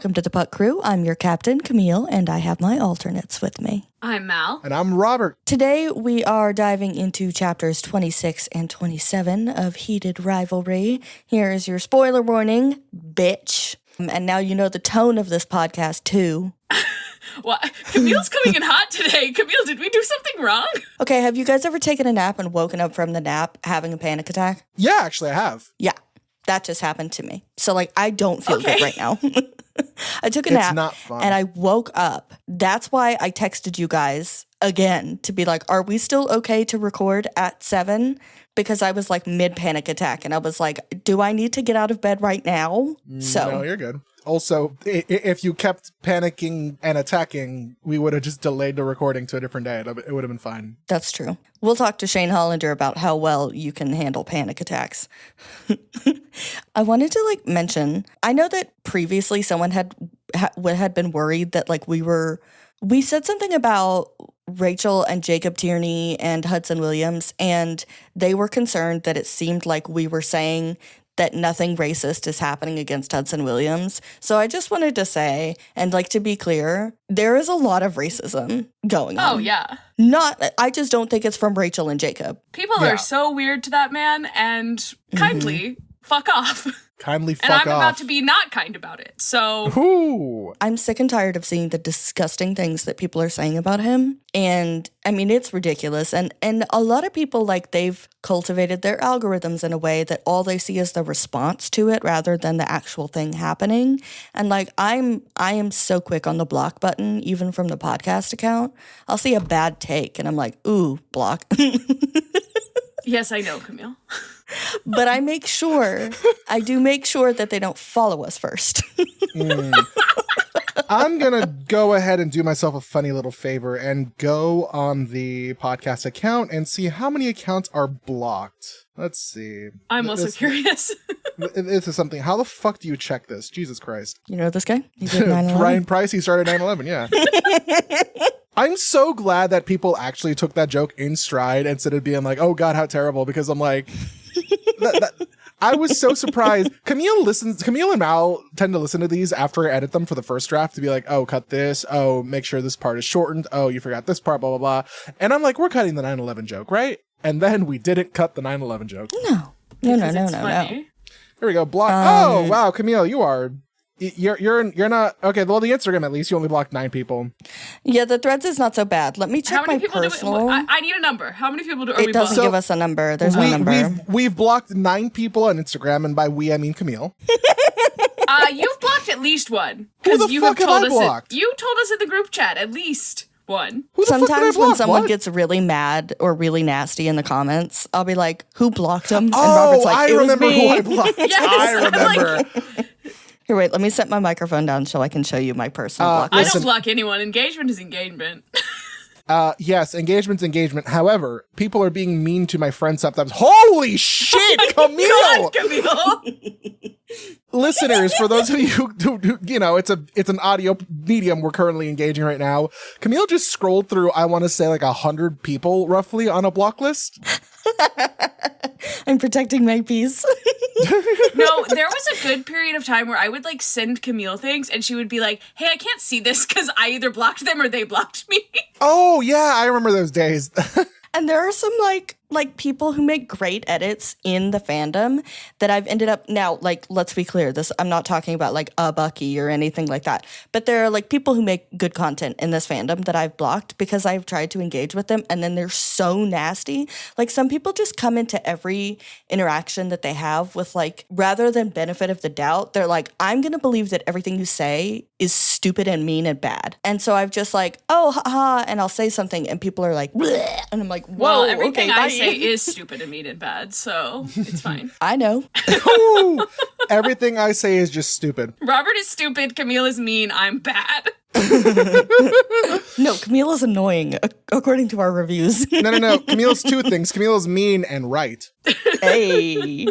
Welcome to the Putt Crew. I'm your captain, Camille, and I have my alternates with me. I'm Mal. And I'm Robert. Today we are diving into chapters 26 and 27 of Heated Rivalry. Here is your spoiler warning, bitch. And now you know the tone of this podcast, too. What? Camille's coming in hot today. Camille, did we do something wrong? Okay, have you guys ever taken a nap and woken up from the nap having a panic attack? Yeah, actually, I have. Yeah, that just happened to me. So, I don't feel good right now. I took a It's nap not fun. and I woke up. That's why I texted you guys again to be like, are we still okay to record at 7? Because I was mid-panic attack and I was like, do I need to get out of bed right now? No, you're good. Also, if you kept panicking and attacking, we would have just delayed the recording to a different day. It would have been fine. That's true. We'll talk to Yuna Hollander about how well you can handle panic attacks. I wanted to mention, I know that previously someone had been worried that we said something about Rachel and Jacob Tierney and Hudson Williams, and they were concerned that it seemed like we were saying that nothing racist is happening against Hudson Williams. So I just wanted to say, and to be clear, there is a lot of racism going on. Oh, yeah. I just don't think it's from Rachel and Jacob. People are so weird to that man, and kindly, fuck off. Kindly fuck off. off. And I'm about to be not kind about it, so... Ooh. I'm sick and tired of seeing the disgusting things that people are saying about him. And, it's ridiculous. And a lot of people, they've cultivated their algorithms in a way that all they see is the response to it rather than the actual thing happening. And, I am so quick on the block button, even from the podcast account. I'll see a bad take, and I'm like, ooh, block. Yes, I know, Camille. But I make sure that they don't follow us first. I'm going to go ahead and do myself a funny little favor and go on the podcast account and see how many accounts are blocked. Let's see. I'm also curious. This is something. How the fuck do you check this? Jesus Christ. You know this guy? He did 9/11. Ryan Price, he started 9/11, yeah. I'm so glad that people actually took that joke in stride instead of being like, oh God, how terrible. Because I'm like, I was so surprised. Camille and Mal tend to listen to these after I edit them for the first draft to be like, oh, cut this. Oh, make sure this part is shortened. Oh, you forgot this part, blah, blah, blah. And I'm like, we're cutting the 9/11 joke, right? And then we didn't cut the 9/11 joke. No. Here we go. Block. Oh, wow. Camille, you're not okay. Well, the Instagram, at least you only blocked 9 people. Yeah, the Threads is not so bad. Let me check my personal. I need a number. How many people are we It doesn't blocking? give us a number. There's no number. We've blocked 9 people on Instagram, and by we I mean Camille. You've blocked at least one. Who the you fuck have I blocked? You told us in the group chat at least one. Who the fuck did I Sometimes block? when someone What? gets really mad or really nasty in the comments, I'll be like, "Who blocked him?" And Oh, Robert's like, I "It was remember me." who I blocked. Yes, I I'm remember. Here, wait. Let me set my microphone down so I can show you my personal block. I Listen. don't block anyone. Engagement is engagement. Yes, engagement's engagement. However, people are being mean to my friends sometimes. Holy shit, Camille! God, Camille! Listeners, for those of you who it's an audio medium we're currently engaging right now. Camille just scrolled through, I want to say 100 people roughly on a block list. I'm protecting my peace. No, there was a good period of time where I would send Camille things and she would be like, hey, I can't see this because I either blocked them or they blocked me. Oh yeah, I remember those days. And there are some people who make great edits in the fandom that I've ended up now, let's be clear, I'm not talking about a Bucky or anything like that, but there are people who make good content in this fandom that I've blocked because I've tried to engage with them and then they're so nasty. Some people just come into every interaction that they have with rather than benefit of the doubt, they're like, I'm going to believe that everything you say is stupid and mean and bad. And so I've just oh, haha, and I'll say something and people are like, bleh, and I'm like, whoa, well, everything okay, I bye. say is stupid and mean and bad, so it's fine. I know. Ooh, everything I say is just stupid. Robert is stupid, Camille is mean, I'm bad. No, Camille is annoying, according to our reviews. No. Camille's 2 things. Camille's mean and right. Hey.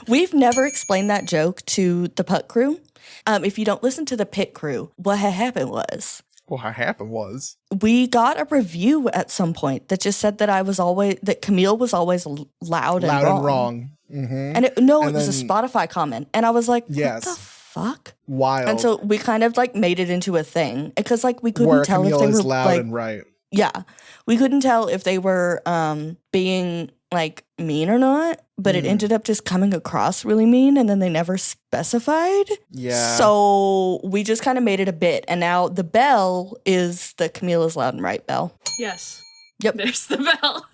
We've never explained that joke to the Putt Crew. If you don't listen to the PITT Crew, what had happened was... What happened was... We got a review at some point that just said that Camille was always loud and wrong. Mm-hmm. And it was a Spotify comment. And I was like, yes. what the fuck? Wild. And so we kind of like made it into a thing because like we couldn't where tell Camille if they is were loud like, and right. yeah, we couldn't tell if they were being like mean or not, but it ended up just coming across really mean, and then they never specified. Yeah. So we just kind of made it a bit, and now the bell is the Camille is loud and right bell. Yes. Yep. There's the bell.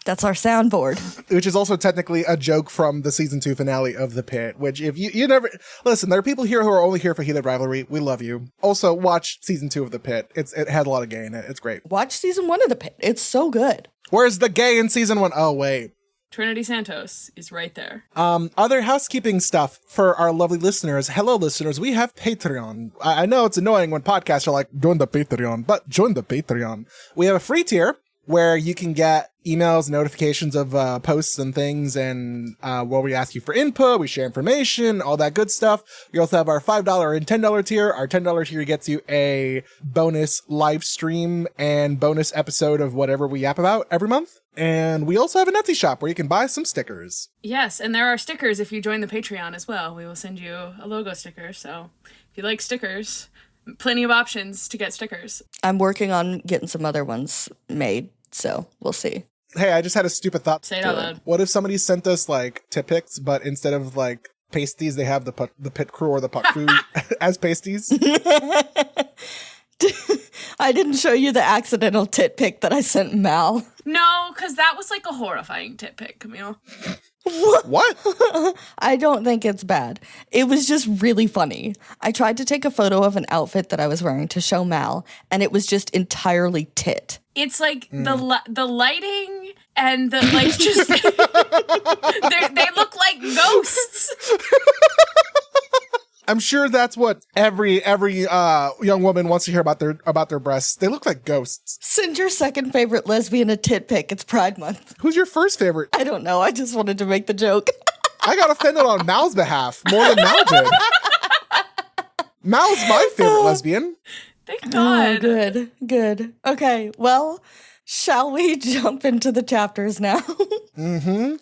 That's our soundboard. Which is also technically a joke from the season 2 finale of The Pit, which if you never listen, there are people here who are only here for Heated Rivalry. We love you. Also, watch season 2 of The Pit. It had a lot of gay in it. It's great. Watch season 1 of The Pit. It's so good. Where's the gay in season 1? Oh, wait. Trinity Santos is right there. Other housekeeping stuff for our lovely listeners. Hello, listeners. We have Patreon. I know it's annoying when podcasts are like, join the Patreon, but join the Patreon. We have a free tier where you can get emails, notifications of posts and things, and where we ask you for input, we share information, all that good stuff. We also have our $5 and $10 tier. Our $10 tier gets you a bonus live stream and bonus episode of whatever we yap about every month. And we also have an Etsy shop where you can buy some stickers. Yes, and there are stickers if you join the Patreon as well. We will send you a logo sticker, so if you like stickers, plenty of options to get stickers. I'm working on getting some other ones made, so we'll see. Hey, I just had a stupid thought. Say it out loud. What if somebody sent us like tip picks, but instead of like pasties, they have the pit crew or the puck crew as pasties? I didn't show you the accidental tit pic that I sent Mal. No, because that was like a horrifying tit pic, Camille. What? I don't think it's bad. It was just really funny. I tried to take a photo of an outfit that I was wearing to show Mal, and it was just entirely tit. It's like the lighting and the like just they look like ghosts. I'm sure that's what every young woman wants to hear about their breasts. They look like ghosts. Send your second favorite lesbian a tit pic. It's Pride Month. Who's your first favorite? I don't know. I just wanted to make the joke. I got offended on Mal's behalf more than Mal did. Mal's my favorite lesbian. Thank God. Oh, good. Okay, well, shall we jump into the chapters now? Mm-hmm.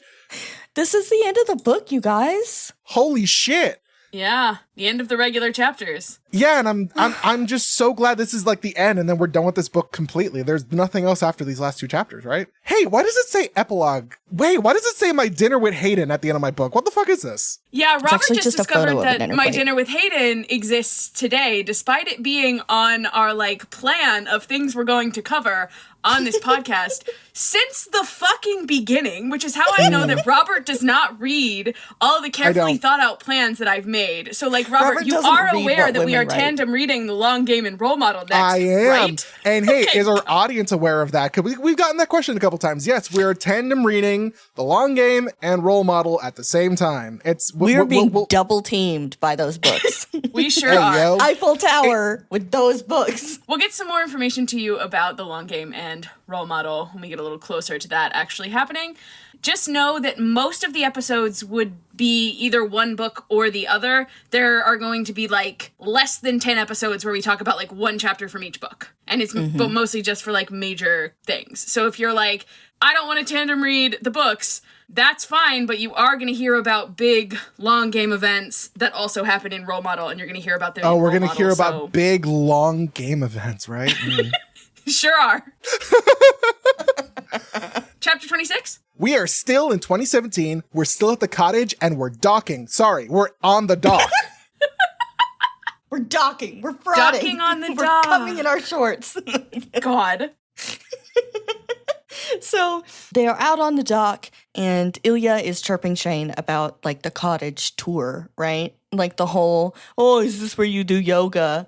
This is the end of the book, you guys. Holy shit. Yeah, the end of the regular chapters. Yeah, and I'm just so glad this is like the end, and then we're done with this book completely. There's nothing else after these last 2 chapters, right? Hey, why does it say epilogue? Wait, why does it say my dinner with Hayden at the end of my book? What the fuck is this? Yeah, Robert actually just just a photo discovered of an that dinner My plate. Dinner with Hayden exists today, despite it being on our like plan of things we're going to cover on this podcast since the fucking beginning, which is how I know that Robert does not read all the carefully don't. thought out plans that I've made. So like, Robert, you doesn't are read aware what that we are women write. tandem reading the long game and role model next, I am. right? And hey, Okay. is our audience aware of that? Because we've gotten that question a couple times. Yes, we're tandem reading the long game and role model at the same time. We're being double teamed by those books. We sure Hey, are. yo. Eiffel Tower with those books. We'll get some more information to you about the long game and role model when we get a little closer to that actually happening. Just know that most of the episodes would be either one book or the other. There are going to be like less than 10 episodes where we talk about like one chapter from each book. And it's but mostly just for like major things. So if you're like, I don't want to tandem read the books, that's fine, but you are going to hear about big long game events that also happen in role model, and you're going to hear about them Oh, in we're Role going to Model, hear so- about big, long game events, right? Sure are. Chapter 26? We are still in 2017. We're still at the cottage, and we're docking. Sorry, we're on the dock. We're docking. We're frauding. Docking on the We're dock. coming in our shorts. God. So they are out on the dock, and Ilya is chirping Shane about like the cottage tour, right? Like the whole, oh, is this where you do yoga,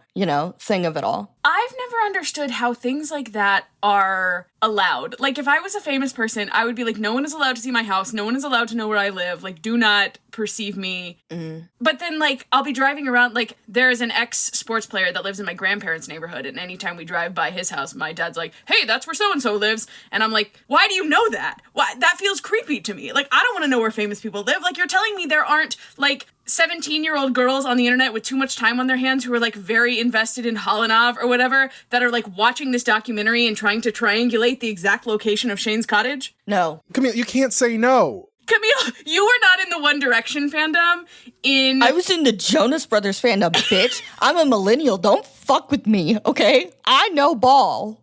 thing of it all. I've never understood how things like that are allowed. Like, if I was a famous person, I would be like, no one is allowed to see my house. No one is allowed to know where I live. Like, do not perceive me. But then, like, I'll be driving around. Like, there is an ex-sports player that lives in my grandparents' neighborhood. And anytime we drive by his house, my dad's like, hey, that's where so-and-so lives. And I'm like, why do you know that? Why? That feels creepy to me. Like, I don't want to know where famous people live. Like, you're telling me there aren't, like, 17-year-old girls on the internet with too much time on their hands who are, like, very invested in Hollanov or whatever that are, like, watching this documentary and trying to triangulate the exact location of Shane's cottage? No. Camille, you can't say no. Camille, you were not in the One Direction fandom. I was in the Jonas Brothers fandom, bitch. I'm a millennial. Don't fuck with me, okay? I know ball.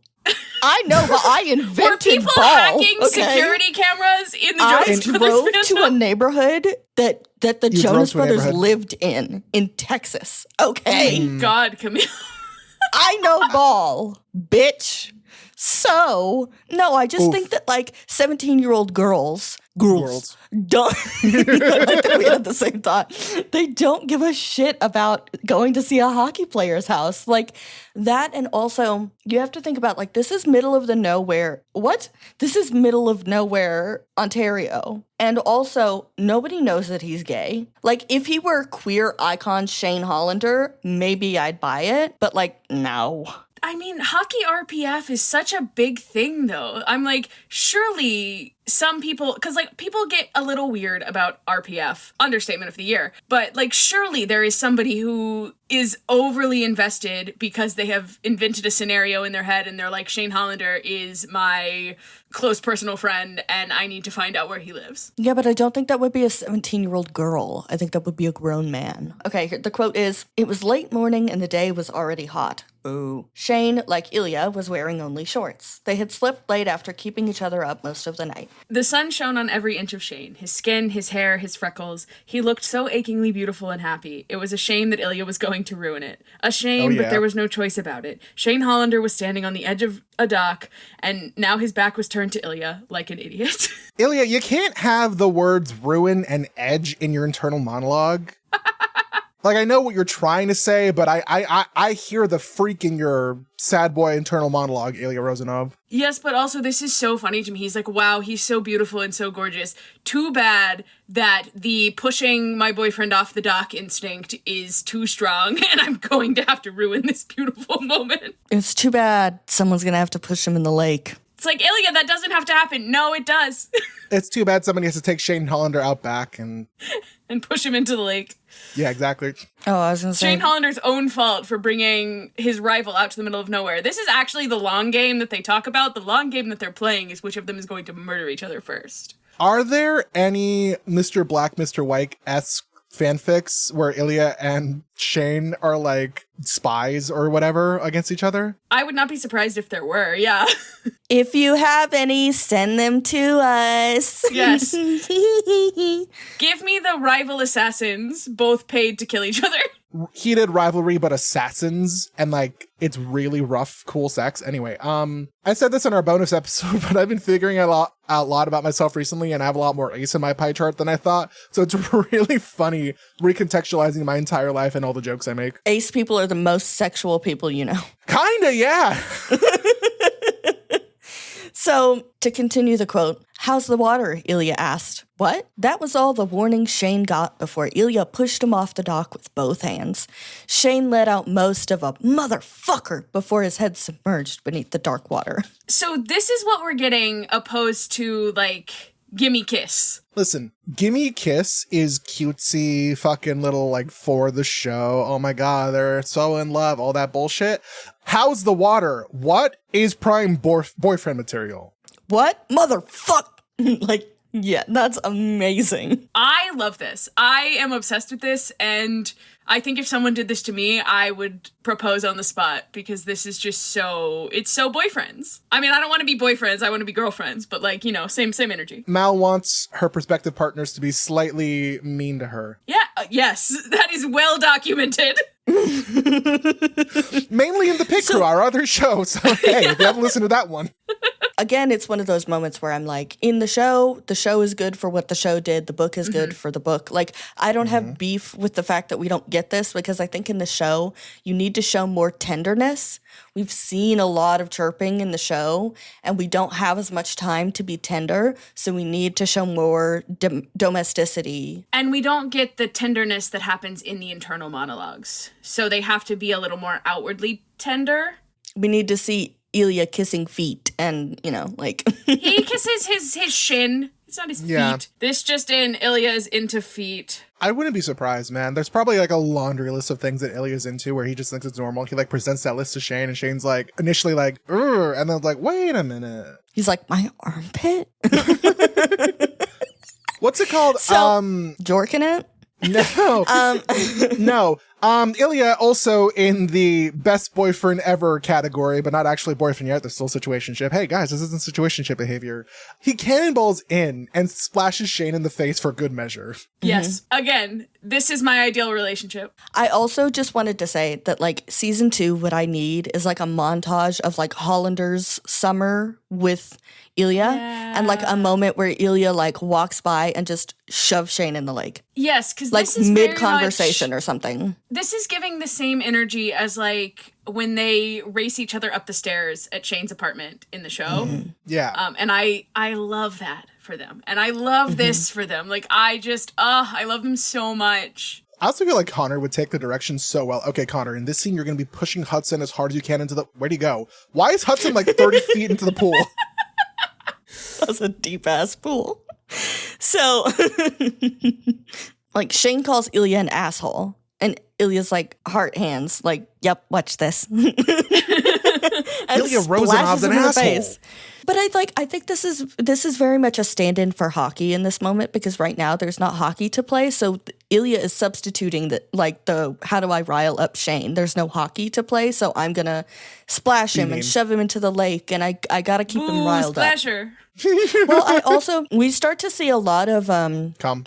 I know, but I invented Were people ball. hacking Okay? security cameras in the I Jonas drove Brothers to a fandom? neighborhood that the You drove Jonas to a Brothers neighborhood? lived in Texas. Okay, God, Camille. I know ball, bitch. So no, I just Oof. think that like 17-year-old girls don't. I think we had the same thought. They don't give a shit about going to see a hockey player's house like that, and also you have to think about like this is middle of the nowhere. What? This is middle of nowhere, Ontario, and also nobody knows that he's gay. Like if he were queer icon Shane Hollander, maybe I'd buy it, but like no. I mean, hockey RPF is such a big thing, though. I'm like, surely some people, because like people get a little weird about RPF, understatement of the year, but like surely there is somebody who is overly invested because they have invented a scenario in their head and they're like, Shane Hollander is my close personal friend and I need to find out where he lives. Yeah, but I don't think that would be a 17-year-old girl. I think that would be a grown man. Okay, the quote is, "It was late morning and the day was already hot." Ooh. Shane, like Ilya, was wearing only shorts. They had slept late after keeping each other up most of the night. The sun shone on every inch of Shane, his skin, his hair, his freckles. He looked so achingly beautiful and happy. It was a shame that Ilya was going to ruin it. A shame, but there was no choice about it. Shane Hollander was standing on the edge of a dock, and now his back was turned to Ilya like an idiot. Ilya, you can't have the words ruin and edge in your internal monologue. Like, I know what you're trying to say, but I hear the freak in your sad boy internal monologue, Ilya Rozanov. Yes, but also this is so funny to me. He's like, wow, he's so beautiful and so gorgeous. Too bad that the pushing my boyfriend off the dock instinct is too strong, and I'm going to have to ruin this beautiful moment. It's too bad someone's gonna have to push him in the lake. It's like, Ilya, that doesn't have to happen. No, it does. It's too bad somebody has to take Shane Hollander out back and push him into the lake. Yeah, exactly. Oh, I was gonna say Shane Hollander's own fault for bringing his rival out to the middle of nowhere. This is actually the long game that they talk about. The long game that they're playing is which of them is going to murder each other first. Are there any Mr. Black, Mr. White-esque fanfics where Ilya and Shane are like spies or whatever against each other? I would not be surprised if there were, yeah. if you have any, send them to us. Yes. Give me the rival assassins, both paid to kill each other. Heated rivalry, but assassins, and like it's really rough, cool sex. Anyway, I said this in our bonus episode, but I've been figuring out a lot about myself recently, and I have a lot more ace in my pie chart than I thought. So it's really funny recontextualizing my entire life and all the jokes I make. Ace people are the most sexual people you know. Kinda, yeah. So, to continue the quote, "How's the water?" Ilya asked. What? That was all the warning Shane got before Ilya pushed him off the dock with both hands. Shane let out most of a motherfucker before his head submerged beneath the dark water. So this is what we're getting opposed to, like, Gimme Kiss. Listen, Gimme Kiss is cutesy, fucking little, like, for the show. Oh my god, they're so in love, all that bullshit. How's the water? What is prime boyfriend material? What? Motherfuck! Like, yeah, that's amazing. I love this. I am obsessed with this, and I think if someone did this to me, I would propose on the spot, because this is just so, it's so boyfriends. I mean, I don't want to be boyfriends, I want to be girlfriends, but like, you know, same energy. Mal wants her prospective partners to be slightly mean to her. Yeah, yes, that is well documented. Mainly in the Pit Crew, our other show, so hey, if you haven't listened to that one. Again, it's one of those moments where I'm like, in the show is good for what the show did. The book is good for the book. Like, I don't have beef with the fact that we don't get this, because I think in the show, you need to show more tenderness. We've seen a lot of chirping in the show, and we don't have as much time to be tender, so we need to show more domesticity. And we don't get the tenderness that happens in the internal monologues. So they have to be a little more outwardly tender. We need to see Ilya kissing feet and, you know, like... He kisses his shin. It's not his feet. This just in, Ilya's into feet. I wouldn't be surprised, man. There's probably like a laundry list of things that Ilya's into where he just thinks it's normal. He like presents that list to Shane, and Shane's like initially like, "Urgh," and then like, wait a minute. He's like, my armpit? What's it called? So, Jorkin it? No. No. Ilya also in the best boyfriend ever category, but not actually boyfriend yet. There's still situationship. Hey guys, this isn't situationship behavior. He cannonballs in and splashes Shane in the face for good measure. Yes. Again, this is my ideal relationship. I also just wanted to say that, like, season 2, what I need is like a montage of like Hollander's summer with Ilya and like a moment where Ilya like walks by and just shoves Shane in the lake. Yes, because Like this is mid-conversation or something. This is giving the same energy as like when they race each other up the stairs at Shane's apartment in the show. Yeah. And I love that for them. And I love this for them. Like I love them so much. I also feel like Connor would take the direction so well. Okay, Connor, in this scene, you're going to be pushing Hudson as hard as you can into the... Where'd he go? Why is Hudson like 30 feet into the pool? That's a deep-ass pool. So, like, Shane calls Ilya an asshole. And Ilya's like, heart hands, like, yep, watch this. Ilya Rosanov's an asshole. But I think this is very much a stand-in for hockey in this moment, because right now there's not hockey to play. So Ilya is substituting the how do I rile up Shane? There's no hockey to play, so I'm gonna splash him and shove him into the lake, and I gotta keep him riled splasher. up. Well, we start to see a lot of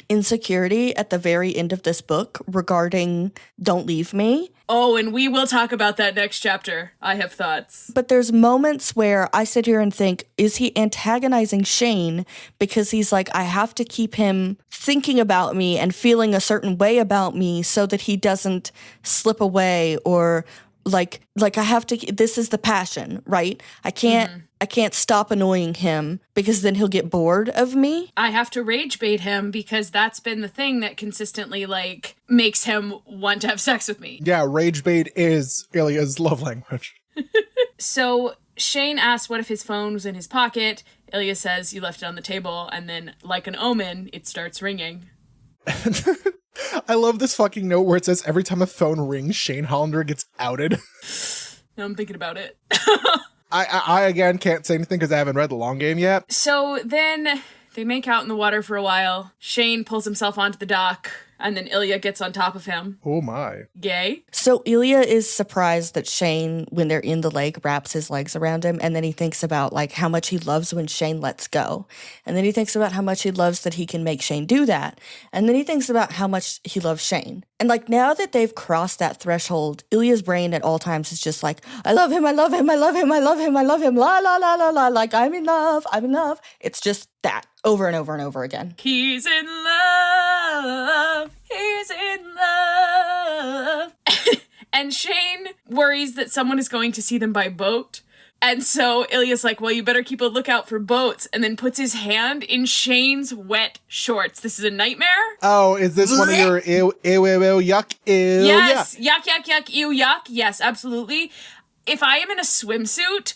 insecurity at the very end of this book regarding "Don't Leave Me." Oh, and we will talk about that next chapter. I have thoughts. But there's moments where I sit here and think, is he antagonizing Shane because he's like, I have to keep him thinking about me and feeling a certain way about me so that he doesn't slip away, or like I have to, this is the passion, right? I can't stop annoying him because then he'll get bored of me. I have to rage bait him because that's been the thing that consistently like makes him want to have sex with me. Yeah, rage bait is Ilya's love language. So Shane asks what if his phone was in his pocket. Ilya says you left it on the table, and then like an omen, it starts ringing. I love this fucking note where it says every time a phone rings, Shane Hollander gets outed. Now I'm thinking about it. I again can't say anything because I haven't read The Long Game yet. So then they make out in the water for a while. Shane pulls himself onto the dock, and then Ilya gets on top of him. Oh my. Gay. So Ilya is surprised that Shane, when they're in the lake, wraps his legs around him, and then he thinks about like how much he loves when Shane lets go. And then he thinks about how much he loves that he can make Shane do that. And then he thinks about how much he loves Shane. And like now that they've crossed that threshold, Ilya's brain at all times is just like, I love him, I love him, I love him, I love him, I love him, la la la la la, like I'm in love, I'm in love. It's just that over and over and over again. He's in love. He's in love. And Shane worries that someone is going to see them by boat. And so Ilya's like, well, you better keep a lookout for boats, and then puts his hand in Shane's wet shorts. This is a nightmare? Oh, is this one of your ew, yuck, ew? Yes, yuck, yuck, yuck, ew, yuck. Yes, absolutely. If I am in a swimsuit,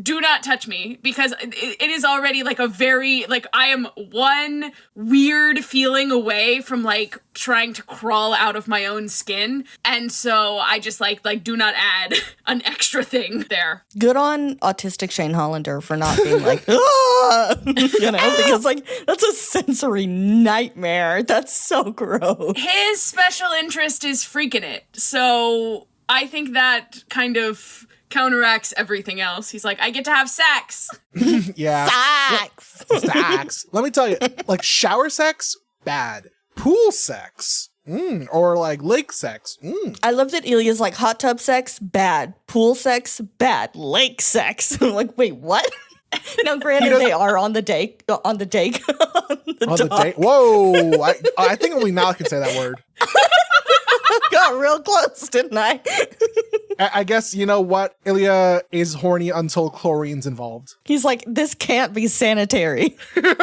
do not touch me, because it is already like a very, like I am one weird feeling away from like trying to crawl out of my own skin. And so I just like do not add an extra thing there. Good on autistic Shane Hollander for not being like, ah! You know, because like that's a sensory nightmare. That's so gross. His special interest is freaking it. So I think that kind of counteracts everything else. He's like, I get to have sex. Yeah. Sex. Let me tell you, like shower sex, bad. Pool sex, or like lake sex. I love that Ilya's like hot tub sex, bad. Pool sex, bad. Lake sex. I'm like, wait, what? Now, granted, they are on the date. On the date. Whoa. I think only Mal can say that word. Got real close, didn't I? I guess, you know what? Ilya is horny until chlorine's involved. He's like, this can't be sanitary. Are you sure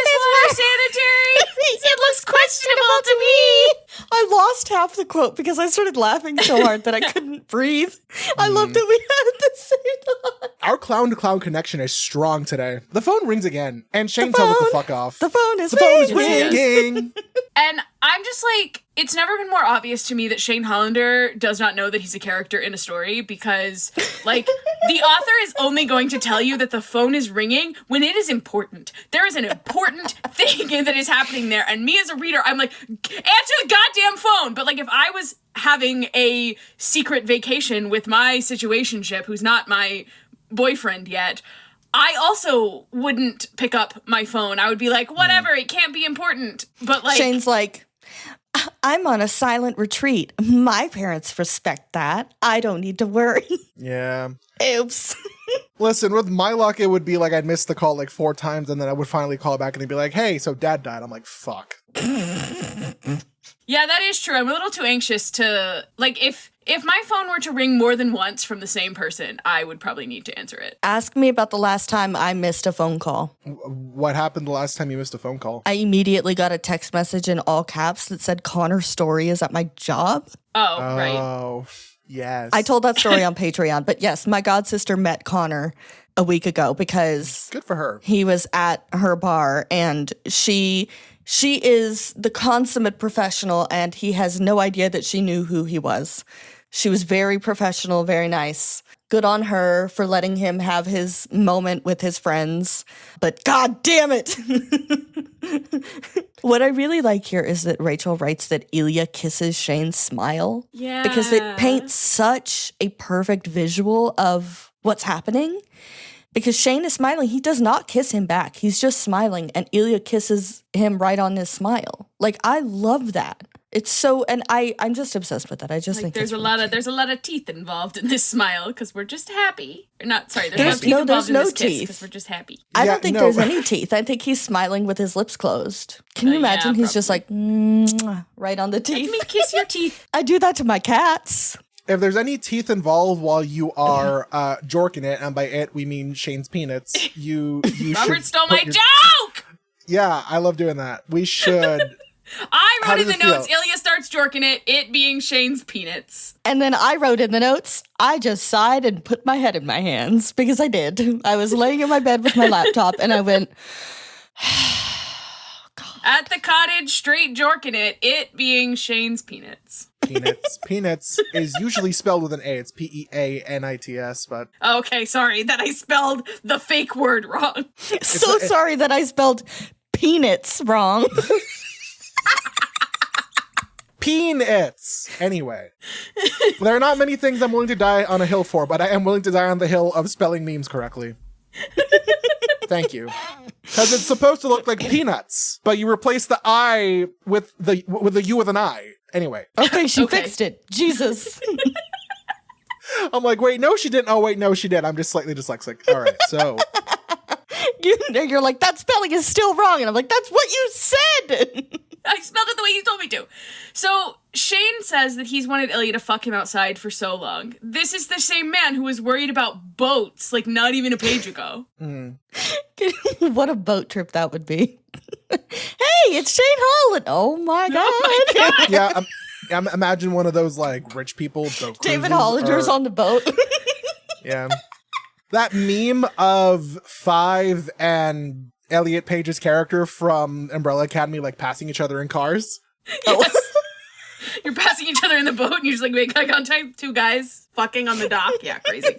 this water's sanitary? It looks questionable to me. I lost half the quote because I started laughing so hard that I couldn't breathe. I love that we had it the same time. Our clown-to-clown connection is strong today. The phone rings again, and Shane tells it to fuck off. The phone is ringing. And I'm just like, it's never been more obvious to me that Shane Hollander does not know that he's a character in a story because, like, the author is only going to tell you that the phone is ringing when it is important. There is an important thing that is happening there. And me as a reader, I'm like, answer the goddamn phone. But, like, if I was having a secret vacation with my situationship, who's not my boyfriend yet, I also wouldn't pick up my phone. I would be like, whatever, it can't be important. But like Shane's like, I'm on a silent retreat. My parents respect that. I don't need to worry. Yeah. Oops. Listen, with my luck, it would be like I'd miss the call like 4 times, and then I would finally call back and they'd be like, hey, so dad died. I'm like, fuck. Yeah, that is true. I'm a little too anxious to, like, if my phone were to ring more than once from the same person, I would probably need to answer it. Ask me about the last time I missed a phone call. What happened the last time you missed a phone call? I immediately got a text message in all caps that said Connor's story is at my job. Oh, right. Oh, yes. I told that story on Patreon, but yes, my god sister met Connor a week ago because Good for her. he was at her bar and she is the consummate professional and he has no idea that she knew who he was. She was very professional, very nice. Good on her for letting him have his moment with his friends. But god damn it! What I really like here is that Rachel writes that Ilya kisses Shane's smile. Yeah. Because it paints such a perfect visual of what's happening. Because Shane is smiling. He does not kiss him back. He's just smiling. And Ilya kisses him right on his smile. Like, I love that. It's so, and I'm just obsessed with it. I just Like think there's it's a really lot of there's a lot of teeth involved in this smile because we're just happy. Or not sorry, there's There's- no teeth no, involved there's in no this kiss teeth. because we're just happy. I Yeah, don't think no. there's any teeth. I think he's smiling with his lips closed. Can you Yeah, imagine? He's just like, "Mwah," right on the Let teeth. me kiss your teeth. I do that to my cats. If there's any teeth involved while you are jorking it, and by it we mean Shane's peanuts, you Robert should stole put my your- joke! Yeah, I love doing that. We should. I How wrote in does the it feel? notes, Ilya starts jorking it being Shane's peanuts. And then I wrote in the notes, I just sighed and put my head in my hands because I did. I was laying in my bed with my laptop and I went, At the cottage, straight jorking it being Shane's peanuts. Peanuts. Peanuts is usually spelled with an A. It's Peanits, but Okay, sorry that I spelled the fake word wrong. so sorry that I spelled peanuts wrong. peanuts. Anyway, there are not many things I'm willing to die on a hill for, but I am willing to die on the hill of spelling memes correctly. Thank you. Because it's supposed to look like peanuts, but you replace the I with the U with an I. Anyway, Okay, she Okay. fixed it. Jesus. I'm like, wait, no, she didn't. Oh, wait, no, she did. I'm just slightly dyslexic. All right, so You're like, that spelling is still wrong. And I'm like, that's what you said. I spelled it the way you told me to. So Shane says that he's wanted Ilya to fuck him outside for so long. This is the same man who was worried about boats like not even a page ago. What a boat trip that would be. Hey, it's Shane Holland. Oh my God. yeah, imagine one of those like rich people boat David cruises Hollander's or- on the boat. Yeah. That meme of Five and Elliot Page's character from Umbrella Academy like passing each other in cars. Yes. You're passing each other in the boat and you just like make eye contact, 2 guys fucking on the dock. Yeah, crazy.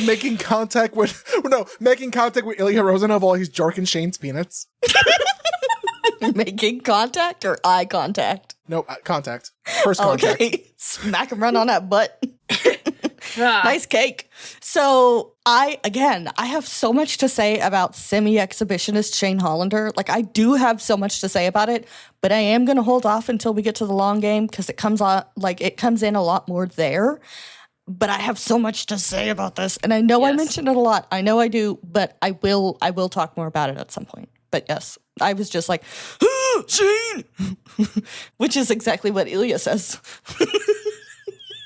Making contact with Ilya Rosanov while he's jerking Shane's peanuts. Making contact or eye contact? No, contact. First contact. Okay. Smack him right on that butt. Ah. Nice cake. So I have so much to say about semi-exhibitionist Shane Hollander. Like, I do have so much to say about it, but I am going to hold off until we get to the long game because it comes in a lot more there. But I have so much to say about this, and I know I Yes. mentioned it a lot. I know I do, but I will talk more about it at some point. But yes, I was just like, Shane, which is exactly what Ilya says.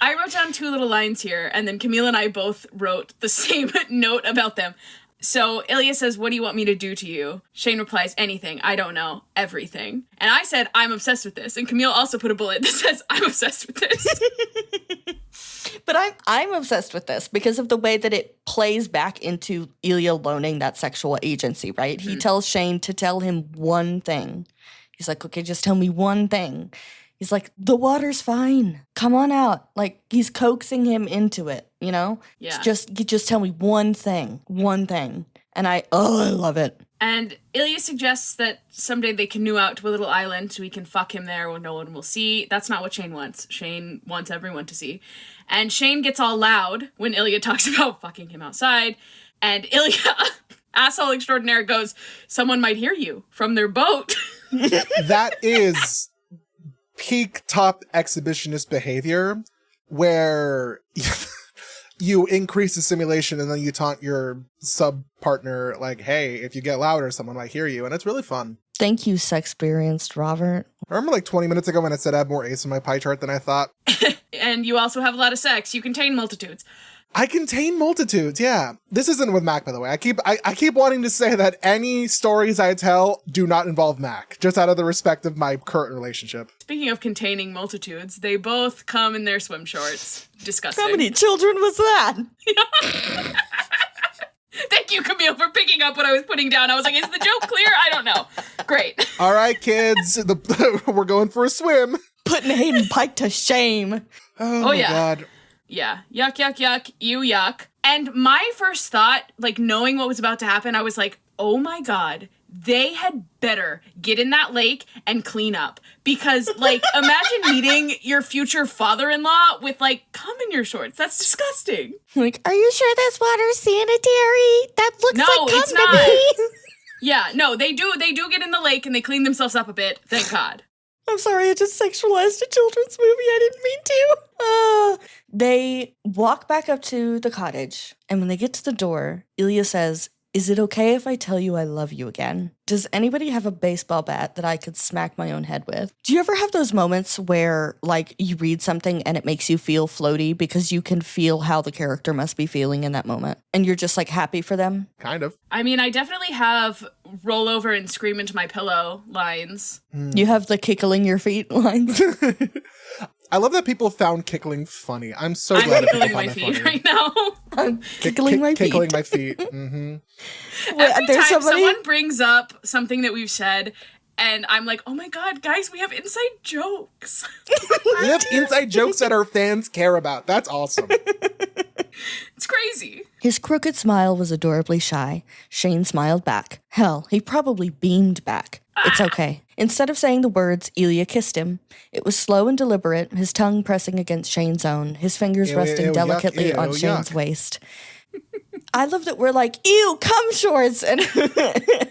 I wrote down 2 little lines here, and then Camille and I both wrote the same note about them. So Ilya says, what do you want me to do to you? Shane replies, anything. I don't know. Everything. And I said, I'm obsessed with this. And Camille also put a bullet that says, I'm obsessed with this. But I'm obsessed with this because of the way that it plays back into Ilya loaning that sexual agency, right? He tells Shane to tell him one thing. He's like, okay, just tell me one thing. He's like, the water's fine. Come on out. Like, he's coaxing him into it, you know? Yeah. Just tell me one thing. And I love it. And Ilya suggests that someday they canoe out to a little island so he can fuck him there where no one will see. That's not what Shane wants. Shane wants everyone to see. And Shane gets all loud when Ilya talks about fucking him outside. And Ilya, asshole extraordinaire, goes, someone might hear you from their boat. That is peak top exhibitionist behavior where you increase the simulation and then you taunt your sub partner like, hey, if you get louder, someone might hear you. And it's really fun. Thank you, sexperienced Robert. I remember like 20 minutes ago when I said I have more ace in my pie chart than I thought. And you also have a lot of sex. You contain multitudes. I contain multitudes, yeah. This isn't with Mac, by the way. I keep wanting to say that any stories I tell do not involve Mac, just out of the respect of my current relationship. Speaking of containing multitudes, they both come in their swim shorts. Disgusting. How many children was that? Thank you, Camille, for picking up what I was putting down. I was like, is the joke clear? I don't know. Great. All right, kids, we're going for a swim. Putting Hayden Pike to shame. Oh my yeah. God. Yeah. Yuck, yuck, yuck. You yuck. And my first thought, like knowing what was about to happen, I was like, oh my God, they had better get in that lake and clean up. Because, like, imagine meeting your future father-in-law with, like, cum in your shorts. That's disgusting. Like, are you sure this water's sanitary? That looks like cum it's to not. me. Yeah, no, they do get in the lake and they clean themselves up a bit. Thank God. I'm sorry, I just sexualized a children's movie. I didn't mean to. They walk back up to the cottage, and when they get to the door, Ilya says, is it okay if I tell you I love you again? Does anybody have a baseball bat that I could smack my own head with? Do you ever have those moments where, like, you read something and it makes you feel floaty because you can feel how the character must be feeling in that moment, and you're just, like, happy for them? Kind of. I mean, I definitely have roll over and scream into my pillow lines. You have the kickling your feet lines. I love that people found kickling funny. I'm so glad that people kickling my found that feet funny. right now. I'm kickling my feet. Kickling my feet. Mm-hmm. Every there's time somebody- someone brings up something that we've said, and I'm like, oh my God, guys, we have inside jokes. We have inside jokes that our fans care about. That's awesome. It's crazy. His crooked smile was adorably shy. Shane smiled back. Hell, he probably beamed back. It's okay. Instead of saying the words, Ilya kissed him. It was slow and deliberate, his tongue pressing against Shane's own, his fingers resting ew, delicately yuck, on ew, Shane's yuck. waist. I love that we're like, ew, cum shorts, and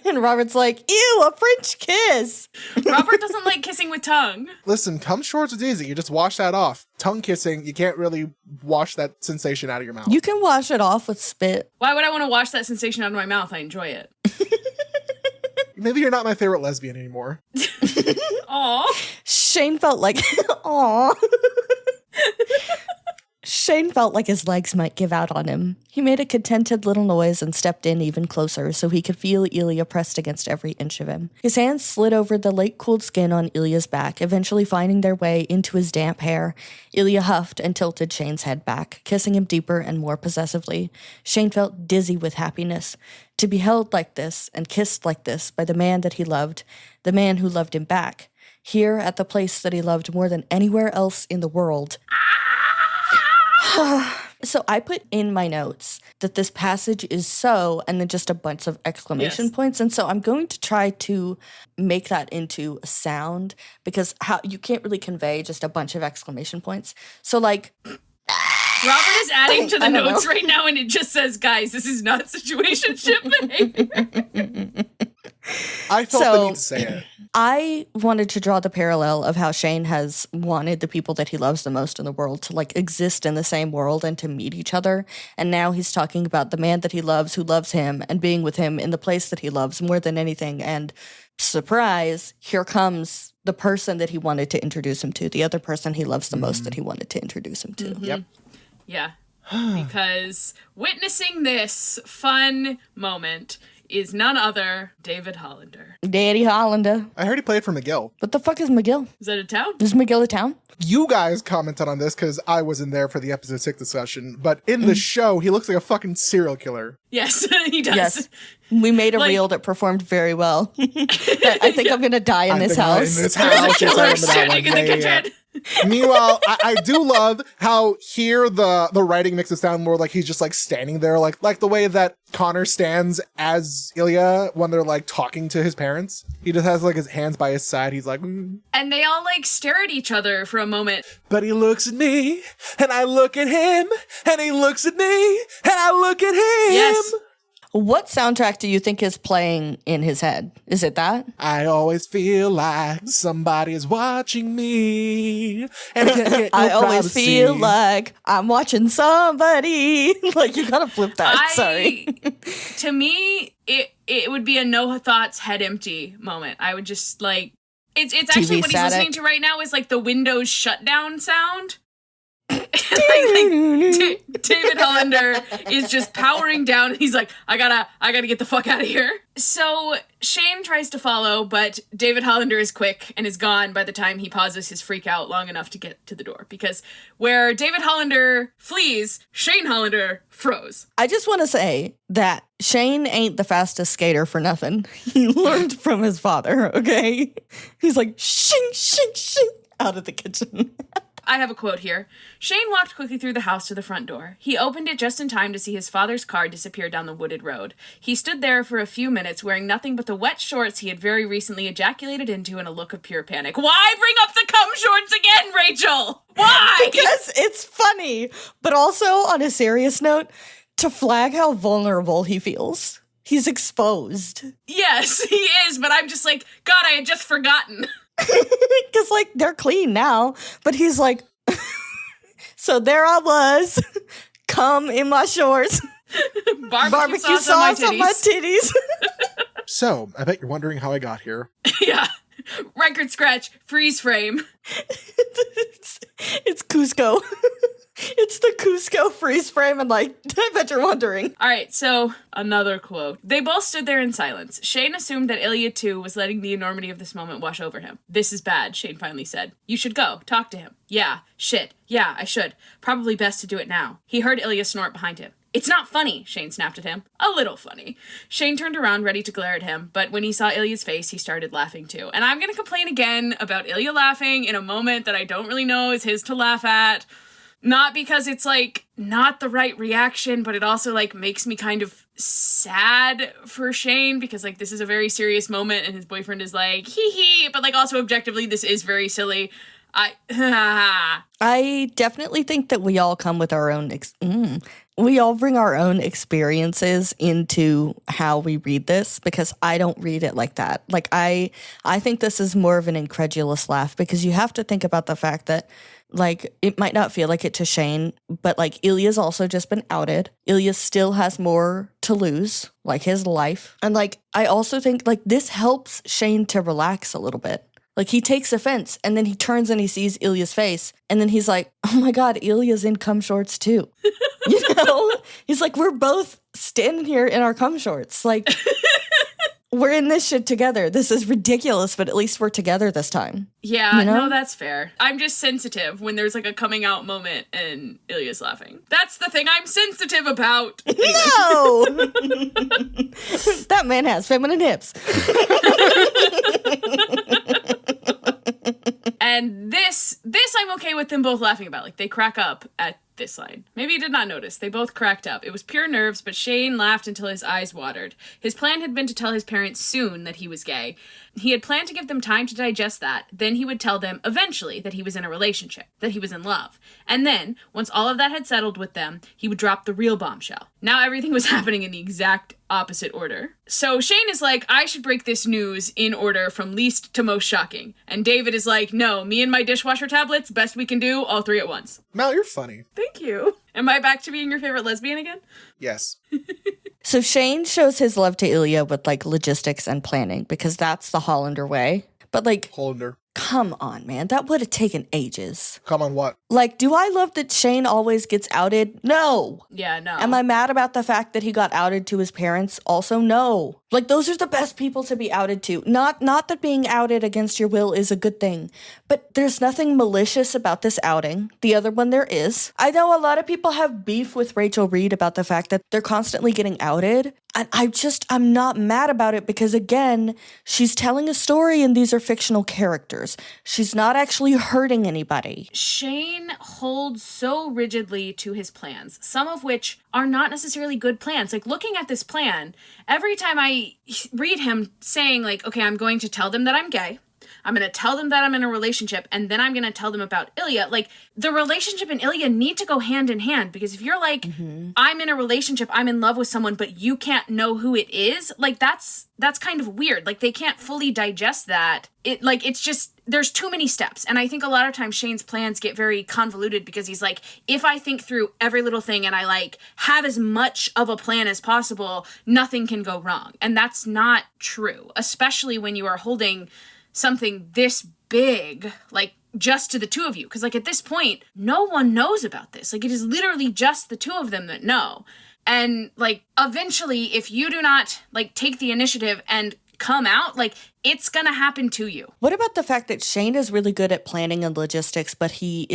Robert's like, ew, a French kiss. Robert doesn't like kissing with tongue. Listen, cum shorts is easy. You just wash that off. Tongue kissing, you can't really wash that sensation out of your mouth. You can wash it off with spit. Why would I want to wash that sensation out of my mouth? I enjoy it. Maybe you're not my favorite lesbian anymore. Aw. Shane felt like, aw. Shane felt like his legs might give out on him. He made a contented little noise and stepped in even closer so he could feel Ilya pressed against every inch of him. His hands slid over the lake-cooled skin on Ilya's back, eventually finding their way into his damp hair. Ilya huffed and tilted Shane's head back, kissing him deeper and more possessively. Shane felt dizzy with happiness. To be held like this and kissed like this by the man that he loved, the man who loved him back, here at the place that he loved more than anywhere else in the world. So I put in my notes that this passage is so, and then just a bunch of exclamation points. And so I'm going to try to make that into a sound because how you can't really convey just a bunch of exclamation points. So like, Robert is adding to the I don't notes know. right now, and it just says, guys, this is not situationship behavior. I felt the need to say it. I wanted to draw the parallel of how Shane has wanted the people that he loves the most in the world to like exist in the same world and to meet each other. And now he's talking about the man that he loves who loves him and being with him in the place that he loves more than anything. And surprise, here comes the person that he wanted to introduce him to, the other person he loves the most that he wanted to introduce him to. Yep. Yeah. Because witnessing this fun moment, is none other David Hollander. Daddy Hollander. I heard he played for McGill. What the fuck is McGill? Is that a town? Is McGill a town? You guys commented on this because I wasn't there for the episode 6 discussion, but in the show, he looks like a fucking serial killer. Yes, he does. Yes. We made a reel that performed very well. I think I'm going to die in this house. In this There's a house. killer Yes, I remember that standing in one. the Yeah. kitchen. Meanwhile, I do love how here the writing makes it sound more like he's just like standing there, like the way that Connor stands as Ilya when they're like talking to his parents. He just has like his hands by his side. He's like, And they all like stare at each other for a moment. But he looks at me, and I look at him, and he looks at me, and I look at him. Yes. What soundtrack do you think is playing in his head? Is it that? I always feel like somebody is watching me. And can't get no I always privacy. feel like I'm watching somebody. Like, you gotta flip that. Sorry. To me, it would be a no thoughts, head empty moment. I would just like it's actually what he's static. listening to right now is like the Windows shutdown sound. David Hollander is just powering down. He's like, I gotta get the fuck out of here. So Shane tries to follow, but David Hollander is quick and is gone by the time he pauses his freak out long enough to get to the door. Because where David Hollander flees, Shane Hollander froze. I just want to say that Shane ain't the fastest skater for nothing. He learned from his father, okay? He's like, shing, shing, shing, out of the kitchen. I have a quote here. Shane walked quickly through the house to the front door. He opened it just in time to see his father's car disappear down the wooded road. He stood there for a few minutes wearing nothing but the wet shorts he had very recently ejaculated into in a look of pure panic. Why bring up the cum shorts again, Rachel? Why? Because it's funny, but also on a serious note, to flag how vulnerable he feels. He's exposed. Yes, he is, but I'm just like, God, I had just forgotten. Because, like, they're clean now. But he's like, so there I was, cum in my shorts, Barbecue sauce on my titties. So, I bet you're wondering how I got here. Yeah. Record scratch, freeze frame. It's Cusco. It's the Cusco freeze frame, and like, I bet you're wondering. All right, so another quote. They both stood there in silence. Shane assumed that Ilya, too, was letting the enormity of this moment wash over him. This is bad, Shane finally said. You should go. Talk to him. Yeah. Shit. Yeah, I should. Probably best to do it now. He heard Ilya snort behind him. It's not funny, Shane snapped at him. A little funny. Shane turned around, ready to glare at him, but when he saw Ilya's face, he started laughing too. And I'm going to complain again about Ilya laughing in a moment that I don't really know is his to laugh at. Not because it's, like, not the right reaction, but it also, like, makes me kind of sad for Shane because, like, this is a very serious moment and his boyfriend is like, hee hee, but, like, also objectively, this is very silly. I definitely think that we all come with our own, we all bring our own experiences into how we read this because I don't read it like that. Like, I think this is more of an incredulous laugh because you have to think about the fact that, like, it might not feel like it to Shane, but, like, Ilya's also just been outed. Ilya still has more to lose, like his life. And, like, I also think, like, this helps Shane to relax a little bit. Like, he takes offense, and then he turns and he sees Ilya's face, and then he's like, oh my God, Ilya's in cum shorts too. You know? He's like, we're both standing here in our cum shorts. Like, we're in this shit together. This is ridiculous, but at least we're together this time. Yeah, you know? No, that's fair. I'm just sensitive when there's, like, a coming out moment and Ilya's laughing. That's the thing I'm sensitive about. No! That man has feminine hips. And this I'm okay with them both laughing about. Like, they crack up at this line. Maybe you did not notice. They both cracked up. It was pure nerves, but Shane laughed until his eyes watered. His plan had been to tell his parents soon that he was gay. He had planned to give them time to digest that. Then he would tell them, eventually, that he was in a relationship, that he was in love. And then, once all of that had settled with them, he would drop the real bombshell. Now everything was happening in the exact opposite order. So Shane is like, I should break this news in order from least to most shocking. And David is like, no, me and my dishwasher tablets, best we can do, all three at once. Mal, you're funny. Thank you. Am I back to being your favorite lesbian again? Yes. So Shane shows his love to Ilya with, like, logistics and planning because that's the Hollander way. But, like, Hollander. come on, man. That would have taken ages. Come on, what? Like, do I love that Shane always gets outed? No. Yeah, no. Am I mad about the fact that he got outed to his parents? Also, no. Like, those are the best people to be outed to. Not that being outed against your will is a good thing, but there's nothing malicious about this outing. The other one there is. I know a lot of people have beef with Rachel Reid about the fact that they're constantly getting outed. And I'm not mad about it because, again, she's telling a story and these are fictional characters. She's not actually hurting anybody. Shane holds so rigidly to his plans, some of which are not necessarily good plans. Like, looking at this plan, every time I read him saying, like, okay, I'm going to tell them that I'm gay. I'm going to tell them that I'm in a relationship, and then I'm going to tell them about Ilya. Like, the relationship and Ilya need to go hand in hand, because if you're like, I'm in a relationship, I'm in love with someone, but you can't know who it is, like, that's kind of weird. Like, they can't fully digest that. It's just, there's too many steps. And I think a lot of times Shane's plans get very convoluted because he's like, if I think through every little thing and I, like, have as much of a plan as possible, nothing can go wrong. And that's not true, especially when you are holding something this big, like, just to the two of you. Because, like, at this point, no one knows about this. Like, it is literally just the two of them that know. And, like, eventually, if you do not, like, take the initiative and come out, like, it's gonna happen to you. What about the fact that Shane is really good at planning and logistics, but he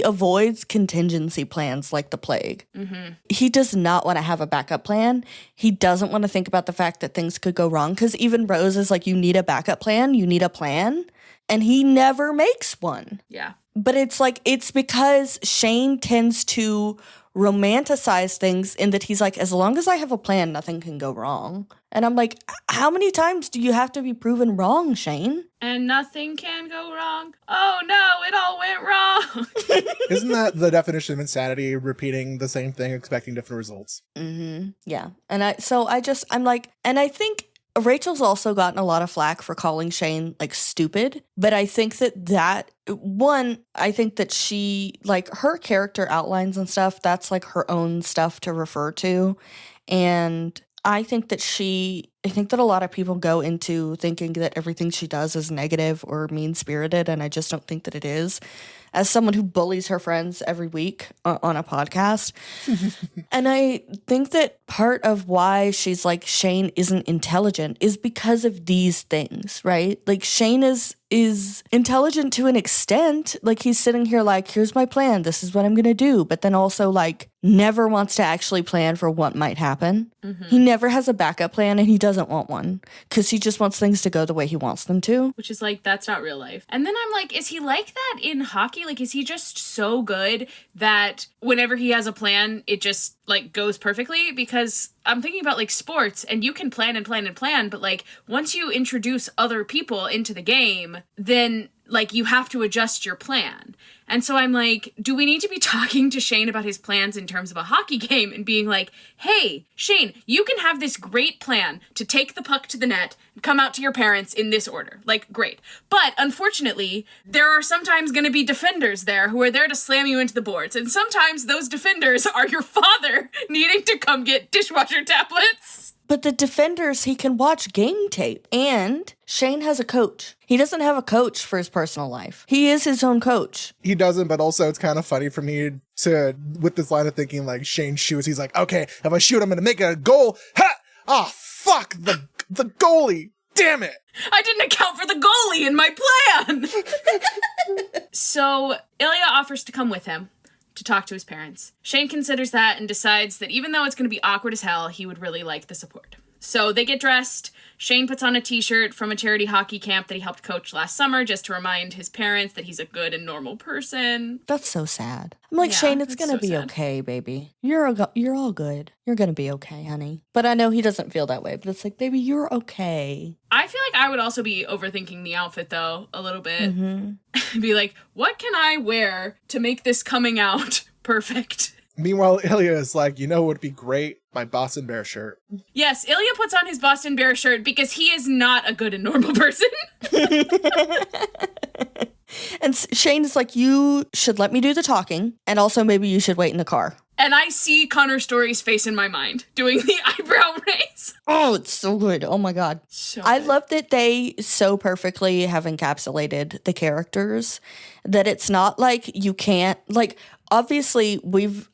avoids contingency plans like the plague. He does not want to have a backup plan. He doesn't want to think about the fact that things could go wrong, because even Rose is like, you need a backup plan, you need a plan, and he never makes one. Yeah. But it's like, it's because Shane tends to romanticize things in that he's like, as long as I have a plan, nothing can go wrong. And I'm like, how many times do you have to be proven wrong, Shane? And nothing can go wrong. Oh no, it all went wrong. Isn't that the definition of insanity? Repeating the same thing, expecting different results. Yeah. And I'm like, and I think Rachel's also gotten a lot of flack for calling Shane, like, stupid. But I think I think that she, like, her character outlines and stuff, that's, like, her own stuff to refer to. And I think that a lot of people go into thinking that everything she does is negative or mean-spirited, and I just don't think that it is. As someone who bullies her friends every week on a podcast. And I think that part of why she's like, Shane isn't intelligent is because of these things, right? Like, Shane is intelligent to an extent. Like, he's sitting here like, here's my plan, this is what I'm gonna do, but then also, like, never wants to actually plan for what might happen. He never has a backup plan, and he doesn't want one because he just wants things to go the way he wants them to. Which is like, that's not real life. And then I'm like, is he like that in hockey? Like, is he just so good that whenever he has a plan, it just, like, goes perfectly? Because I'm thinking about, like, sports, and you can plan and plan and plan, but, like, once you introduce other people into the game, then, like, you have to adjust your plan. And so I'm like, do we need to be talking to Shane about his plans in terms of a hockey game and being like, hey, Shane, you can have this great plan to take the puck to the net and come out to your parents in this order. Like, great. But unfortunately, there are sometimes going to be defenders there who are there to slam you into the boards. And sometimes those defenders are your father needing to come get dishwasher tablets. But the defenders, he can watch game tape. And Shane has a coach. He doesn't have a coach for his personal life. He is his own coach. He doesn't, but also it's kind of funny for me to, with this line of thinking, like, Shane shoots, he's like, okay, if I shoot, I'm going to make it a goal. Ha! Oh, fuck, the goalie. Damn it. I didn't account for the goalie in my plan. So Ilya offers to come with him to talk to his parents. Shane considers that and decides that even though it's going to be awkward as hell, he would really like the support. So they get dressed. Shane puts on a t-shirt from a charity hockey camp that he helped coach last summer just to remind his parents that he's a good and normal person. That's so sad. I'm like, yeah, Shane, it's going to be okay, baby. You're all good. You're going to be okay, honey. But I know he doesn't feel that way. But it's like, baby, you're okay. I feel like I would also be overthinking the outfit, though, a little bit. Be like, what can I wear to make this coming out perfect? Meanwhile, Ilya is like, you know what would be great? My Boston Bear shirt. Yes, Ilya puts on his Boston Bear shirt because he is not a good and normal person. And Shane is like, you should let me do the talking, and also maybe you should wait in the car. And I see Connor Story's face in my mind doing the eyebrow raise. Oh, it's so good. Oh my God. So I good. love that they so perfectly have encapsulated the characters that it's not like you can't, like, obviously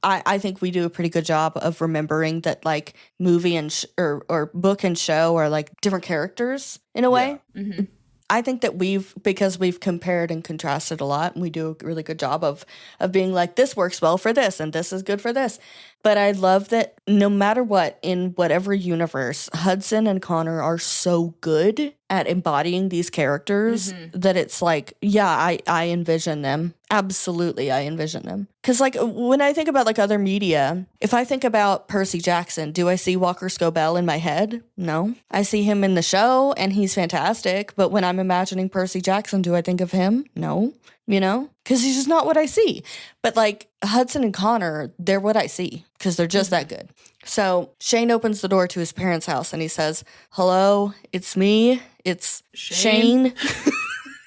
I think we do a pretty good job of remembering that like movie and or book and show are like different characters in a way. Mm-hmm. I think that because we've compared and contrasted a lot, and we do a really good job of being like, this works well for this, and this is good for this. But I love that no matter what, in whatever universe, Hudson and Connor are so good at embodying these characters that it's like, yeah, I envision them. Absolutely, I envision them. Because like when I think about like other media, if I think about Percy Jackson, do I see Walker Scobell in my head? No. I see him in the show and he's fantastic. But when I'm imagining Percy Jackson, do I think of him? No. You know? Because he's just not what I see. But like Hudson and Connor, they're what I see because they're just that good. So Shane opens the door to his parents' house and he says, hello, it's me. It's Shane.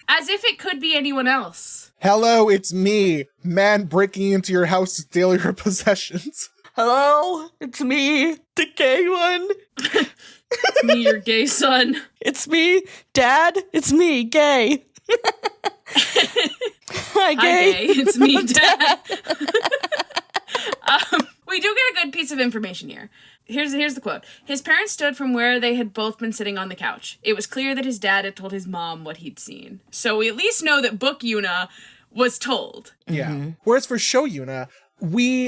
As if it could be anyone else. Hello, it's me, man breaking into your house to steal your possessions. Hello, it's me, the gay one. It's me, your gay son. It's me, Dad. It's me, gay. Hi, gay. Hi, gay. It's me, Dad. We do get a good piece of information here. Here's the quote. His parents stood from where they had both been sitting on the couch. It was clear that his dad had told his mom what he'd seen. So we at least know that Book Yuna was told. Yeah. Whereas for Show Yuna,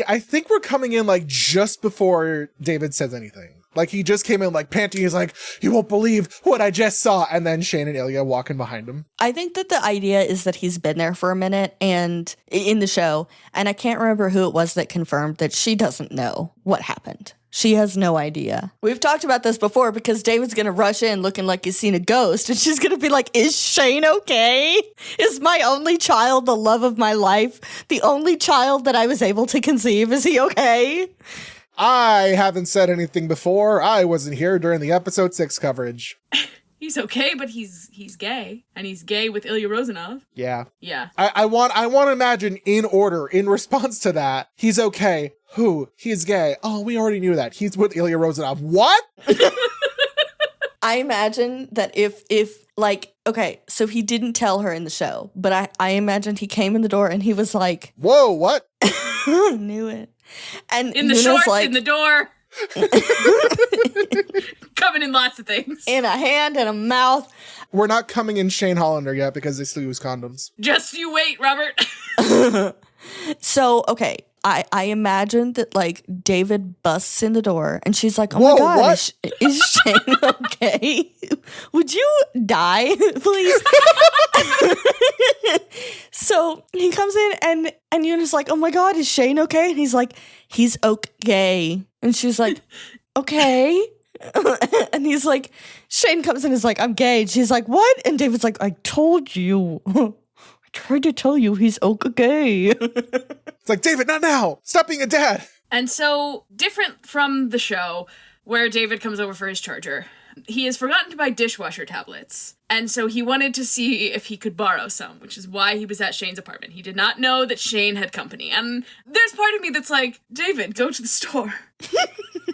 I think we're coming in like just before David says anything. Like he just came in like panting. He's like, you won't believe what I just saw. And then Shane and Ilya walking behind him. I think that the idea is that he's been there for a minute and in the show. And I can't remember who it was that confirmed that she doesn't know what happened. She has no idea. We've talked about this before because David's going to rush in looking like he's seen a ghost. And she's going to be like, is Shane okay? Is my only child the love of my life? The only child that I was able to conceive? Is he okay? I haven't said anything before. I wasn't here during the episode 6 coverage. He's okay, but he's gay. And he's gay with Ilya Rozanov. Yeah. Yeah. I want to imagine in order, in response to that, he's okay. Who? He's gay. Oh, we already knew that. He's with Ilya Rozanov. What? I imagine that if like, okay, so he didn't tell her in the show, but I imagined he came in the door and he was like, whoa, what? knew it. And in the Yuna's shorts, like, in the door. Coming in lots of things. in a hand and a mouth. We're not coming in Shane Hollander yet because they still use condoms. Just you wait, Robert. So, okay, I imagine that, like, David busts in the door, and she's like, oh Whoa, my God, what? is Shane okay? Would you die, please? So he comes in, and Yuna's like, oh my God, is Shane okay? And he's like, he's okay. And she's like, okay. And he's like, Shane comes in and is like, I'm gay. And she's like, what? And David's like, I told you. I tried to tell you he's okay. It's like, David, not now. Stop being a dad. And so, different from the show, where David comes over for his charger, he has forgotten to buy dishwasher tablets. And so he wanted to see if he could borrow some, which is why he was at Shane's apartment. He did not know that Shane had company. And there's part of me that's like, David, go to the store.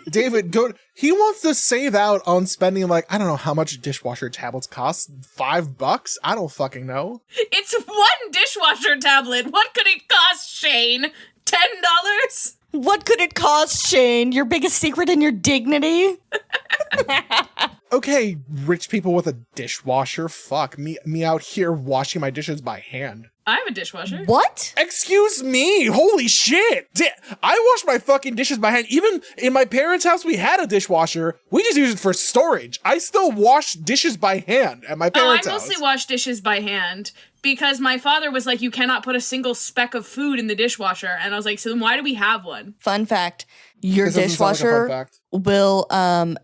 David, he wants to save out on spending, like, I don't know how much dishwasher tablets cost. $5? I don't fucking know. It's one dishwasher tablet. What could it cost, Shane? $10? What could it cost, Shane? Your biggest secret and your dignity? Okay, rich people with a dishwasher. Fuck, me out here washing my dishes by hand. I have a dishwasher. What? Excuse me, holy shit. I wash my fucking dishes by hand. Even in my parents' house, we had a dishwasher. We just use it for storage. I still wash dishes by hand at my parents' I house. mostly wash dishes by hand because my father was like, you cannot put a single speck of food in the dishwasher. And I was like, so then why do we have one? Fun fact, your This doesn't sound like a fun dishwasher fact. will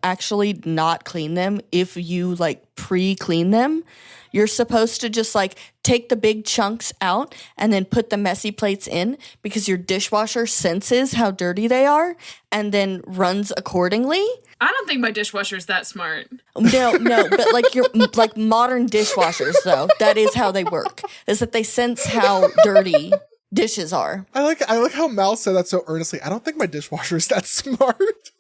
actually not clean them if you like pre-clean them. You're supposed to just like take the big chunks out and then put the messy plates in because your dishwasher senses how dirty they are and then runs accordingly. I don't think my dishwasher's that smart. No, but like your like modern dishwashers though, that is how they work. Is that they sense how dirty dishes are. I like how Mal said that so earnestly. I don't think my dishwasher is that smart.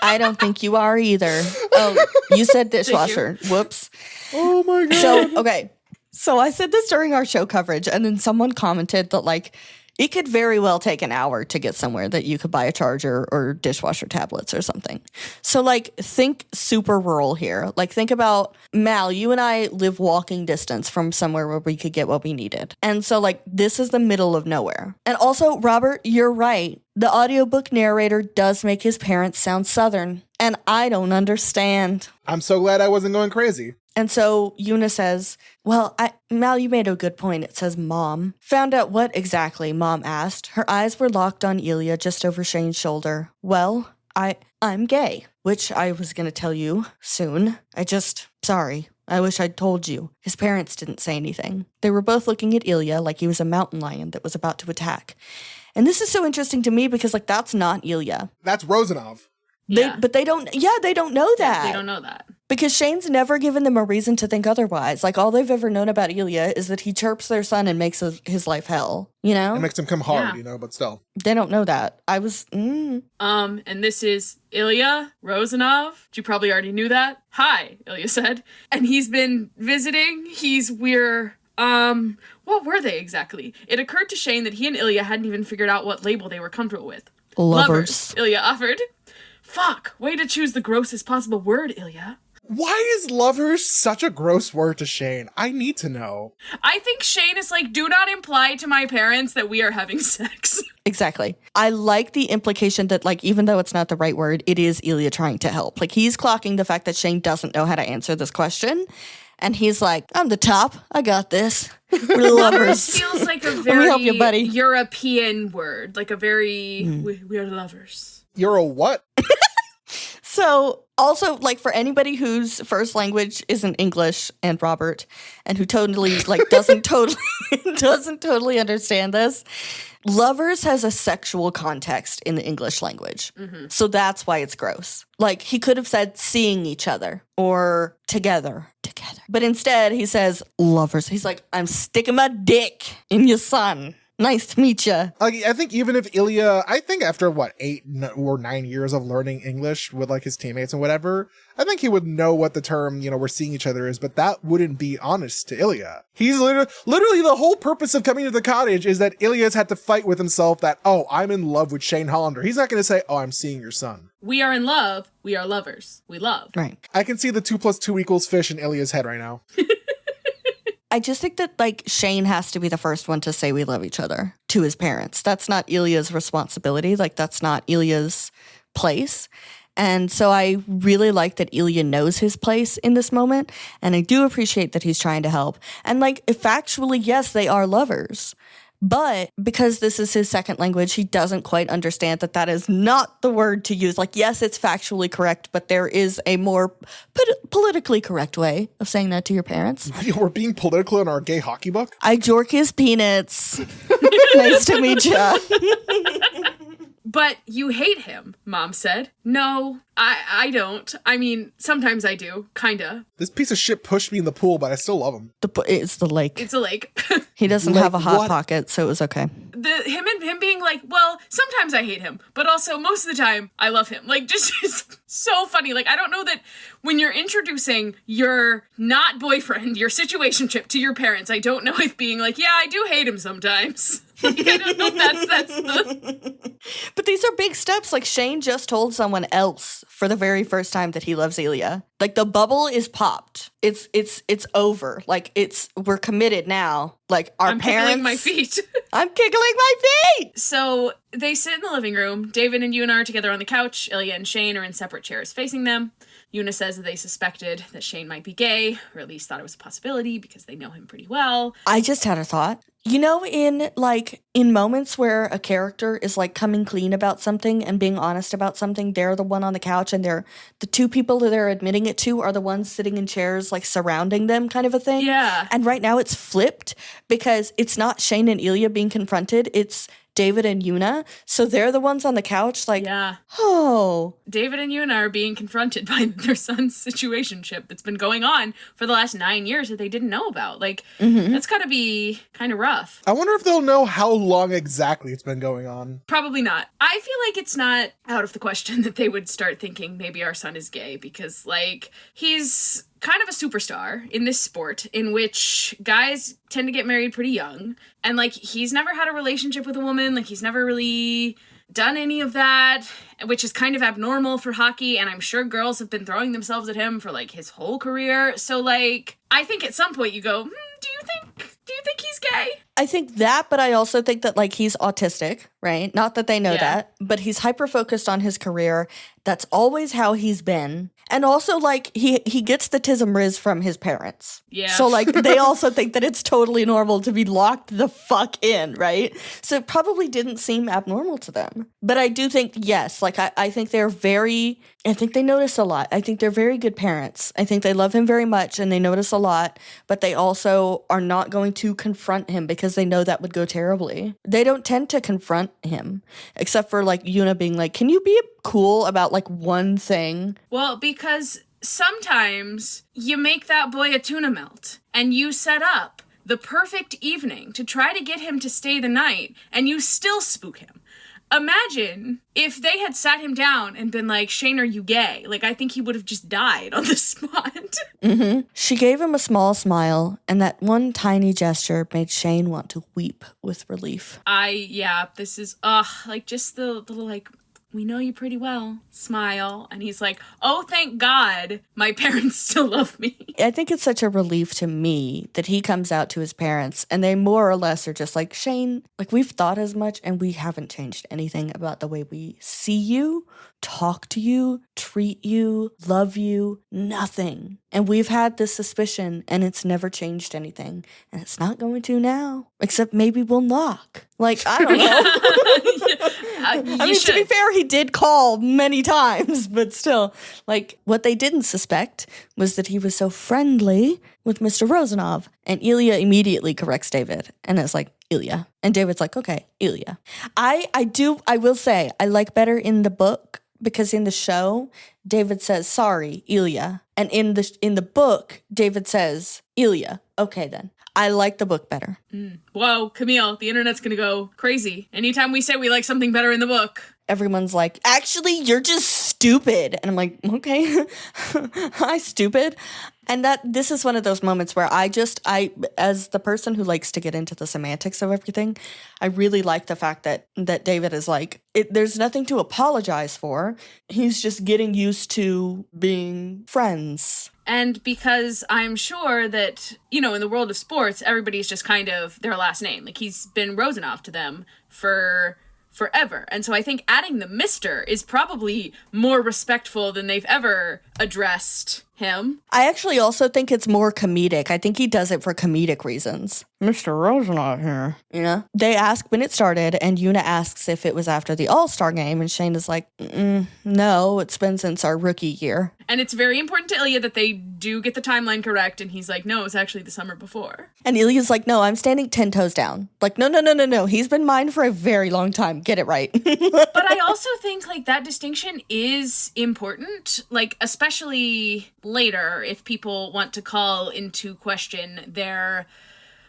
I don't think you are either. Oh, you said dishwasher. Whoops. Oh my god. So, okay. So I said this during our show coverage, and then someone commented that, like, it could very well take an hour to get somewhere that you could buy a charger or dishwasher tablets or something. So, like, think super rural here. Like, think about, Mal, you and I live walking distance from somewhere where we could get what we needed. And so, like, this is the middle of nowhere. And also, Robert, you're right. The audiobook narrator does make his parents sound Southern, and I don't understand. I'm so glad I wasn't going crazy. And so Yuna says, well, Mal, you made a good point. It says Mom. Found out what exactly, Mom asked. Her eyes were locked on Ilya just over Shane's shoulder. Well, I'm gay, which I was going to tell you soon. Sorry. I wish I'd told you. His parents didn't say anything. They were both looking at Ilya like he was a mountain lion that was about to attack. And this is so interesting to me because, like, that's not Ilya. That's Rosanov. But they don't know that. They don't know that. Because Shane's never given them a reason to think otherwise. Like, all they've ever known about Ilya is that he chirps their son and makes his life hell, you know? It makes him come hard, but still. They don't know that. And this is Ilya Rosanov. You probably already knew that. Hi, Ilya said. And he's been visiting. What were they exactly? It occurred to Shane that he and Ilya hadn't even figured out what label they were comfortable with. Lovers. Ilya offered. Fuck, way to choose the grossest possible word, Ilya. Why is lovers such a gross word to Shane? I need to know. I think Shane is like, do not imply to my parents that we are having sex. Exactly. I like the implication that, like, even though it's not the right word, it is Ilya trying to help. Like, he's clocking the fact that Shane doesn't know how to answer this question. And he's like, I'm the top. I got this. We're lovers. Feels like a Let me help you, buddy. very European word. Like a very, we are lovers. You're a what? So, also, like, for anybody whose first language isn't English, and Robert, and who totally, like, doesn't totally understand this, lovers has a sexual context in the English language. Mm-hmm. So that's why it's gross. Like, he could have said seeing each other or together. But instead, he says lovers. He's like, I'm sticking my dick in your son. Nice to meet you. Like, I think even if Ilya, after 8 or 9 years of learning English with like his teammates and whatever, I think he would know what the term, we're seeing each other is, but that wouldn't be honest to Ilya. He's literally the whole purpose of coming to the cottage is that Ilya's had to fight with himself that, oh, I'm in love with Shane Hollander. He's not going to say, oh, I'm seeing your son. We are in love. We are lovers. We love. Right. I can see the 2 + 2 = fish in Ilya's head right now. I just think that, like, Shane has to be the first one to say we love each other to his parents. That's not Ilya's responsibility. Like, that's not Ilya's place. And so I really like that Ilya knows his place in this moment. And I do appreciate that he's trying to help. And, like, factually, yes, they are lovers. But because this is his second language, he doesn't quite understand that that is not the word to use. Like, yes, it's factually correct, but there is a more politically correct way of saying that to your parents. We're being political in our gay hockey book? I jork his peanuts. Nice to meet ya. But you hate him, Mom said. No, I don't. I mean, sometimes I do, kinda. This piece of shit pushed me in the pool, but I still love him. It's the lake. It's a lake. He doesn't have a hot pocket, so it was okay. Him being like, well, sometimes I hate him, but also most of the time I love him. Like, just so funny. Like, I don't know that when you're introducing your not boyfriend, your situationship to your parents, I don't know if being like, yeah, I do hate him sometimes. Like, I don't know if that's the... But these are big steps. Like, Shane just told someone else for the very first time that he loves Ilya. Like, the bubble is popped. It's over. Like, we're committed now. Like, our parents... I'm kickling my feet. I'm kickling my feet! So, they sit in the living room. David and Yuna are together on the couch. Ilya and Shane are in separate chairs facing them. Yuna says that they suspected that Shane might be gay, or at least thought it was a possibility because they know him pretty well. I just had a thought. You know, in moments where a character is, like, coming clean about something and being honest about something, they're the one on the couch and they're the two people that are admitting it to are the ones sitting in chairs, like surrounding them kind of a thing. Yeah. And right now it's flipped because it's not Shane and Ilya being confronted. It's David and Yuna. So they're the ones on the couch like, yeah. Oh. David and Yuna are being confronted by their son's situationship that's been going on for the last 9 years that they didn't know about. Like, that's got to be kind of rough. I wonder if they'll know how long exactly it's been going on. Probably not. I feel like it's not out of the question that they would start thinking maybe our son is gay because, like, he's kind of a superstar in this sport in which guys tend to get married pretty young. And, like, he's never had a relationship with a woman. Like, he's never really done any of that, which is kind of abnormal for hockey. And I'm sure girls have been throwing themselves at him for, like, his whole career. So, like, I think at some point you go, do you think he's gay? I think that, but I also think that, like, he's autistic, right? Not that they know that, but he's hyper-focused on his career. That's always how he's been. And also, like, he gets the tism riz from his parents. Yeah. So, like, they also think that it's totally normal to be locked the fuck in, right? So it probably didn't seem abnormal to them. But I do think, yes, like, I think they're I think they notice a lot. I think they're very good parents. I think they love him very much and they notice a lot, but they also are not going to confront him because they know that would go terribly. They don't tend to confront him, except for, like, Yuna being like, can you be cool about, like, one thing? Well, because sometimes you make that boy a tuna melt and you set up the perfect evening to try to get him to stay the night and you still spook him. Imagine if they had sat him down and been like, Shane, are you gay? Like, I think he would have just died on the spot. She gave him a small smile, and that one tiny gesture made Shane want to weep with relief. This is, like, just the little, like, we know you pretty well, smile. And he's like, oh, thank God, my parents still love me. I think it's such a relief to me that he comes out to his parents and they more or less are just like, Shane, like, we've thought as much and we haven't changed anything about the way we see you, talk to you, treat you, love you, nothing. And we've had this suspicion and it's never changed anything. And it's not going to now, except maybe we'll knock. Like, I don't know. I mean, to be fair, he did call many times, but still, like, what they didn't suspect was that he was so friendly with Mr. Rosanov. And Ilya immediately corrects David and is like, Ilya. And David's like, okay, Ilya. I will say, I like better in the book because in the show, David says, sorry, Ilya. And in the book, David says, Ilya. Okay, then. I like the book better. Whoa, Camille, the internet's gonna go crazy. Anytime we say we like something better in the book. Everyone's like, actually, you're just stupid. And I'm like, okay, hi, stupid. And this is one of those moments where I, as the person who likes to get into the semantics of everything, I really like the fact that David is like, there's nothing to apologize for. He's just getting used to being friends. And because I'm sure that, in the world of sports, everybody's just kind of their last name. Like, he's been Rosanov to them for forever. And so I think adding the Mr. is probably more respectful than they've ever addressed him. I actually also think it's more comedic. I think he does it for comedic reasons. Mr. Rosanov here. They ask when it started, and Yuna asks if it was after the All-Star game, and Shane is like, no, it's been since our rookie year. And it's very important to Ilya that they do get the timeline correct, and he's like, no, it was actually the summer before. And Ilya's like, no, I'm standing 10 toes down. Like, no. He's been mine for a very long time. Get it right. But I also think, like, that distinction is important, like, especially later if people want to call into question their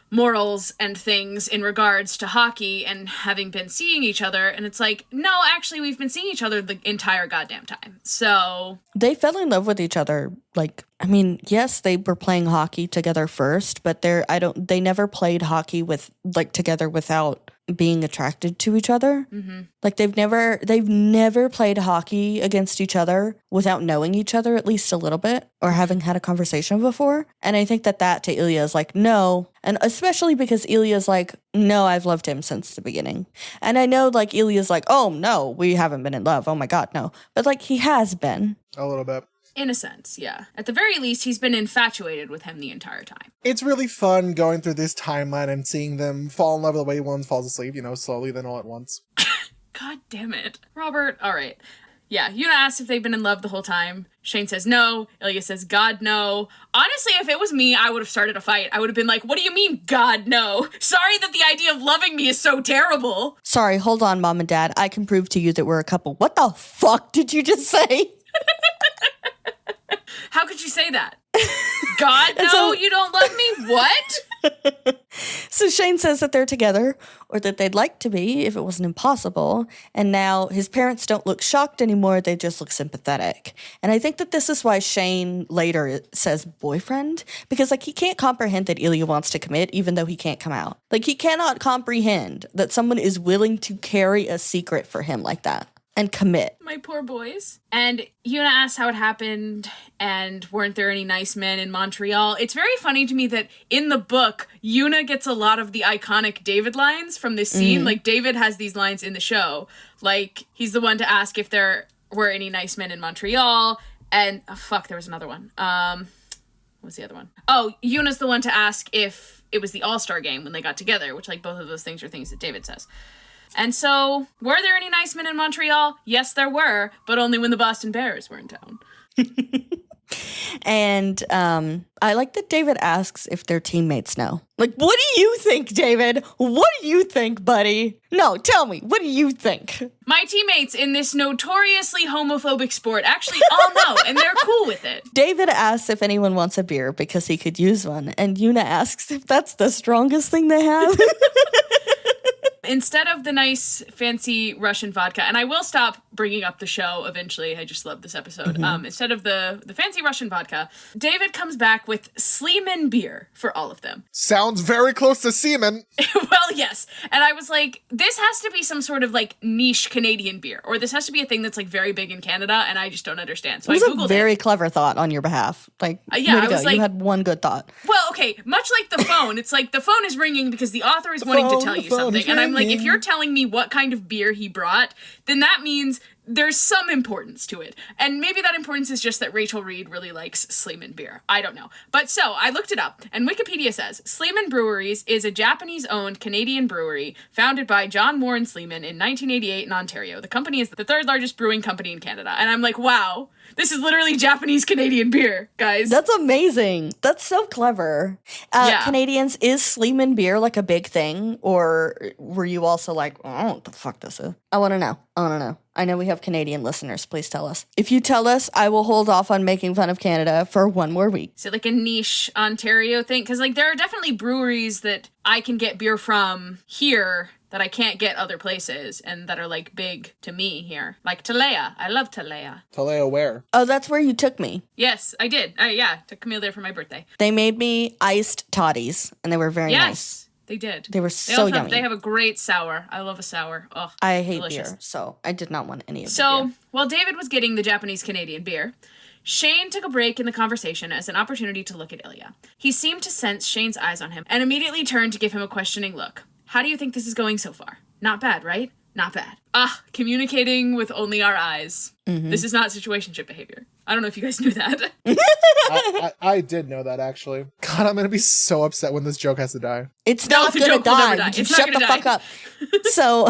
morals and things in regards to hockey and having been seeing each other. And it's like, no, actually, we've been seeing each other the entire goddamn time. So they fell in love with each other. Like, I mean, yes, they were playing hockey together first, but they never played hockey together without being attracted to each other. Like, they've never played hockey against each other without knowing each other at least a little bit or having had a conversation before. And I think that to Ilya is like, no. And especially because Ilya's like, no, I've loved him since the beginning. And I know, like, Ilya's like, oh, no, we haven't been in love. Oh my God, no. But, like, he has been. A little bit. In a sense, yeah. At the very least, he's been infatuated with him the entire time. It's really fun going through this timeline and seeing them fall in love the way one falls asleep, slowly, then all at once. God damn it. Robert, all right. Yeah, Yuna asks if they've been in love the whole time. Shane says no. Ilya says, God, no. Honestly, if it was me, I would have started a fight. I would have been like, what do you mean, God, no? Sorry that the idea of loving me is so terrible. Sorry, hold on, Mom and Dad. I can prove to you that we're a couple. What the fuck did you just say? How could you say that? God, no, you don't love me? What? So Shane says that they're together, or that they'd like to be if it wasn't impossible. And now his parents don't look shocked anymore. They just look sympathetic. And I think that this is why Shane later says boyfriend, because like he can't comprehend that Ilya wants to commit, even though he can't come out. Like he cannot comprehend that someone is willing to carry a secret for him like that. And commit. My poor boys. And Yuna asks how it happened, and weren't there any nice men in Montreal? It's very funny to me that in the book, Yuna gets a lot of the iconic David lines from this scene. Mm-hmm. Like, David has these lines in the show. Like, he's the one to ask if there were any nice men in Montreal. And, there was another one. What was the other one? Oh, Yuna's the one to ask if it was the All-Star game when they got together, which, like, both of those things are things that David says. And so, were there any nice men in Montreal? Yes, there were, but only when the Boston Bears were in town. And I like that David asks if their teammates know. Like, what do you think, David? What do you think, buddy? No, tell me, what do you think? My teammates in this notoriously homophobic sport actually all know, and they're cool with it. David asks if anyone wants a beer because he could use one, and Yuna asks if that's the strongest thing they have. Instead of the nice, fancy Russian vodka, and I will stop bringing up the show eventually, I just love this episode. Mm-hmm. Instead of the fancy Russian vodka, David comes back with Sleeman beer for all of them. Sounds very close to semen. Well, yes. And I was like, this has to be some sort of like niche Canadian beer, or this has to be a thing that's like very big in Canada, and I just don't understand. So it was I Googled a very clever thought on your behalf. Like, yeah, I was like, you had one good thought. Well, okay, much like the phone, it's like the phone is ringing because the author is wanting to tell you something, and I'm like, if you're telling me what kind of beer he brought, then that means there's some importance to it. And maybe that importance is just that Rachel Reid really likes Sleeman beer. I don't know. But so, I looked it up, and Wikipedia says, Sleeman Breweries is a Japanese-owned Canadian brewery founded by John Warren Sleeman in 1988 in Ontario. The company is the third largest brewing company in Canada. And I'm like, wow, this is literally Japanese-Canadian beer, guys. That's amazing. That's so clever. Yeah. Canadians, is Sleeman beer like a big thing? Or were you also like, I don't know what the fuck this is? I want to know. I know we have Canadian listeners. Please tell us. If you tell us, I will hold off on making fun of Canada for one more week. Is it like a niche Ontario thing? Because like there are definitely breweries that I can get beer from here that I can't get other places and that are like big to me here. Like Talea. I love Talea. Talea where? Oh, that's where you took me. Yes, I did. Took Camille there for my birthday. They made me iced toddies and they were very nice. They did. They were so yummy. They have a great sour. I love a sour. Oh, I hate delicious. beer, so I did not want any of the beer. So, while David was getting the Japanese-Canadian beer, Shane took a break in the conversation as an opportunity to look at Ilya. He seemed to sense Shane's eyes on him and immediately turned to give him a questioning look. How do you think this is going so far? Not bad, right? Not bad. Communicating with only our eyes. Mm-hmm. This is not situationship behavior. I don't know if you guys knew that. I did know that, actually. God, I'm going to be so upset when this joke has to die. It's not going to die. Shut the fuck up. So,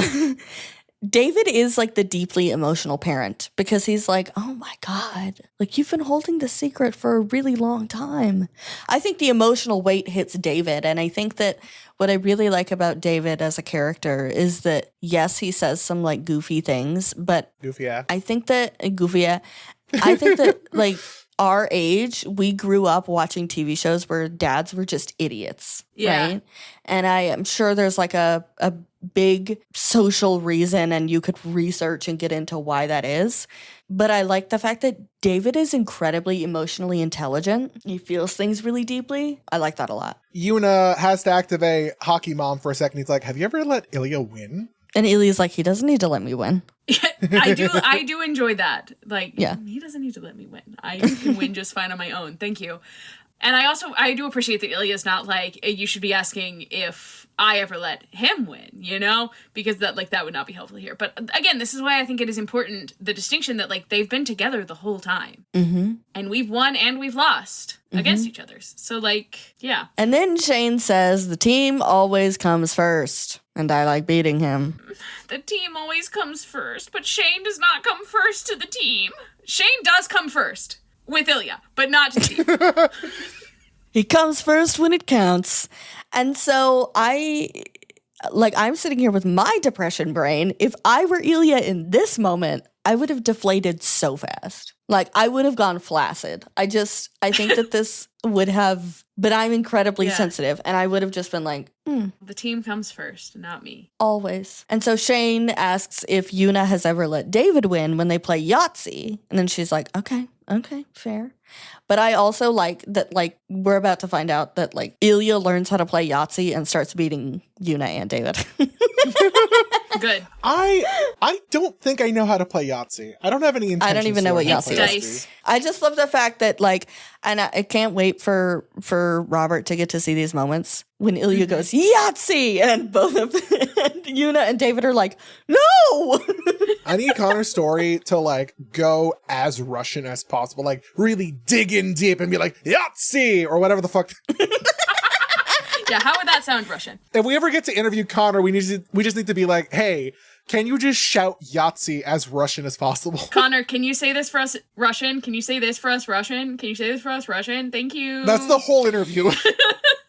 David is like the deeply emotional parent because he's like, oh my God, like you've been holding this secret for a really long time. I think the emotional weight hits David. And I think that what I really like about David as a character is that, yes, he says some like goofy things, but I think that like our age, we grew up watching TV shows where dads were just idiots, right? And I am sure there's like a big social reason and you could research and get into why that is. But I like the fact that David is incredibly emotionally intelligent. He feels things really deeply. I like that a lot. Yuna has to activate hockey mom for a second. He's like, have you ever let Ilya win? And Ilya's like, he doesn't need to let me win. I do enjoy that. Like, he doesn't need to let me win. I can win just fine on my own. Thank you. And I do appreciate that Ilya's not like, you should be asking if I ever let him win, you know? Because that would not be helpful here. But again, this is why I think it is important, the distinction that like they've been together the whole time. Mm-hmm. And we've won and we've lost against each other's. So like, yeah. And then Shane says the team always comes first. and I like beating him. The team always comes first, but Shane does not come first to the team. Shane does come first with Ilya, but not to the team. He comes first when it counts. And so I'm sitting here with my depression brain. If I were Ilya in this moment, I would have deflated so fast. Like, I would have gone flaccid. I think that this would have, but I'm incredibly sensitive, and I would have just been like, The team comes first, not me. Always. And so Shane asks if Yuna has ever let David win when they play Yahtzee. And then she's like, okay, fair. But I also like that, like, we're about to find out that, like, Ilya learns how to play Yahtzee and starts beating Yuna and David. Good. I don't think I know how to play Yahtzee. I don't have any intention. I don't even know what Yahtzee is. I just love the fact that, like, and I can't wait for Robert to get to see these moments when Ilya goes, Yahtzee! And both of Yuna and David are like, no! I need Connor's story to, like, go as Russian as possible. Like, really dig in deep and be like, Yahtzee! Or whatever the fuck. Yeah, how would that sound Russian? If we ever get to interview Connor, we just need to be like, hey, can you just shout Yahtzee as Russian as possible? Connor, can you say this for us Russian? Can you say this for us Russian? Can you say this for us Russian? Thank you. That's the whole interview.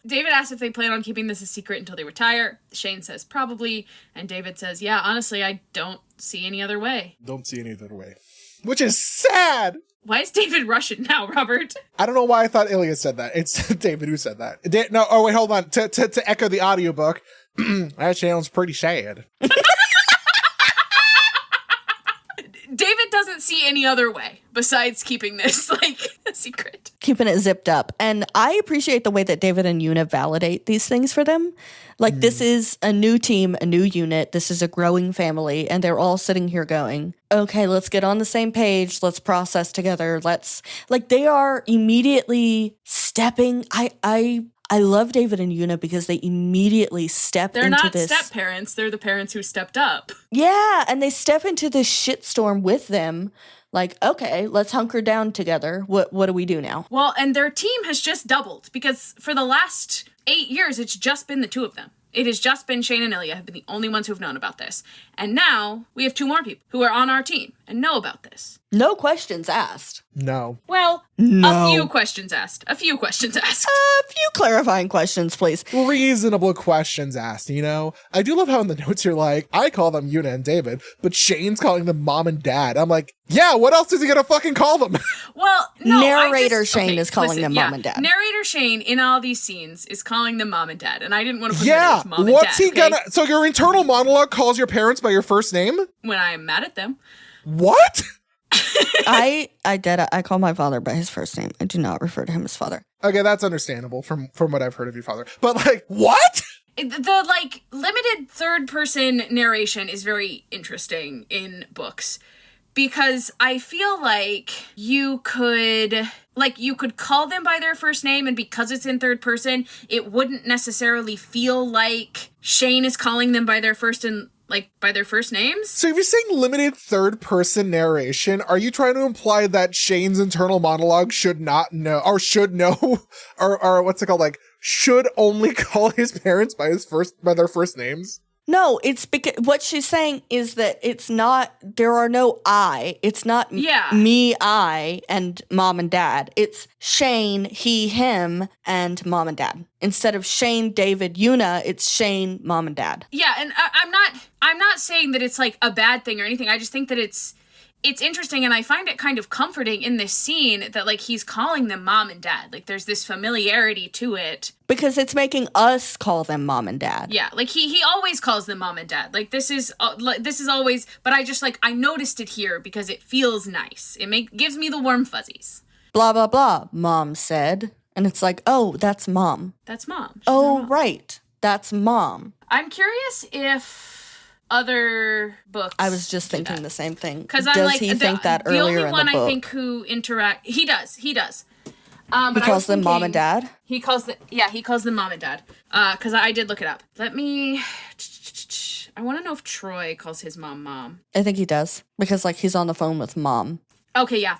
David asks if they plan on keeping this a secret until they retire. Shane says probably. And David says, yeah, honestly, I don't see any other way. Don't see any other way. Which is sad. Why is David Russian now, Robert? I don't know why I thought Ilya said that. It's David who said that. No, oh wait, hold on. To echo the audiobook, that sounds pretty sad. David doesn't see any other way besides keeping this, like, a secret. Keeping it zipped up. And I appreciate the way that David and Yuna validate these things for them. Like, this is a new team, a new unit. This is a growing family. And they're all sitting here going, okay, let's get on the same page. Let's process together. They are immediately stepping. I love David and Yuna because they immediately step into this. They're not step-parents. They're the parents who stepped up. Yeah, and they step into this shitstorm with them. Like, okay, let's hunker down together. What do we do now? Well, and their team has just doubled because for the last 8 years, it's just been the two of them. It has just been Shane and Ilya have been the only ones who've known about this. And now we have 2 more people who are on our team and know about this. No questions asked. No. Well, no. A few questions asked. A few clarifying questions, please. Reasonable questions asked, you know? I do love how in the notes you're like, I call them Yuna and David, but Shane's calling them mom and dad. I'm like, yeah, what else is he gonna fucking call them? Well, no, Narrator Shane is calling them mom and dad. Narrator Shane in all these scenes is calling them mom and dad, and I didn't want to put them as mom and dad. What's he gonna... So your internal monologue calls your parents by your first name? When I'm mad at them. What? I call my father by his first name. I do not refer to him as father. Okay, that's understandable from what I've heard of your father. But like, what? The like limited third person narration is very interesting in books because I feel like you could call them by their first name, and because it's in third person, it wouldn't necessarily feel like Shane is calling them by their first names. So if you're saying limited third person narration, are you trying to imply that Shane's internal monologue should not know, or should know, or what's it called? Like, should only call his parents by their first names? No, it's because what she's saying is that it's not, there are no I. It's not me, I, and mom and dad. It's Shane, he, him, and mom and dad. Instead of Shane, David, Yuna, it's Shane, mom and dad. Yeah, and I'm not saying that it's like a bad thing or anything. I just think that it's interesting, and I find it kind of comforting in this scene that, like, he's calling them mom and dad. Like, there's this familiarity to it. Because it's making us call them mom and dad. Yeah, like, he always calls them mom and dad. Like, this is always, but I just, like, I noticed it here because it feels nice. It gives me the warm fuzzies. Blah, blah, blah, mom said. And it's like, oh, that's mom. That's mom. She's mom. Right. That's mom. I'm curious if other books. I was just thinking the same thing. Because does he think that earlier in the book? The only one I think who interact, he does. He calls them mom and dad. He calls them mom and dad. Because I did look it up. I want to know if Troy calls his mom. I think he does because like he's on the phone with mom. Okay, yeah.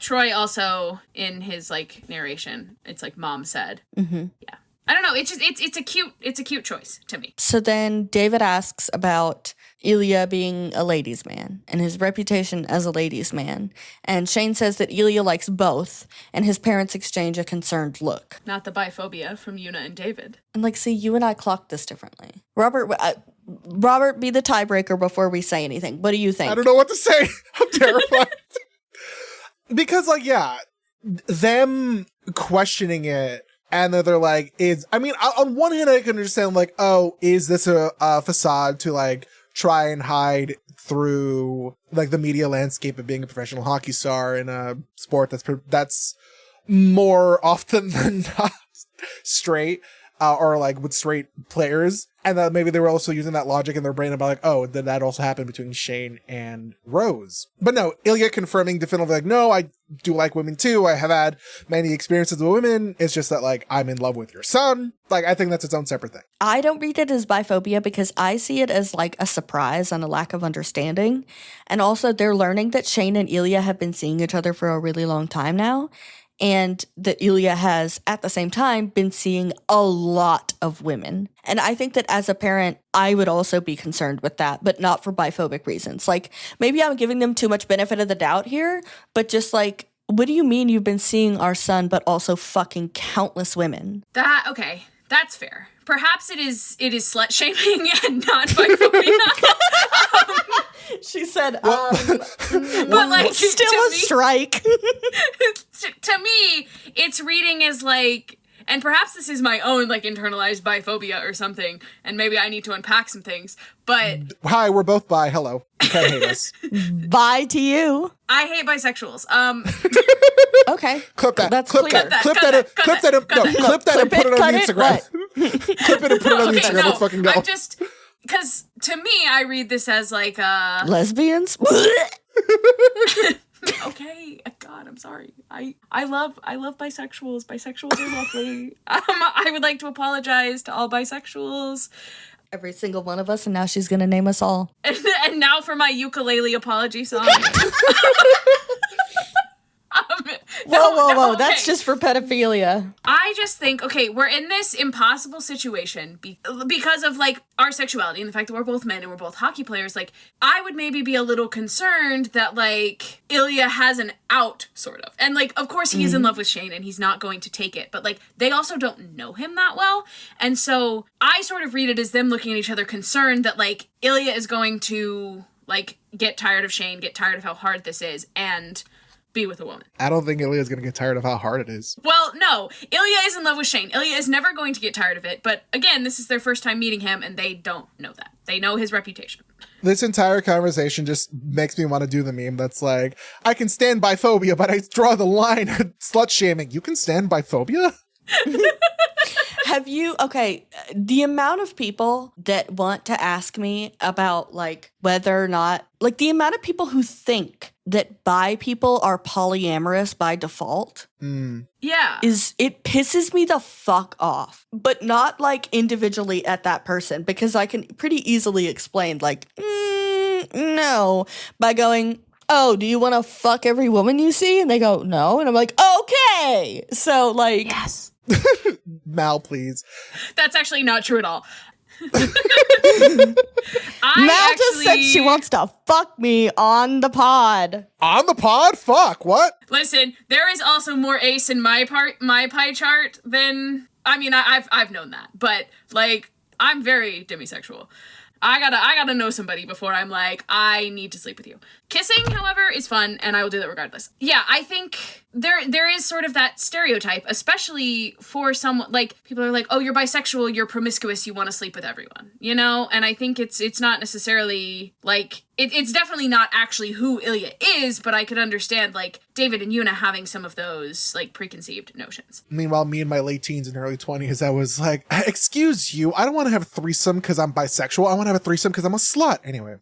Troy also in his like narration, it's like mom said. Mm-hmm. Yeah. I don't know. It's just it's a cute choice to me. So then David asks about Ilya being a ladies' man and his reputation as a ladies' man. And Shane says that Ilya likes both, and his parents exchange a concerned look. Not the biphobia from Yuna and David. And like, see, you and I clocked this differently. Robert, be the tiebreaker before we say anything. What do you think? I don't know what to say. I'm terrified. Because, like, yeah, them questioning it, and then they're like, on one hand, I can understand, like, oh, is this a facade to, like, try and hide through, like, the media landscape of being a professional hockey star in a sport that's more often than not straight, or, like, with straight players. And that maybe they were also using that logic in their brain about, like, oh, then that also happened between Shane and Rose. But no, Ilya confirming definitively, like, no, I do like women too. I have had many experiences with women. It's just that, like, I'm in love with your son. Like, I think that's its own separate thing. I don't read it as biphobia because I see it as, like, a surprise and a lack of understanding. And also, they're learning that Shane and Ilya have been seeing each other for a really long time now. And that Ilya has, at the same time, been seeing a lot of women. And I think that as a parent, I would also be concerned with that, but not for biphobic reasons. Like, maybe I'm giving them too much benefit of the doubt here, but just like, what do you mean you've been seeing our son, but also fucking countless women? Okay, that's fair. Perhaps it is slut shaming and not biphobia. She said, but like, still a strike. To me, it's reading as like, and perhaps this is my own like internalized biphobia or something, and maybe I need to unpack some things, but... Hi, we're both bi. Hello. You can't hate us. Bye to you. I hate bisexuals. Okay. Clip that. That's clip clear. that. Clip that and put it on Instagram. Clip it and put it on Instagram. Let's fucking go. I'm just... Because to me, I read this as like lesbians? Okay, God, I'm sorry. I love bisexuals. Bisexuals are lovely. I would like to apologize to all bisexuals. Every single one of us, and now she's gonna name us all. And now for my ukulele apology song. Whoa. Okay. That's just for pedophilia. I just think, okay, we're in this impossible situation because of, like, our sexuality and the fact that we're both men and we're both hockey players. Like, I would maybe be a little concerned that, like, Ilya has an out, sort of. And, like, of course he's in love with Shane and he's not going to take it. But, like, they also don't know him that well. And so I sort of read it as them looking at each other concerned that, like, Ilya is going to, like, get tired of Shane, get tired of how hard this is, and... be with a woman. I don't think Ilya's gonna get tired of how hard it is. Well, no. Ilya is in love with Shane. Ilya is never going to get tired of it, but again, this is their first time meeting him, and they don't know that. They know his reputation. This entire conversation just makes me want to do the meme that's like, I can stand biphobia, but I draw the line at slut shaming. You can stand biphobia? Have you, okay, the amount of people that want to ask me about, like, whether or not, like, the amount of people who think that bi people are polyamorous by default. Yeah. It pisses me the fuck off. But not, like, individually at that person, because I can pretty easily explain, like, no, by going, oh, do you want to fuck every woman you see? And they go, no. And I'm like, okay. So, like... Yes. Mal, please. That's actually not true at all. Mal just said she wants to fuck me on the pod. On the pod? Fuck, what? Listen, there is also more ace in my pie chart than... I mean, I've known that. But, like, I'm very demisexual. I gotta know somebody before I'm like, I need to sleep with you. Kissing, however, is fun, and I will do that regardless. Yeah, I think there is sort of that stereotype, especially for someone, like, people are like, oh, you're bisexual, you're promiscuous, you want to sleep with everyone, you know? And I think it's not necessarily, like, it's definitely not actually who Ilya is, but I could understand, like, David and Yuna having some of those, like, preconceived notions. Meanwhile, me in my late teens and early 20s, I was like, excuse you, I don't want to have a threesome because I'm bisexual. I want to have a threesome because I'm a slut. Anyway.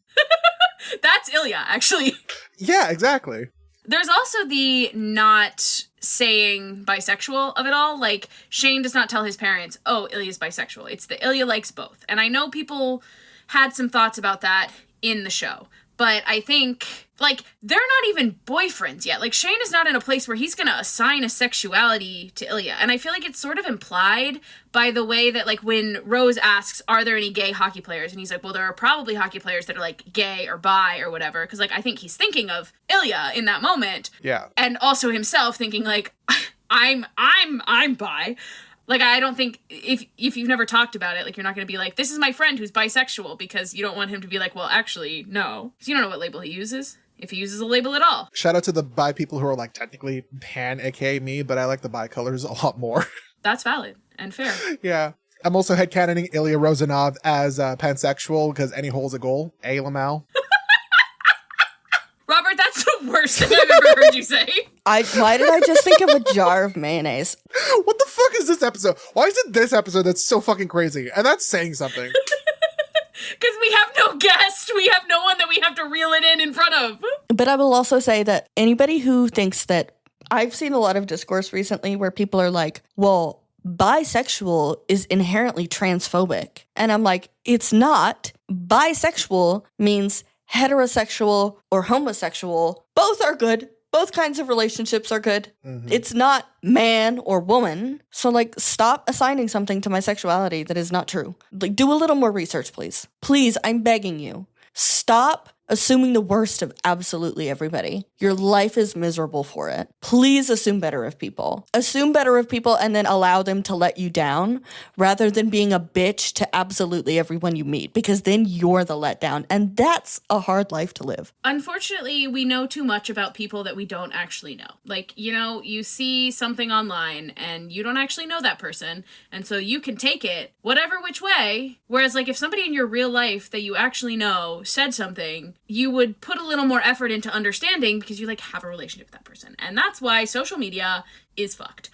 That's Ilya, actually. Yeah, exactly. There's also the not saying bisexual of it all. Like, Shane does not tell his parents, oh, Ilya's bisexual. It's that Ilya likes both. And I know people had some thoughts about that in the show. But I think, like, they're not even boyfriends yet. Like, Shane is not in a place where he's going to assign a sexuality to Ilya. And I feel like it's sort of implied by the way that, like, when Rose asks, are there any gay hockey players? And he's like, well, there are probably hockey players that are, like, gay or bi or whatever. Because, like, I think he's thinking of Ilya in that moment. Yeah. And also himself thinking, like, I'm bi. Like, I don't think, if you've never talked about it, like, you're not going to be like, this is my friend who's bisexual, because you don't want him to be like, well, actually, no. Because you don't know what label he uses, if he uses a label at all. Shout out to the bi people who are, like, technically pan, aka me, but I like the bi colors a lot more. That's valid and fair. Yeah. I'm also headcanoning Ilya Rozanov as pansexual, because any hole's a goal. A Lamau. Robert, that's the worst thing I've ever heard you say. Why did I just think of a jar of mayonnaise? What the fuck is this episode? Why is it this episode that's so fucking crazy? And that's saying something. Because we have no guest. We have no one that we have to reel it in front of. But I will also say that anybody who thinks that, I've seen a lot of discourse recently where people are like, well, bisexual is inherently transphobic. And I'm like, it's not. Bisexual means heterosexual or homosexual. Both are good. Both kinds of relationships are good. Mm-hmm. It's not man or woman. So, like, stop assigning something to my sexuality that is not true. Like, do a little more research, please. Please, I'm begging you. Stop assuming the worst of absolutely everybody. Your life is miserable for it. Please assume better of people. Assume better of people and then allow them to let you down rather than being a bitch to absolutely everyone you meet, because then you're the letdown. And that's a hard life to live. Unfortunately, we know too much about people that we don't actually know. Like, you know, you see something online and you don't actually know that person. And so you can take it whatever which way. Whereas, like, if somebody in your real life that you actually know said something, you would put a little more effort into understanding because you, like, have a relationship with that person. And that's why social media is fucked.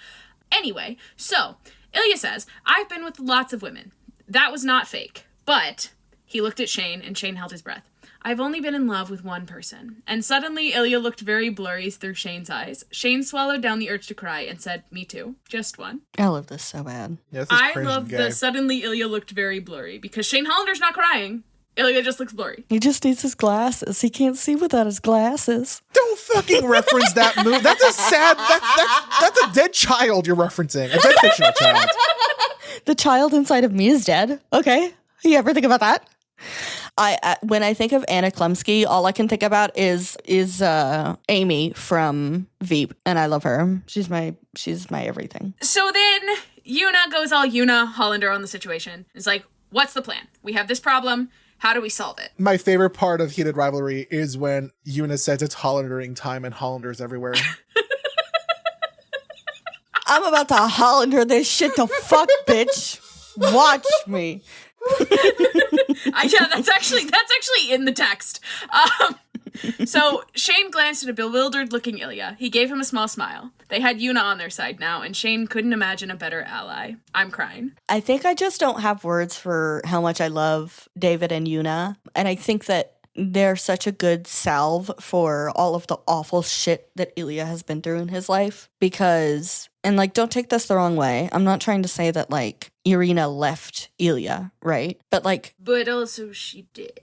Anyway, so Ilya says, I've been with lots of women. That was not fake. But he looked at Shane and Shane held his breath. I've only been in love with one person. And suddenly Ilya looked very blurry through Shane's eyes. Shane swallowed down the urge to cry and said, me too. Just one. I love this so bad. Yeah, this is I love the suddenly Ilya looked very blurry because Shane Hollander's not crying. Ilya just looks blurry. He just needs his glasses. He can't see without his glasses. Don't fucking reference that movie. That's a sad, that's a dead child you're referencing. A dead fictional child. The child inside of me is dead. Okay. You ever think about that? When I think of Anna Klumsky, all I can think about is Amy from Veep, and I love her. She's my everything. So then Yuna goes all Yuna Hollander on the situation. It's like, what's the plan? We have this problem. How do we solve it? My favorite part of Heated Rivalry is when Yuna says it's Hollandering time and Hollanders everywhere. I'm about to Hollander this shit to fuck, bitch. Watch me. Yeah, that's actually in the text. So Shane glanced at a bewildered-looking Ilya. He gave him a small smile. They had Yuna on their side now, and Shane couldn't imagine a better ally. I'm crying. I think I just don't have words for how much I love David and Yuna, and I think that they're such a good salve for all of the awful shit that Ilya has been through in his life, because, and like, don't take this the wrong way, I'm not trying to say that, like, Irina left Ilya, right? But, like... But also she did.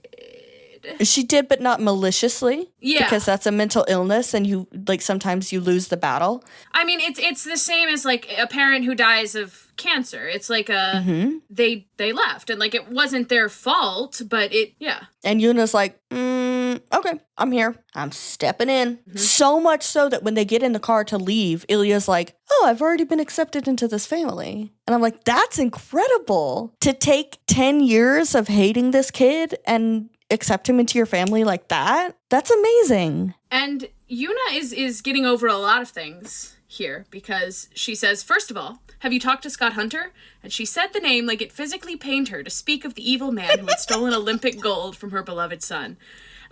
She did, but not maliciously. Yeah. Because that's a mental illness, and you, like, sometimes you lose the battle. I mean, it's the same as, like, a parent who dies of cancer. It's like they left, and, like, it wasn't their fault, but yeah. And Yuna's like, okay, I'm here. I'm stepping in. Mm-hmm. So much so that when they get in the car to leave, Ilya's like, oh, I've already been accepted into this family. And I'm like, that's incredible. To take 10 years of hating this kid and accept him into your family like that? That's amazing. And Yuna is getting over a lot of things here because she says, first of all, have you talked to Scott Hunter? And she said the name like it physically pained her to speak of the evil man who had stolen Olympic gold from her beloved son.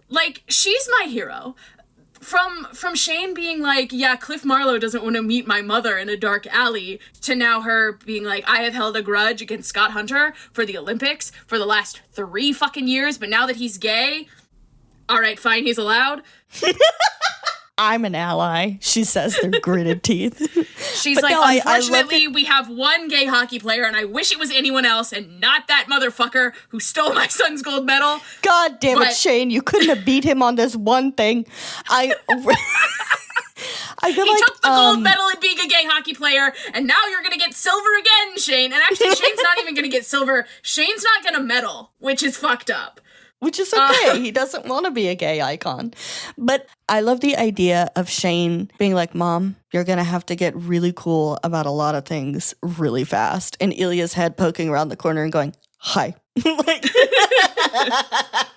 Like, she's my hero. From Shane being like, yeah, Cliff Marlowe doesn't want to meet my mother in a dark alley, to now her being like, I have held a grudge against Scott Hunter for the Olympics for the last 3 fucking years, but now that he's gay, all right, fine, he's allowed. I'm an ally, she says through gritted teeth. She's But like, no, I unfortunately, we have one gay hockey player, and I wish it was anyone else and not that motherfucker who stole my son's gold medal. God damn But- it, Shane, you couldn't have beat him on this one thing. I feel He like took the gold medal in being a gay hockey player, and now you're gonna get silver again, Shane. And actually, Shane's not even gonna get silver. Shane's not gonna medal, which is fucked up. which is okay. He doesn't want to be a gay icon. But I love the idea of Shane being like, Mom, you're going to have to get really cool about a lot of things really fast. And Ilya's head poking around the corner and going, hi. Like,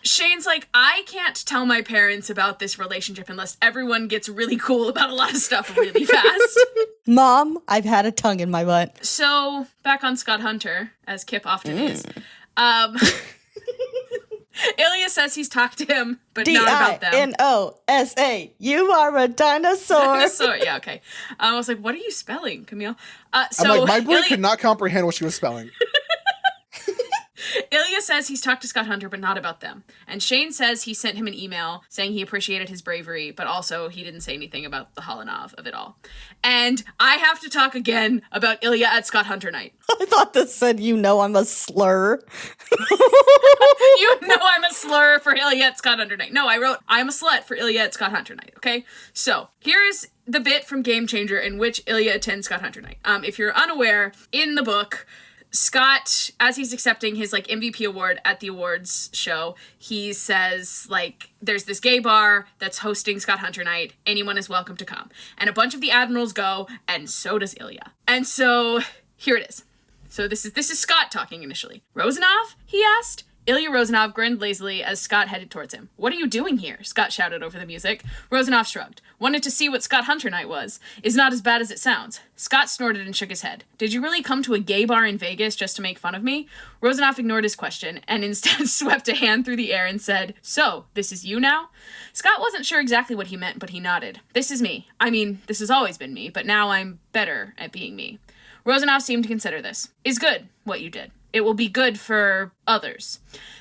Shane's like, I can't tell my parents about this relationship unless everyone gets really cool about a lot of stuff really fast. Mom, I've had a tongue in my butt. So, back on Scott Hunter, as Kip often is. Ilya says he's talked to him, but not about them. Dinosa. You are a dinosaur. So, yeah, okay. I was like, what are you spelling, Camille? I'm like, my brain could not comprehend what she was spelling. Ilya says he's talked to Scott Hunter, but not about them. And Shane says he sent him an email saying he appreciated his bravery, but also he didn't say anything about the Hollanov of it all. And I have to talk again about Ilya at Scott Hunter night. I thought this said, I'm a slur. I'm a slur for Ilya at Scott Hunter night. No, I wrote, I'm a slut for Ilya at Scott Hunter night, okay? So, here's the bit from Game Changer in which Ilya attends Scott Hunter night. If you're unaware, in the book, Scott, as he's accepting his, MVP award at the awards show, he says, there's this gay bar that's hosting Scott Hunter night. Anyone is welcome to come. And a bunch of the admirals go, and so does Ilya. And so, here it is. So this is Scott talking initially. Rozanov? He asked. Ilya Rozanov grinned lazily as Scott headed towards him. What are you doing here? Scott shouted over the music. Rozanov shrugged. Wanted to see what Scott Hunter night was. Is not as bad as it sounds. Scott snorted and shook his head. Did you really come to a gay bar in Vegas just to make fun of me? Rozanov ignored his question and instead swept a hand through the air and said, So, this is you now? Scott wasn't sure exactly what he meant, but he nodded. This is me. I mean, this has always been me, but now I'm better at being me. Rozanov seemed to consider this. Is good, what you did. It will be good for others.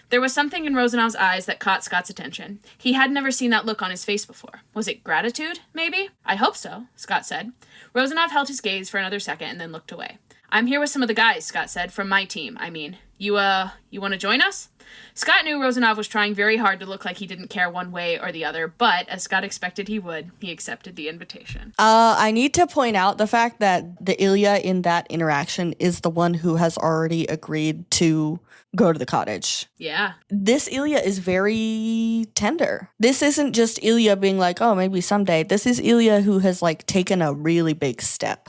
There was something in Rosanov's eyes that caught Scott's attention. He had never seen that look on his face before. Was it gratitude, maybe? I hope so, Scott said. Rosanov held his gaze for another second and then looked away. I'm here with some of the guys, Scott said, from my team, I mean. You want to join us? Scott knew Rosanov was trying very hard to look like he didn't care one way or the other, but as Scott expected he would, he accepted the invitation. I need to point out the fact that the Ilya in that interaction is the one who has already agreed to go to the cottage. Yeah. This Ilya is very tender. This isn't just Ilya being like, oh, maybe someday. This is Ilya who has taken a really big step.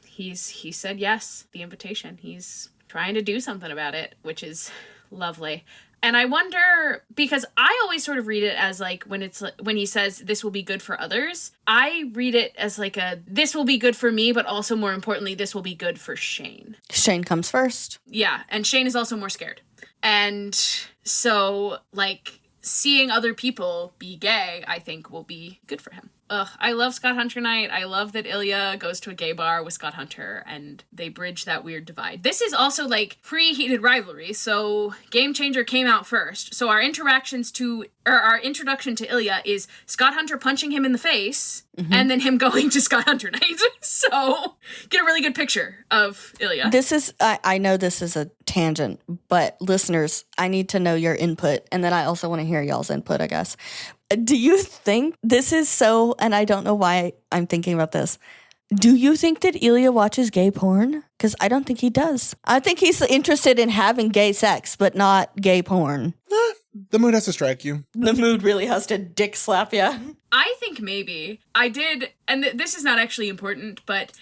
He said yes, the invitation. He's trying to do something about it, which is lovely. And I wonder, because I always sort of read it as when he says this will be good for others, I read it as this will be good for me, but also more importantly, this will be good for Shane. Shane comes first. Yeah, and Shane is also more scared. And so, seeing other people be gay, I think will be good for him. I love Scott Hunter night. I love that Ilya goes to a gay bar with Scott Hunter and they bridge that weird divide. This is also pre-heated rivalry, so Game Changer came out first. So our introduction to Ilya is Scott Hunter punching him in the face and then him going to Scott Hunter night. So get a really good picture of Ilya. This is, I know this is a tangent, but listeners, I need to know your input. And then I also want to hear y'all's input, I guess. Do you think this is so, and I don't know why I'm thinking about this. Do you think that Ilya watches gay porn? Because I don't think he does. I think he's interested in having gay sex, but not gay porn. The mood has to strike you. The mood really has to dick slap you. I think maybe. I did, and this is not actually important, but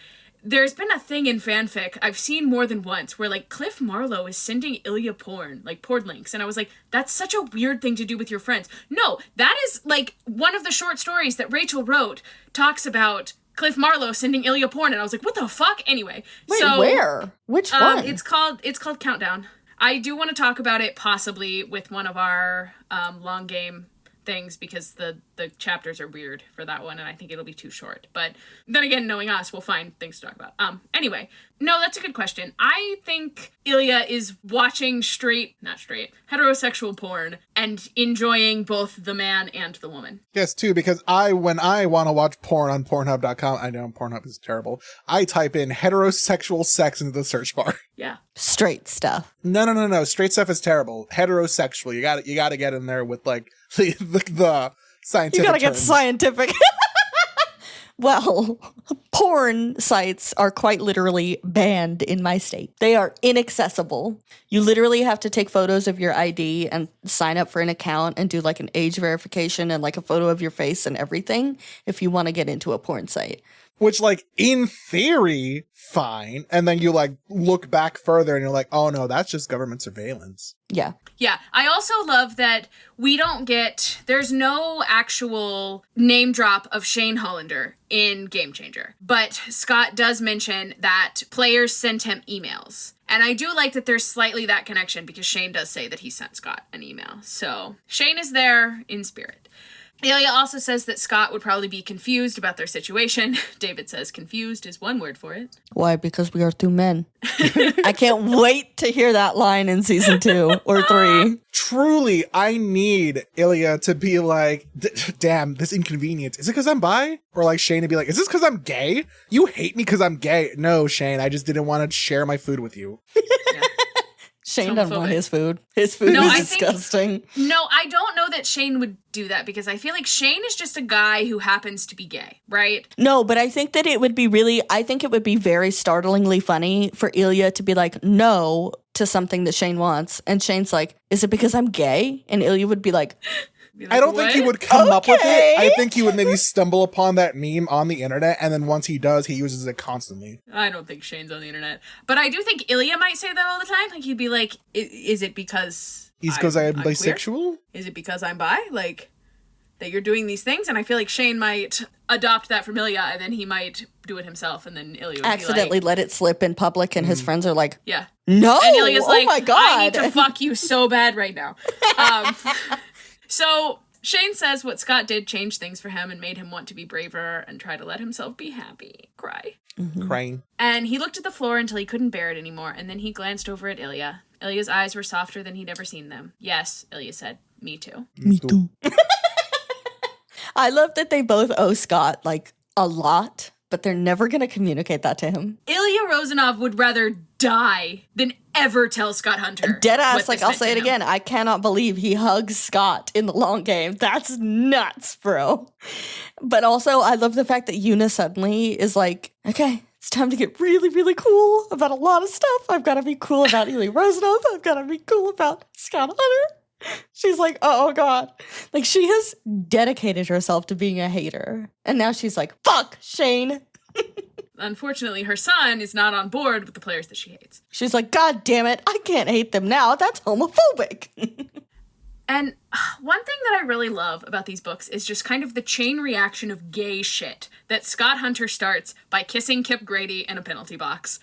there's been a thing in fanfic I've seen more than once where Cliff Marlowe is sending Ilya porn links, and I was like, that's such a weird thing to do with your friends. No, that is one of the short stories that Rachel wrote talks about Cliff Marlowe sending Ilya porn, and I was like, what the fuck? Anyway. Wait, where? Which one? It's called Countdown. I do want to talk about it possibly with one of our long game things because the chapters are weird for that one, and I think it'll be too short. But then again, knowing us, we'll find things to talk about. Anyway, no, that's a good question. I think Ilya is watching heterosexual porn and enjoying both the man and the woman. Yes, too, because when I want to watch porn on Pornhub.com, I know Pornhub is terrible, I type in heterosexual sex into the search bar. Yeah. Straight stuff. No. Straight stuff is terrible. Heterosexual. You got to get in there with like the scientific You gotta get terms. scientific. Well, porn sites are quite literally banned in my state. They are inaccessible. You literally have to take photos of your ID and sign up for an account and do like an age verification and like a photo of your face and everything if you want to get into a porn site. Which, like, in theory, fine. And then you, like, look back further and you're like, oh, no, that's just government surveillance. Yeah. Yeah. I also love that there's no actual name drop of Shane Hollander in Game Changer. But Scott does mention that players sent him emails. And I do like that there's slightly that connection because Shane does say that he sent Scott an email. So Shane is there in spirit. Ilya also says that Scott would probably be confused about their situation. David says confused is one word for it. Why? Because we are two men. I can't wait to hear that line in season 2 or 3. Truly, I need Ilya to be like, damn, this inconvenience. Is it because I'm bi? Or like Shane to be like, is this because I'm gay? You hate me because I'm gay. No, Shane, I just didn't want to share my food with you. Yeah. Shane doesn't want his food. His food is disgusting. I don't know that Shane would do that because I feel like Shane is just a guy who happens to be gay, right? No, but I think that it would be very startlingly funny for Ilya to be like, no, to something that Shane wants. And Shane's like, is it because I'm gay? And Ilya would be like, I don't think he would come up with it. I think he would maybe stumble upon that meme on the internet, and then once he does, he uses it constantly. I don't think Shane's on the internet. But I do think Ilya might say that all the time. Like, he'd be like, is it because I'm bisexual? Queer? Is it because I'm bi? Like, that you're doing these things? And I feel like Shane might adopt that from Ilya, and then he might do it himself, and then Ilya would accidentally let it slip in public, and his friends are like, yeah. No! And Ilya's like, my God. I need to fuck you so bad right now. So Shane says what Scott did changed things for him and made him want to be braver and try to let himself be happy. Cry. Mm-hmm. Crying. And he looked at the floor until he couldn't bear it anymore, and then he glanced over at Ilya. Ilya's eyes were softer than he'd ever seen them. Yes, Ilya said. Me too. Me too. I love that they both owe Scott, like, a lot, but they're never going to communicate that to him. Ilya Rozanov would rather die than ever tell Scott Hunter. Deadass, like, I'll say it again. I cannot believe he hugs Scott in the long game. That's nuts, bro. But also, I love the fact that Yuna suddenly is like, okay, it's time to get really, really cool about a lot of stuff. I've got to be cool about Ilya Rozanov. I've got to be cool about Scott Hunter. She's like, oh God. Like, she has dedicated herself to being a hater. And now she's like, fuck, Shane. Unfortunately, her son is not on board with the players that she hates. She's like, God damn it, I can't hate them now. That's homophobic. And one thing that I really love about these books is just kind of the chain reaction of gay shit that Scott Hunter starts by kissing Kip Grady in a penalty box.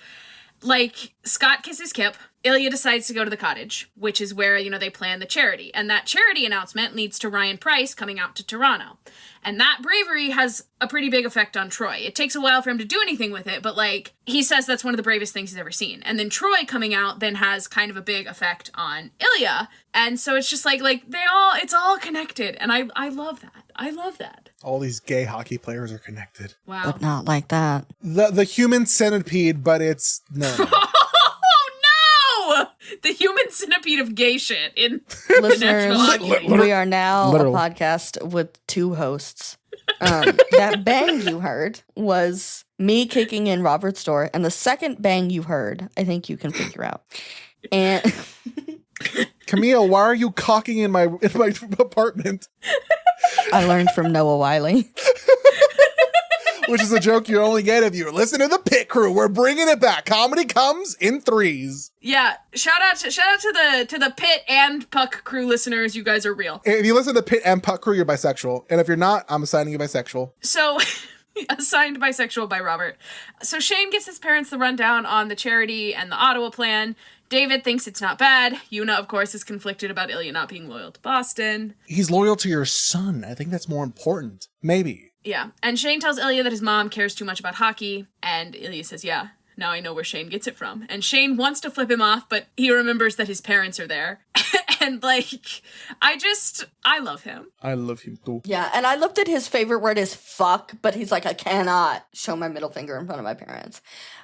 Like, Scott kisses Kip. Ilya decides to go to the cottage, which is where, they plan the charity. And that charity announcement leads to Ryan Price coming out to Toronto. And that bravery has a pretty big effect on Troy. It takes a while for him to do anything with it, but, he says that's one of the bravest things he's ever seen. And then Troy coming out then has kind of a big effect on Ilya. And so it's just it's all connected. And I love that. I love that. All these gay hockey players are connected. Wow. But not like that. The human centipede, but it's no. The human centipede of gay shit in Listeners, the National Hockey League. we are now Literal. a podcast with 2 hosts. That bang you heard was me kicking in Robert's door, and the second bang you heard, I think you can figure out. And Camille, why are you cocking in my apartment? I learned from Noah Wiley. Which is a joke you only get if you listen to the Pit Crew. We're bringing it back. Comedy comes in 3s. Yeah, shout out to the Pit and Puck Crew listeners. You guys are real. If you listen to Pit and Puck Crew, you're bisexual. And if you're not, I'm assigning you bisexual. So Assigned bisexual by Robert. So Shane gives his parents the rundown on the charity and the Ottawa plan. David thinks it's not bad. Yuna, of course, is conflicted about Ilya not being loyal to Boston. He's loyal to your son. I think that's more important. Maybe. Yeah. And Shane tells Ilya that his mom cares too much about hockey. And Ilya says, yeah, now I know where Shane gets it from. And Shane wants to flip him off, but he remembers that his parents are there. And, like, I love him. I love him too. Yeah, and I looked at his favorite word is fuck, but he's like, I cannot show my middle finger in front of my parents.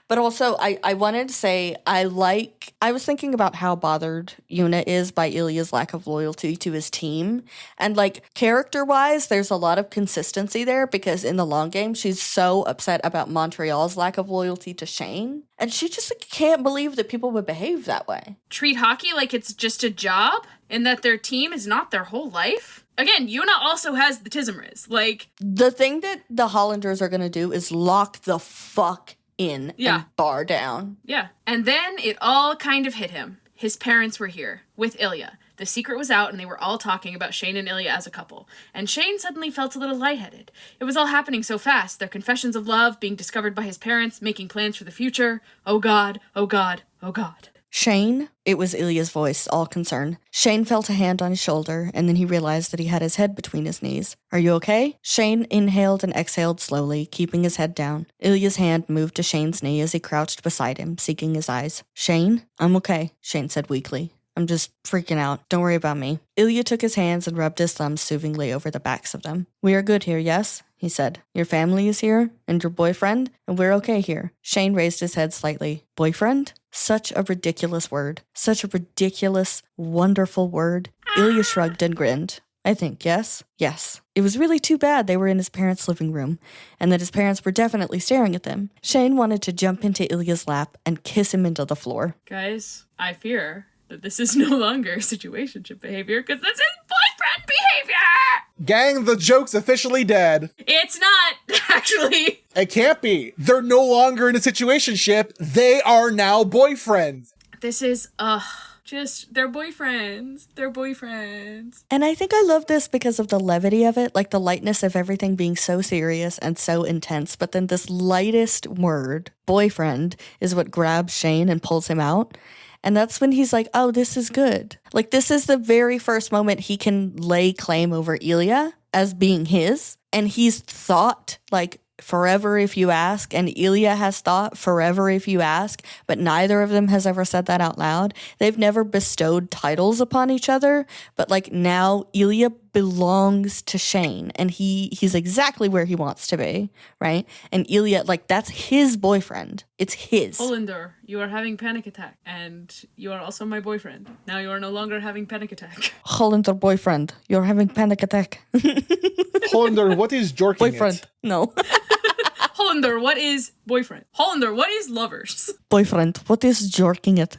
But also, I wanted to say, I was thinking about how bothered Yuna is by Ilya's lack of loyalty to his team. And, like, character-wise, there's a lot of consistency there because in the long game, she's so upset about Montreal's lack of loyalty to Shane. And she just can't believe that people would behave that way. Treat hockey like it's just a job and that their team is not their whole life. Again, Yuna also has the Tismeriz. Like, the thing that the Hollanders are going to do is lock the fuck in and bar down. Yeah. And then it all kind of hit him. His parents were here with Ilya. The secret was out and they were all talking about Shane and Ilya as a couple. And Shane suddenly felt a little lightheaded. It was all happening so fast. Their confessions of love, being discovered by his parents, making plans for the future. Oh God, oh God, oh God. Shane, it was Ilya's voice, all concerned. Shane felt a hand on his shoulder, and then he realized that he had his head between his knees. Are you okay? Shane inhaled and exhaled slowly, keeping his head down. Ilya's hand moved to Shane's knee as he crouched beside him, seeking his eyes. Shane, I'm okay, Shane said weakly. I'm just freaking out. Don't worry about me. Ilya took his hands and rubbed his thumbs soothingly over the backs of them. We are good here, yes? He said. Your family is here, and your boyfriend, and we're okay here. Shane raised his head slightly. Boyfriend? Such a ridiculous word. Such a ridiculous, wonderful word. Ilya shrugged and grinned. I think, yes? Yes. It was really too bad they were in his parents' living room, and that his parents were definitely staring at them. Shane wanted to jump into Ilya's lap and kiss him into the floor. Guys, I fear that this is no longer situationship behavior, because this is boyfriend behavior! Gang, the joke's officially dead. It's not, actually. It can't be. They're no longer in a situationship. They are now boyfriends. This is, just, they're boyfriends. They're boyfriends. And I think I love this because of the levity of it, like the lightness of everything being so serious and so intense. But then this lightest word, boyfriend, is what grabs Shane and pulls him out. And that's when he's like, oh, this is good. Like, this is the very first moment he can lay claim over Ilya as being his. And he's thought, like, forever if you ask. And Ilya has thought forever if you ask. But neither of them has ever said that out loud. They've never bestowed titles upon each other. But, like, now Ilya belongs to Shane. And he's exactly where he wants to be, right? And Ilya, like, that's his boyfriend. It's his. Hollander, you are having panic attack. And you are also my boyfriend. Now you are no longer having panic attack. Hollander boyfriend, you're having panic attack. Hollander, what is jorking Boyfriend, it? no. Hollander, what is boyfriend? Hollander, what is lovers? Boyfriend, what is jorking it?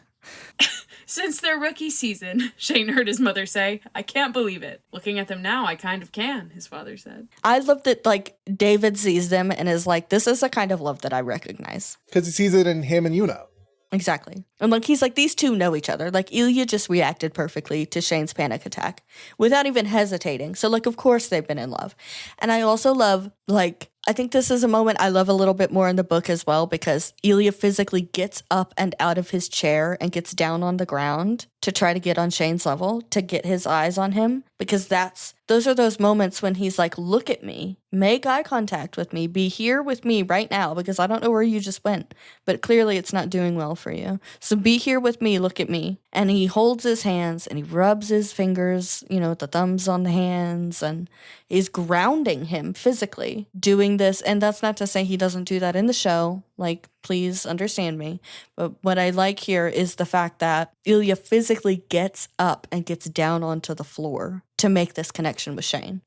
Since their rookie season, Shane heard his mother say, I can't believe it. Looking at them now, I kind of can, his father said. I love that, like, David sees them and is like, this is a kind of love that I recognize. Because he sees it in him and Yuna. Exactly. And, like, he's like, these two know each other. Like, Ilya just reacted perfectly to Shane's panic attack without even hesitating. So, like, of course they've been in love. And I also love, like, I think this is a moment I love a little bit more in the book as well, because Ilya physically gets up and out of his chair and gets down on the ground to try to get on Shane's level, to get his eyes on him, because those are those moments when he's like, look at me, make eye contact with me, be here with me right now, because I don't know where you just went, but clearly it's not doing well for you. So be here with me, look at me. And he holds his hands and he rubs his fingers, the thumbs on the hands, and is grounding him physically doing this. And that's not to say he doesn't do that in the show. Like, please understand me. But what I like here is the fact that Ilya physically gets up and gets down onto the floor to make this connection with Shane.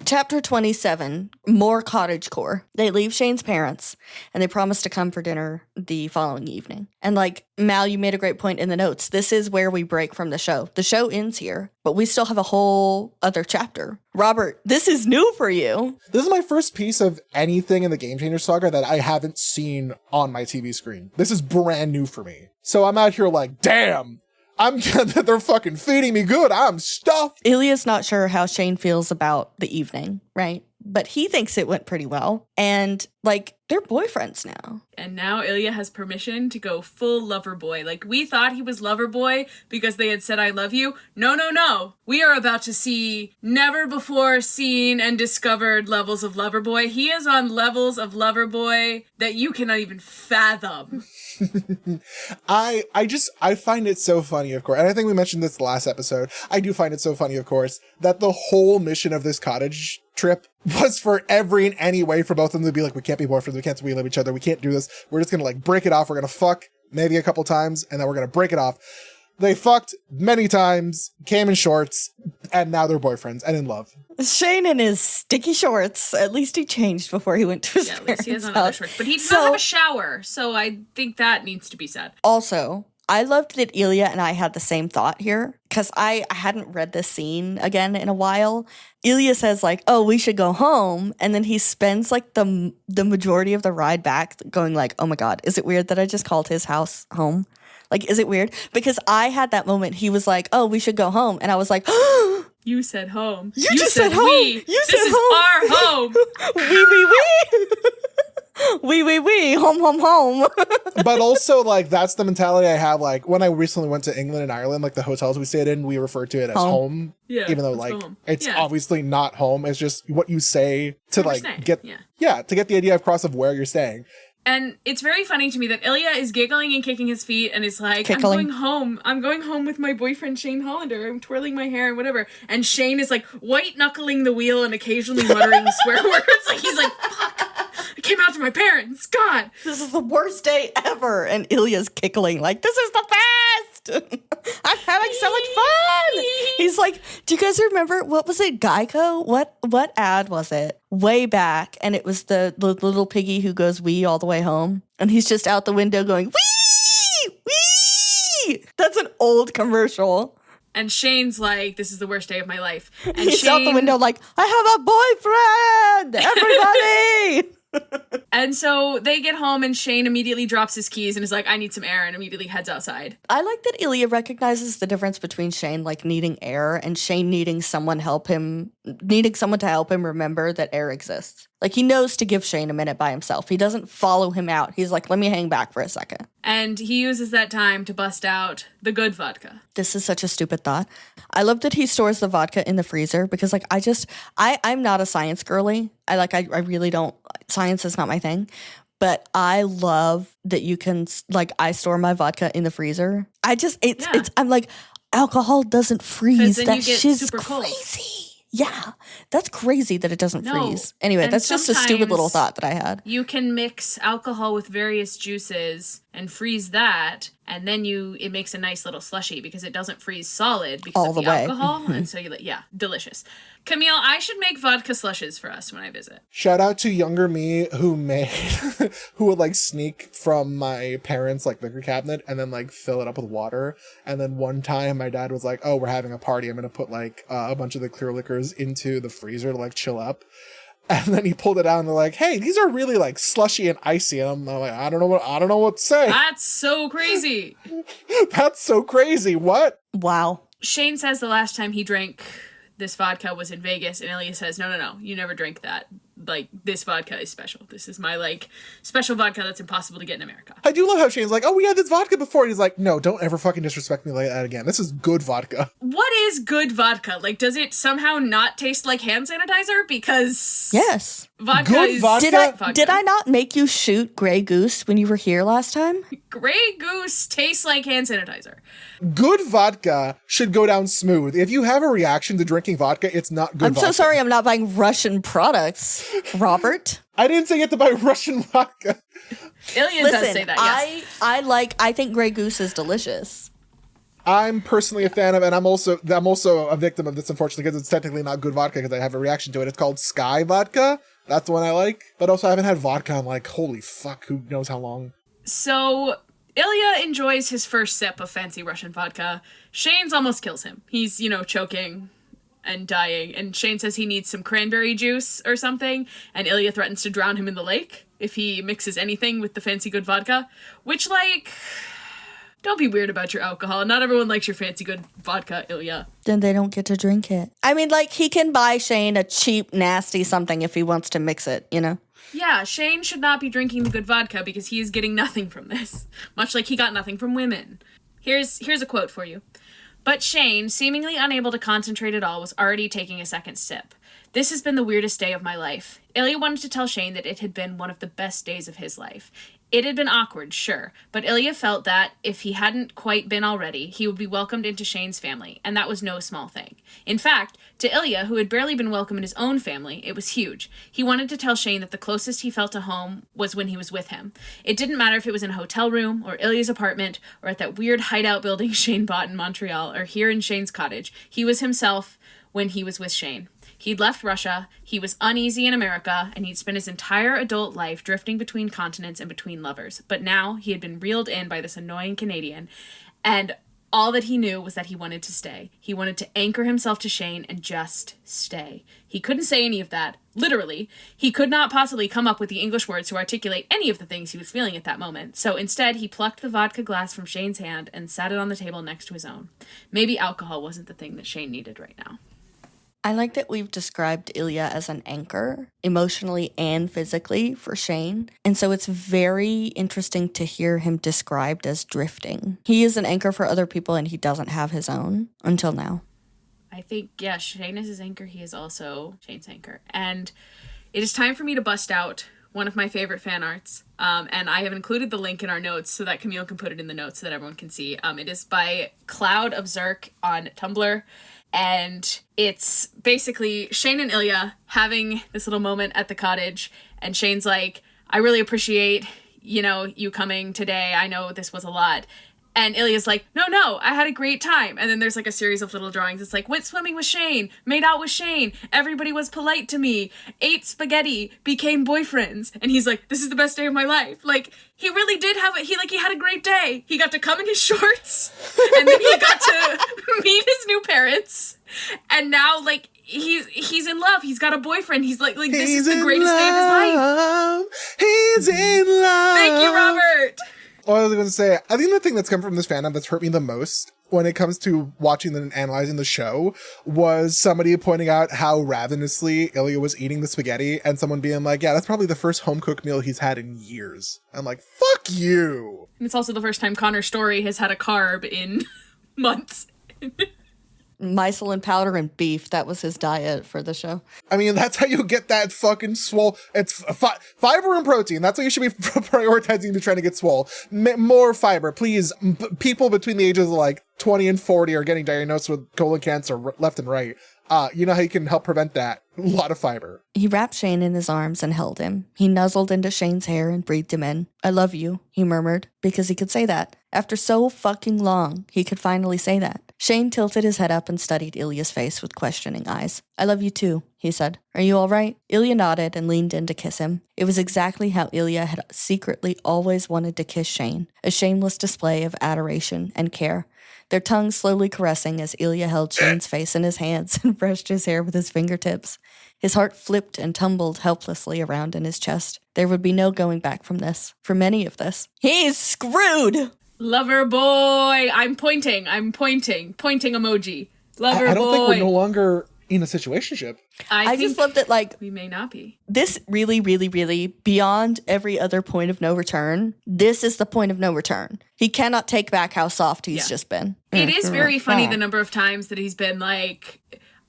Chapter 27, more cottagecore. They leave Shane's parents, and they promise to come for dinner the following evening. And, like, Mal, you made a great point in the notes. This is where we break from the show. The show ends here, but we still have a whole other chapter. Robert, this is new for you. This is my first piece of anything in the Game Changer saga that I haven't seen on my TV screen. This is brand new for me. So I'm out here like, damn, they're fucking feeding me good. I'm stuffed. Ilya's not sure how Shane feels about the evening, right? but he thinks it went pretty well. And like, they're boyfriends now. And now Ilya has permission to go full lover boy. Like, we thought he was lover boy because they had said, I love you. No, no, no. We are about to see never before seen and discovered levels of lover boy. He is on levels of lover boy that you cannot even fathom. I find it so funny, of course, and I think we mentioned this last episode. I do find it so funny, of course, that the whole mission of this cottage trip was for every and any way for both of them to be like, we can't be boyfriends, we can't love each other, we can't do this. We're just gonna like break it off. We're gonna fuck maybe a couple times, and then we're gonna break it off. They fucked many times, came in shorts, and now they're boyfriends and in love. Shane in his sticky shorts. At least he changed before he went to his At least he has parents' on other house. shorts. But he does not have a shower, so I think that needs to be said. Also, I loved that Ilya and I had the same thought here, because I hadn't read this scene again in a while. Ilya says like, oh, we should go home. And then he spends like the majority of the ride back going like, oh my God, is it weird that I just called his house home? Like, is it weird? Because I had that moment. He was like, oh, we should go home. And I was like, oh, you said home. You just said home. We. You this said is home. our home. We. Home. But also, like, that's the mentality I have. Like, when I recently went to England and Ireland, like, the hotels we stayed in, we refer to it as home. Yeah, even though, let's like, go home. it's Yeah. obviously not home. It's just what you say to, like, get, to get the idea across of where you're staying. And it's very funny to me that Ilya is giggling and kicking his feet and is like, I'm going home with my boyfriend Shane Hollander. I'm twirling my hair and whatever. And Shane is like white knuckling the wheel and occasionally muttering swear words. Like, he's like, fuck, I came out to my parents. God. This is the worst day ever. And Ilya's giggling like, this is the best. I'm having so much fun. He's like, do you guys remember, what was it, Geico? What ad was it? Way back, and it was the little piggy who goes wee all the way home, and he's just out the window going wee, wee. That's an old commercial. And Shane's like, this is the worst day of my life. And he's out the window like, I have a boyfriend, everybody. And so they get home and Shane immediately drops his keys and is like, I need some air, and immediately heads outside. I like that Ilya recognizes the difference between Shane like needing air and Shane needing someone to help him remember that air exists. Like, he knows to give Shane a minute by himself. He doesn't follow him out. He's like, let me hang back for a second. And he uses that time to bust out the good vodka. This is such a stupid thought. I love that he stores the vodka in the freezer because, like, I'm not a science girly. I really don't. Science is not my thing. But I love that you can, like, I store my vodka in the freezer. I'm like, alcohol doesn't freeze. Then That you get shit's super cold. crazy. Yeah, that's crazy that it doesn't freeze. Anyway, that's just a stupid little thought that I had. You can mix alcohol with various juices and freeze that, and then it makes a nice little slushy because it doesn't freeze solid because All of the the way. alcohol. And so delicious. Camille, I should make vodka slushes for us when I visit. Shout out to younger me who would like sneak from my parents' like liquor cabinet and then like fill it up with water. And then one time my dad was like, oh, we're having a party. I'm going to put like a bunch of the clear liquors into the freezer to like chill up. And then he pulled it out and they're like, hey, these are really like slushy and icy. And I'm like, I don't know what to say. That's so crazy. That's so crazy. What? Wow. Shane says the last time he drank this vodka was in Vegas, and Ilya says, no, you never drank that. Like, this vodka is special. This is my, like, special vodka that's impossible to get in America. I do love how Shane's like, oh, we had this vodka before. And he's like, no, don't ever fucking disrespect me like that again. This is good vodka. What is good vodka? Like, does it somehow not taste like hand sanitizer? Because... Yes. Vodka good is... vodka? Did I not make you shoot Grey Goose when you were here last time? Grey Goose tastes like hand sanitizer. Good vodka should go down smooth. If you have a reaction to drinking vodka, it's not good vodka. I'm so sorry I'm not buying Russian products, Robert. I didn't say you have to buy Russian vodka. Ilya does say that, yes. I think Grey Goose is delicious. I'm personally a fan of it, and I'm also a victim of this, unfortunately, because it's technically not good vodka because I have a reaction to it. It's called Sky Vodka. That's the one I like. But also, I haven't had vodka in, like, holy fuck, who knows how long. So, Ilya enjoys his first sip of fancy Russian vodka. Shane's almost kills him. He's, choking and dying. And Shane says he needs some cranberry juice or something. And Ilya threatens to drown him in the lake if he mixes anything with the fancy good vodka. Which, like... Don't be weird about your alcohol. Not everyone likes your fancy good vodka, Ilya. Then they don't get to drink it. I mean, like, he can buy Shane a cheap, nasty something if he wants to mix it, you know? Yeah, Shane should not be drinking the good vodka because he is getting nothing from this. Much like he got nothing from women. Here's a quote for you. But Shane, seemingly unable to concentrate at all, was already taking a second sip. This has been the weirdest day of my life. Ilya wanted to tell Shane that it had been one of the best days of his life. It had been awkward, sure, but Ilya felt that, if he hadn't quite been already, he would be welcomed into Shane's family, and that was no small thing. In fact, to Ilya, who had barely been welcome in his own family, it was huge. He wanted to tell Shane that the closest he felt to home was when he was with him. It didn't matter if it was in a hotel room, or Ilya's apartment, or at that weird hideout building Shane bought in Montreal, or here in Shane's cottage. He was himself when he was with Shane. He'd left Russia, he was uneasy in America, and he'd spent his entire adult life drifting between continents and between lovers. But now he had been reeled in by this annoying Canadian, and all that he knew was that he wanted to stay. He wanted to anchor himself to Shane and just stay. He couldn't say any of that, literally. He could not possibly come up with the English words to articulate any of the things he was feeling at that moment. So instead, he plucked the vodka glass from Shane's hand and sat it on the table next to his own. Maybe alcohol wasn't the thing that Shane needed right now. I like that we've described Ilya as an anchor, emotionally and physically, for Shane. And so it's very interesting to hear him described as drifting. He is an anchor for other people and he doesn't have his own until now. I think, yeah, Shane is his anchor. He is also Shane's anchor. And it is time for me to bust out one of my favorite fan arts. And I have included the link in our notes so that Camille can put it in the notes so that everyone can see. It is by Cloud of Zerk on Tumblr. And it's basically Shane and Ilya having this little moment at the cottage. And Shane's like, I really appreciate, you coming today. I know this was a lot. And Ilya's like, no, I had a great time. And then there's like a series of little drawings. It's like, went swimming with Shane, made out with Shane, everybody was polite to me, ate spaghetti, became boyfriends. And he's like, this is the best day of my life. Like, he really did have he had a great day. He got to come in his shorts, and then he got to meet his new parents. And now, like, he's in love. He's got a boyfriend. He's like this is the greatest day of his life. He's in love. Thank you, Robert. Well, I was going to say, I think the thing that's come from this fandom that's hurt me the most when it comes to watching and analyzing the show was somebody pointing out how ravenously Ilya was eating the spaghetti and someone being like, yeah, that's probably the first home-cooked meal he's had in years. I'm like, fuck you. And it's also the first time Connor Story has had a carb in months. Mycelium powder and beef. That was his diet for the show. I mean, that's how you get that fucking swole. It's fiber and protein. That's what you should be prioritizing to try to get swole. More fiber, please. People between the ages of like 20 and 40 are getting diagnosed with colon cancer left and right. You know how you can help prevent that? A lot of fiber. He wrapped Shane in his arms and held him. He nuzzled into Shane's hair and breathed him in. I love you, he murmured, because he could say that. After so fucking long, he could finally say that. Shane tilted his head up and studied Ilya's face with questioning eyes. I love you too, he said. Are you all right? Ilya nodded and leaned in to kiss him. It was exactly how Ilya had secretly always wanted to kiss Shane, a shameless display of adoration and care. Their tongues slowly caressing as Ilya held Shane's face in his hands and brushed his hair with his fingertips. His heart flipped and tumbled helplessly around in his chest. There would be no going back from this, from any of this. He's screwed! Lover boy! I'm pointing emoji. Lover boy. I don't think we're no longer in a situationship. I just loved it, like, we may not be. This really, really, really, beyond every other point of no return, this is the point of no return. He cannot take back how soft he's just been. It is very funny the number of times that he's been like,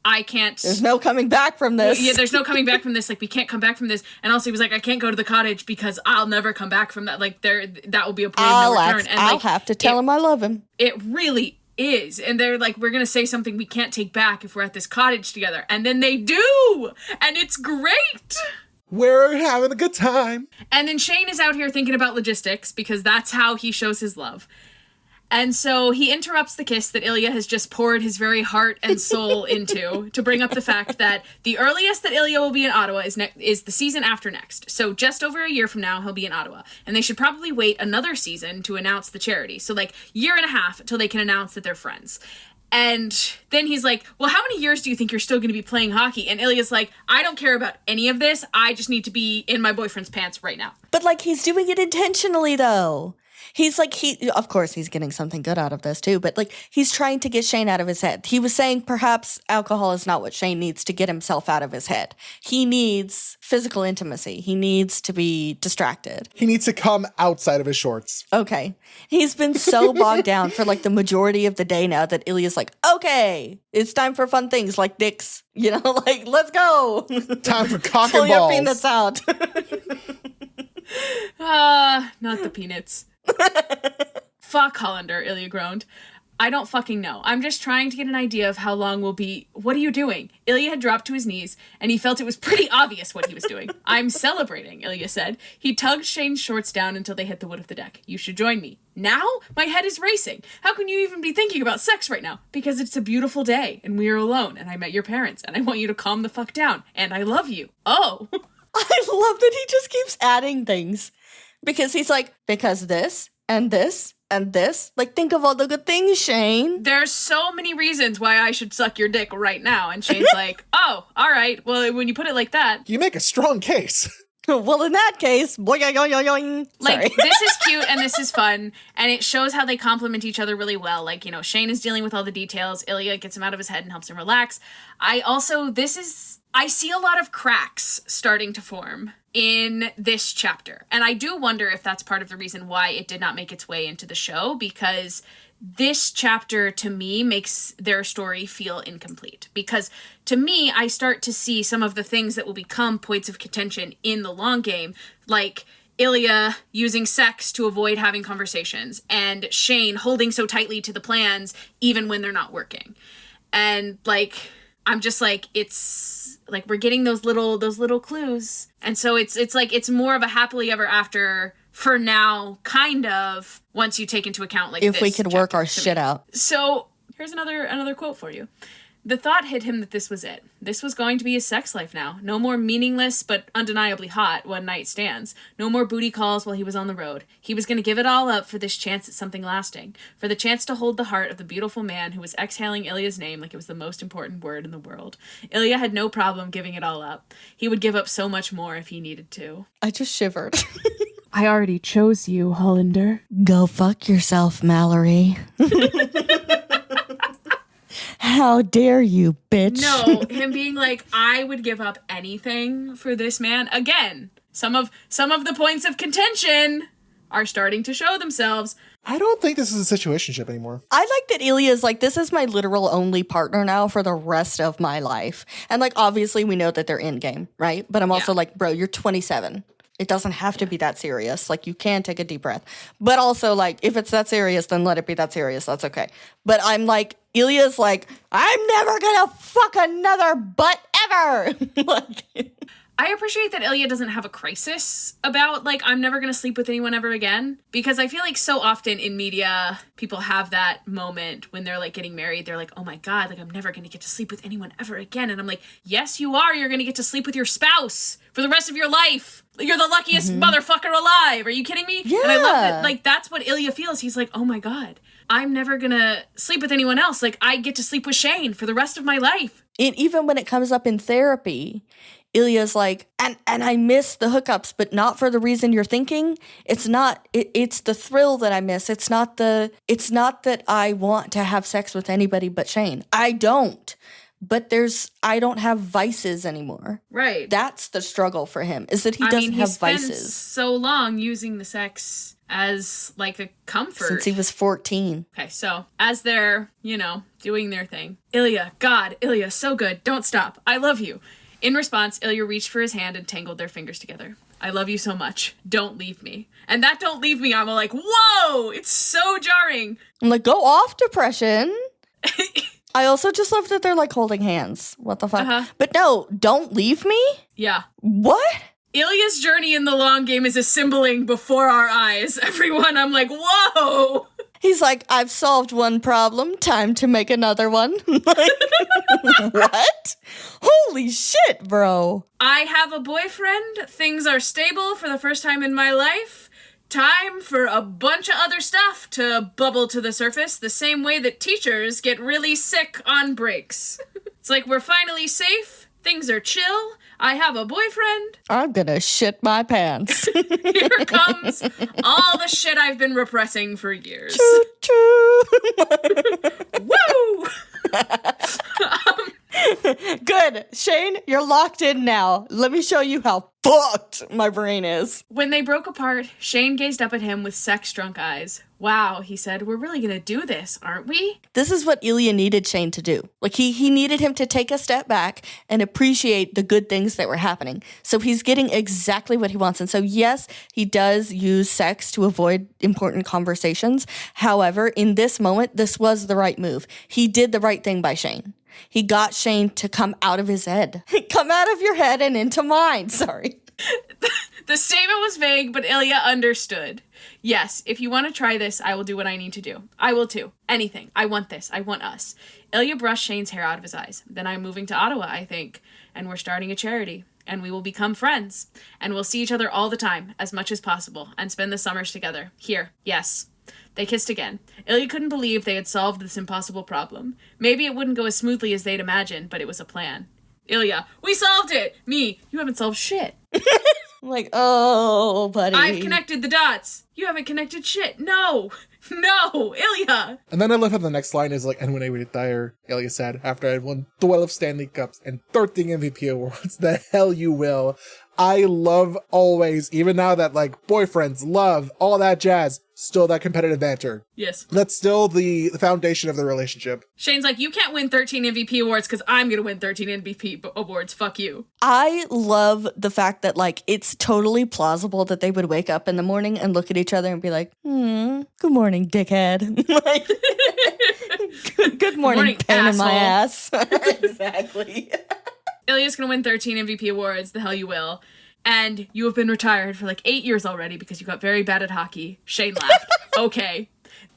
I can't. There's no coming back from this. Yeah, there's no coming back from this. Like, we can't come back from this. And also, he was like, I can't go to the cottage because I'll never come back from that. Like, that will be a point of no return. And I'll have to tell him I love him. It really is. And they're like, we're going to say something we can't take back if we're at this cottage together. And then they do. And it's great. We're having a good time. And then Shane is out here thinking about logistics because that's how he shows his love. And so he interrupts the kiss that Ilya has just poured his very heart and soul into to bring up the fact that the earliest that Ilya will be in Ottawa is the season after next. So just over a year from now, he'll be in Ottawa. And they should probably wait another season to announce the charity. So like year and a half until they can announce that they're friends. And then he's like, well, how many years do you think you're still going to be playing hockey? And Ilya's like, I don't care about any of this. I just need to be in my boyfriend's pants right now. But like, he's doing it intentionally though. He's like, of course he's getting something good out of this too, but like he's trying to get Shane out of his head. He was saying perhaps alcohol is not what Shane needs to get himself out of his head. He needs physical intimacy. He needs to be distracted. He needs to come outside of his shorts. Okay. He's been so bogged down for like the majority of the day now that Ilya's like, okay, it's time for fun things like dicks. You know, like, let's go. Time for cock Pull and your balls. peanuts out. Not the peanuts. Fuck Hollander, Ilya groaned. I don't fucking know. I'm just trying to get an idea of how long we'll be. What are you doing? Ilya had dropped to his knees, and he felt it was pretty obvious what he was doing. I'm celebrating, Ilya said. He tugged Shane's shorts down until they hit the wood of the deck. You should join me. Now? My head is racing. How can you even be thinking about sex right now? Because it's a beautiful day, and we are alone, and I met your parents, and I want you to calm the fuck down, and I love you. Oh. I love that he just keeps adding things. Because he's like, because this, and this, and this. Like, think of all the good things, Shane. There's so many reasons why I should suck your dick right now. And Shane's like, oh, all right. Well, when you put it like that. You make a strong case. Well, in that case, boing. Like, this is cute and this is fun. And it shows how they complement each other really well. Like, you know, Shane is dealing with all the details. Ilya gets him out of his head and helps him relax. I see a lot of cracks starting to form in this chapter. And I do wonder if that's part of the reason why it did not make its way into the show, because this chapter, to me, makes their story feel incomplete. Because, to me, I start to see some of the things that will become points of contention in the long game, like Ilya using sex to avoid having conversations, and Shane holding so tightly to the plans even when they're not working. And, like, I'm just like, it's like we're getting those little clues. And so it's like it's more of a happily ever after for now, kind of, once you take into account like if this we could work our shit out. So here's another quote for you. The thought hit him that this was it. This was going to be his sex life now. No more meaningless but undeniably hot one-night stands. No more booty calls while he was on the road. He was going to give it all up for this chance at something lasting. For the chance to hold the heart of the beautiful man who was exhaling Ilya's name like it was the most important word in the world. Ilya had no problem giving it all up. He would give up so much more if he needed to. I just shivered. I already chose you, Hollander. Go fuck yourself, Mallory. How dare you, bitch? No, him being like, I would give up anything for this man. Again, some of the points of contention are starting to show themselves. I don't think this is a situationship anymore. I like that Ilya's like, this is my literal only partner now for the rest of my life. And like, obviously we know that they're in game, right? But I'm also like, bro, you're 27. It doesn't have to be that serious. Like, you can take a deep breath. But also, like, if it's that serious, then let it be that serious. That's okay. But I'm like, Ilya's like, I'm never gonna fuck another butt ever. Like, I appreciate that Ilya doesn't have a crisis about, like, I'm never going to sleep with anyone ever again. Because I feel like so often in media, people have that moment when they're, like, getting married. They're like, oh my God, like, I'm never going to get to sleep with anyone ever again. And I'm like, yes, you are. You're going to get to sleep with your spouse for the rest of your life. You're the luckiest motherfucker alive. Are you kidding me? Yeah. And I love that. Like, that's what Ilya feels. He's like, oh my God, I'm never going to sleep with anyone else. Like, I get to sleep with Shane for the rest of my life. and even when it comes up in therapy, Ilya's like, and I miss the hookups, but not for the reason you're thinking. It's not, it's the thrill that I miss. It's not that I want to have sex with anybody but Shane. I don't. But I don't have vices anymore. Right. That's the struggle for him, is that he doesn't have vices. He spent so long using the sex as like a comfort. Since he was 14. Okay, so as they're, doing their thing. Ilya, God, Ilya, so good. Don't stop. I love you. In response, Ilya reached for his hand and tangled their fingers together. I love you so much. Don't leave me. And that don't leave me, I'm like, whoa, it's so jarring. I'm like, go off, depression. I also just love that they're like holding hands. What the fuck? Uh-huh. But no, don't leave me? Yeah. What? Ilya's journey in the long game is assembling before our eyes. Everyone, I'm like, whoa. He's like, I've solved one problem. Time to make another one. Like, what? Holy shit, bro. I have a boyfriend. Things are stable for the first time in my life. Time for a bunch of other stuff to bubble to the surface, the same way that teachers get really sick on breaks. It's like we're finally safe. Things are chill. I have a boyfriend. I'm gonna shit my pants. Here comes all the shit I've been repressing for years. Choo. Woo! Good. Shane, you're locked in now. Let me show you how fucked my brain is. When they broke apart, Shane gazed up at him with sex-drunk eyes. Wow, he said, we're really gonna do this, aren't we? This is what Ilya needed Shane to do. Like, he needed him to take a step back and appreciate the good things that were happening. So he's getting exactly what he wants. And so, yes, he does use sex to avoid important conversations. However, in this moment, this was the right move. He did the right thing by Shane. He got Shane to come out of his head. Come out of your head and into mine. Sorry. The statement was vague, but Ilya understood. Yes, if you want to try this, I will do what I need to do. I will too. Anything. I want this. I want us. Ilya brushed Shane's hair out of his eyes. Then I'm moving to Ottawa, I think. And we're starting a charity. And we will become friends. And we'll see each other all the time, as much as possible. And spend the summers together. Here. Yes. They kissed again. Ilya couldn't believe they had solved this impossible problem. Maybe it wouldn't go as smoothly as they'd imagined, but it was a plan. Ilya, we solved it! Me, you haven't solved shit. I'm like, oh, buddy. I've connected the dots. You haven't connected shit. No, Ilya. And then I love how the next line is like, and when I retire, Ilya said, after I had won 12 Stanley Cups and 13 MVP awards, the hell you will. I love always, even now that like boyfriends, love, all that jazz, still that competitive banter. Yes. That's still the foundation of the relationship. Shane's like, you can't win 13 MVP awards because I'm going to win 13 MVP awards. Fuck you. I love the fact that, like, it's totally plausible that they would wake up in the morning and look at each other and be like, good morning, dickhead. Like, good morning, pain in my ass. Exactly. Ilya's going to win 13 MVP awards. The hell you will. And you have been retired for like 8 years already because you got very bad at hockey. Shane laughed. Okay.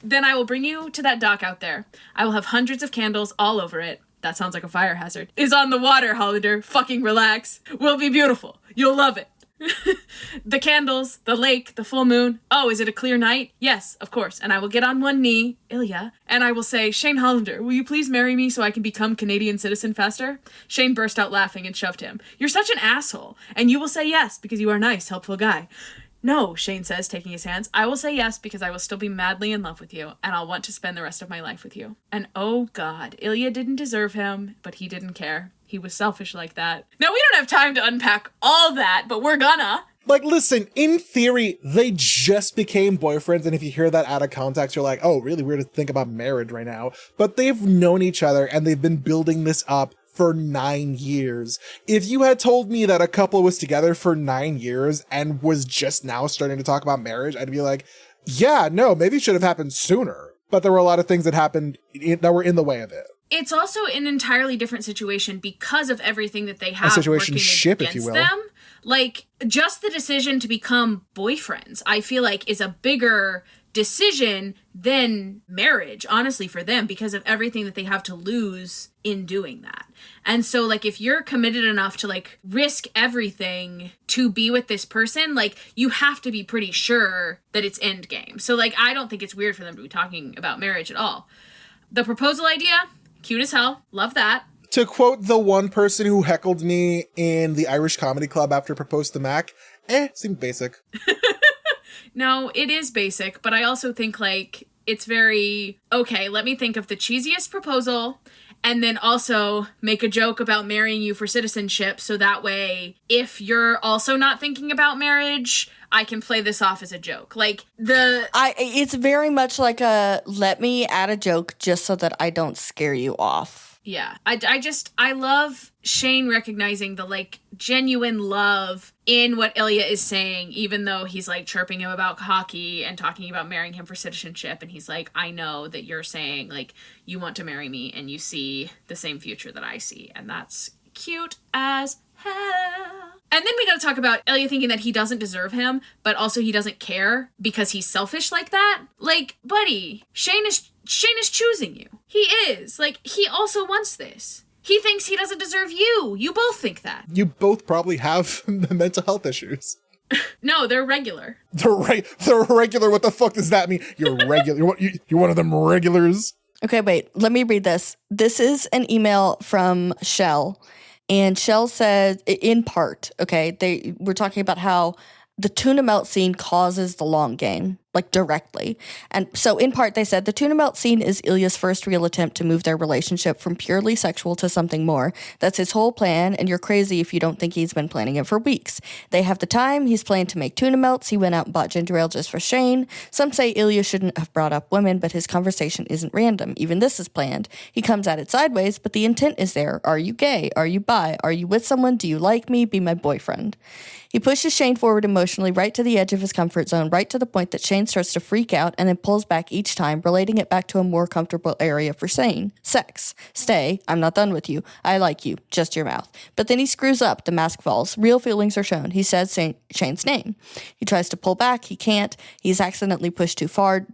Then I will bring you to that dock out there. I will have hundreds of candles all over it. That sounds like a fire hazard. Is on the water, Hollander. Fucking relax. Will be beautiful. You'll love it. The candles, the lake, the full moon. Oh, is it a clear night? Yes, of course. And I will get on one knee, Ilya, and I will say, Shane Hollander, will you please marry me so I can become Canadian citizen faster? Shane burst out laughing and shoved him. You're such an asshole. And you will say yes because you are a nice, helpful guy. No, Shane says, taking his hands. I will say yes because I will still be madly in love with you, and I'll want to spend the rest of my life with you. And oh God, Ilya didn't deserve him, but he didn't care. He was selfish like that. Now, we don't have time to unpack all that, but we're gonna. Like, listen, in theory, they just became boyfriends, and if you hear that out of context, you're like, oh, really weird to think about marriage right now. But they've known each other, and they've been building this up for 9 years. If you had told me that a couple was together for 9 years and was just now starting to talk about marriage, I'd be like, yeah, no, maybe it should have happened sooner. But there were a lot of things that happened that were in the way of it. It's also an entirely different situation because of everything that they have a situation working ship, against if you will. them. Like, just the decision to become boyfriends, I feel like, is a bigger decision than marriage, honestly, for them, because of everything that they have to lose in doing that. And so, like, if you're committed enough to, like, risk everything to be with this person, like, you have to be pretty sure that it's end game. So, like, I don't think it's weird for them to be talking about marriage at all. The proposal idea, cute as hell. Love that. To quote the one person who heckled me in the Irish Comedy Club after I proposed to Mac, seemed basic. No, it is basic, but I also think, like, it's very, okay, let me think of the cheesiest proposal and then also make a joke about marrying you for citizenship, so that way, if you're also not thinking about marriage, I can play this off as a joke. Like, it's very much like a, let me add a joke just so that I don't scare you off. Yeah, I love Shane recognizing the, like, genuine love in what Ilya is saying, even though he's, like, chirping him about hockey and talking about marrying him for citizenship. And he's like, I know that you're saying, like, you want to marry me and you see the same future that I see. And that's cute as hell. And then we gotta talk about Ilya thinking that he doesn't deserve him, but also he doesn't care because he's selfish like that. Like, buddy, Shane is choosing you. He is. Like, he also wants this. He thinks he doesn't deserve you. You both think that. You both probably have mental health issues. No, they're regular. They're regular. What the fuck does that mean? You're regular. You're one of them regulars. Okay, wait. Let me read this. This is an email from Shell. And Shell said, in part, okay, we're talking about how the tuna melt scene causes the long game, like directly. And so in part, they said the tuna melt scene is Ilya's first real attempt to move their relationship from purely sexual to something more. That's his whole plan, and you're crazy if you don't think he's been planning it for weeks. They have the time. He's planned to make tuna melts. He went out and bought ginger ale just for Shane. Some say Ilya shouldn't have brought up women, but his conversation isn't random. Even this is planned. He comes at it sideways, but the intent is there. Are you gay? Are you bi? Are you with someone? Do you like me? Be my boyfriend. He pushes Shane forward emotionally, right to the edge of his comfort zone, right to the point that Shane starts to freak out and then pulls back each time, relating it back to a more comfortable area for Shane. Sex. Stay. I'm not done with you. I like you. Just your mouth. But then he screws up. The mask falls. Real feelings are shown. He says Shane's name. He tries to pull back. He can't. He's accidentally pushed too far.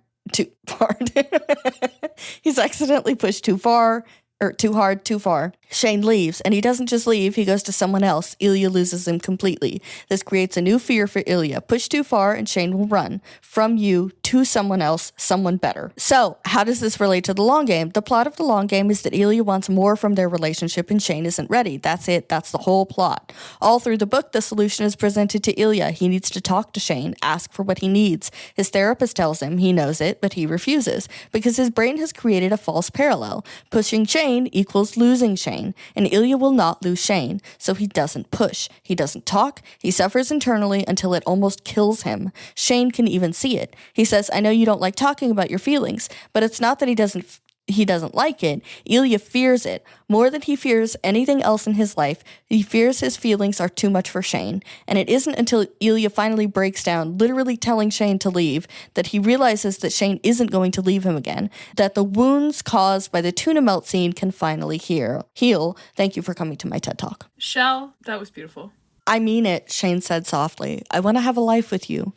He's accidentally pushed too far. Or too hard, too far. Shane leaves, and he doesn't just leave, he goes to someone else. Ilya loses him completely. This creates a new fear for Ilya. Push too far, and Shane will run. From you to someone else, someone better. So, how does this relate to the long game? The plot of the long game is that Ilya wants more from their relationship, and Shane isn't ready. That's it. That's the whole plot. All through the book, the solution is presented to Ilya. He needs to talk to Shane, ask for what he needs. His therapist tells him he knows it, but he refuses, because his brain has created a false parallel. Pushing Shane equals losing Shane, and Ilya will not lose Shane, so he doesn't push. He doesn't talk. He suffers internally until it almost kills him. Shane can even see it. He says, I know you don't like talking about your feelings, but it's not that he doesn't like it. Ilya fears it. More than he fears anything else in his life, he fears his feelings are too much for Shane. And it isn't until Ilya finally breaks down, literally telling Shane to leave, that he realizes that Shane isn't going to leave him again, that the wounds caused by the tuna melt scene can finally heal. Thank you for coming to my TED Talk. Shell, that was beautiful. I mean it, Shane said softly. I want to have a life with you.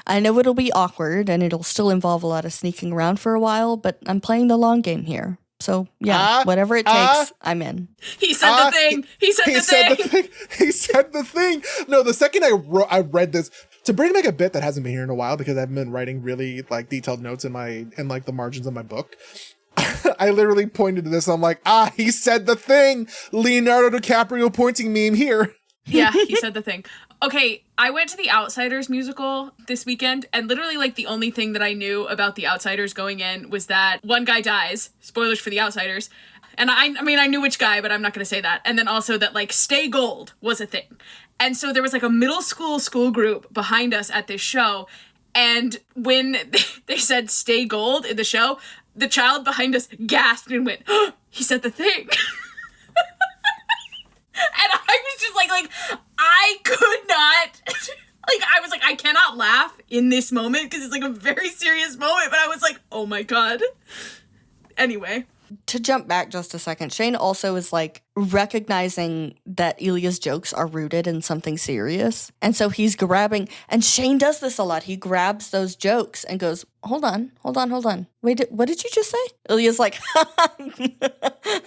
I know it'll be awkward, and it'll still involve a lot of sneaking around for a while, but I'm playing the long game here. So, yeah, whatever it takes, I'm in. He said the thing. He said the thing. He said the thing. No, the second I read this, to make a bit that hasn't been here in a while, because I've been writing really, like, detailed notes in like, the margins of my book, I literally pointed to this, and I'm like, he said the thing! Leonardo DiCaprio pointing meme here. Yeah, he said the thing. Okay, I went to the Outsiders musical this weekend, and literally, like, the only thing that I knew about the Outsiders going in was that one guy dies. Spoilers for the Outsiders. And I mean, I knew which guy, but I'm not going to say that. And then also that, like, Stay Gold was a thing. And so there was, like, a middle school group behind us at this show, and when they said Stay Gold in the show, the child behind us gasped and went, oh, he said the thing. And I was just like, I could not, I was like, I cannot laugh in this moment because it's like a very serious moment, but I was like, oh my God. Anyway. To jump back just a second, Shane also is like recognizing that Ilya's jokes are rooted in something serious. And so he's grabbing, and Shane does this a lot. He grabs those jokes and goes, hold on. Wait, what did you just say? Ilya's like,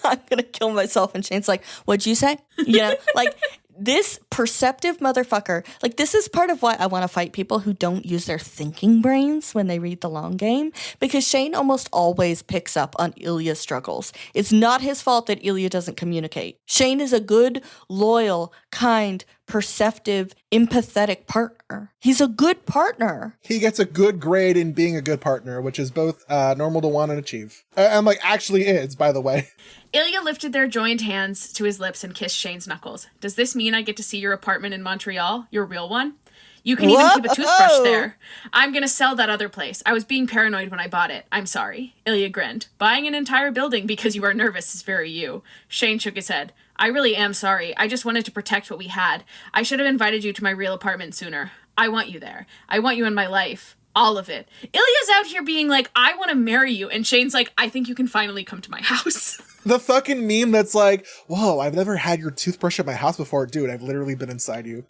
I'm going to kill myself. And Shane's like, what'd you say? You know, like this perceptive motherfucker, like this is part of why I want to fight people who don't use their thinking brains when they read the long game, because Shane almost always picks up on Ilya's struggles. It's not his fault that Ilya doesn't communicate. Shane is a good, loyal, kind, perceptive, empathetic partner. He's a good partner. He gets a good grade in being a good partner, which is both normal to want and achieve. And like actually is, by the way. Ilya lifted their joined hands to his lips and kissed Shane's knuckles. Does this mean I get to see your apartment in Montreal? Your real one? You can even keep a toothbrush there. I'm gonna sell that other place. I was being paranoid when I bought it. I'm sorry. Ilya grinned. Buying an entire building because you are nervous is very you. Shane shook his head. I really am sorry. I just wanted to protect what we had. I should have invited you to my real apartment sooner. I want you there. I want you in my life. All of it. Ilya's out here being like, I want to marry you. And Shane's like, I think you can finally come to my house. The fucking meme that's like, whoa, I've never had your toothbrush at my house before. Dude, I've literally been inside you.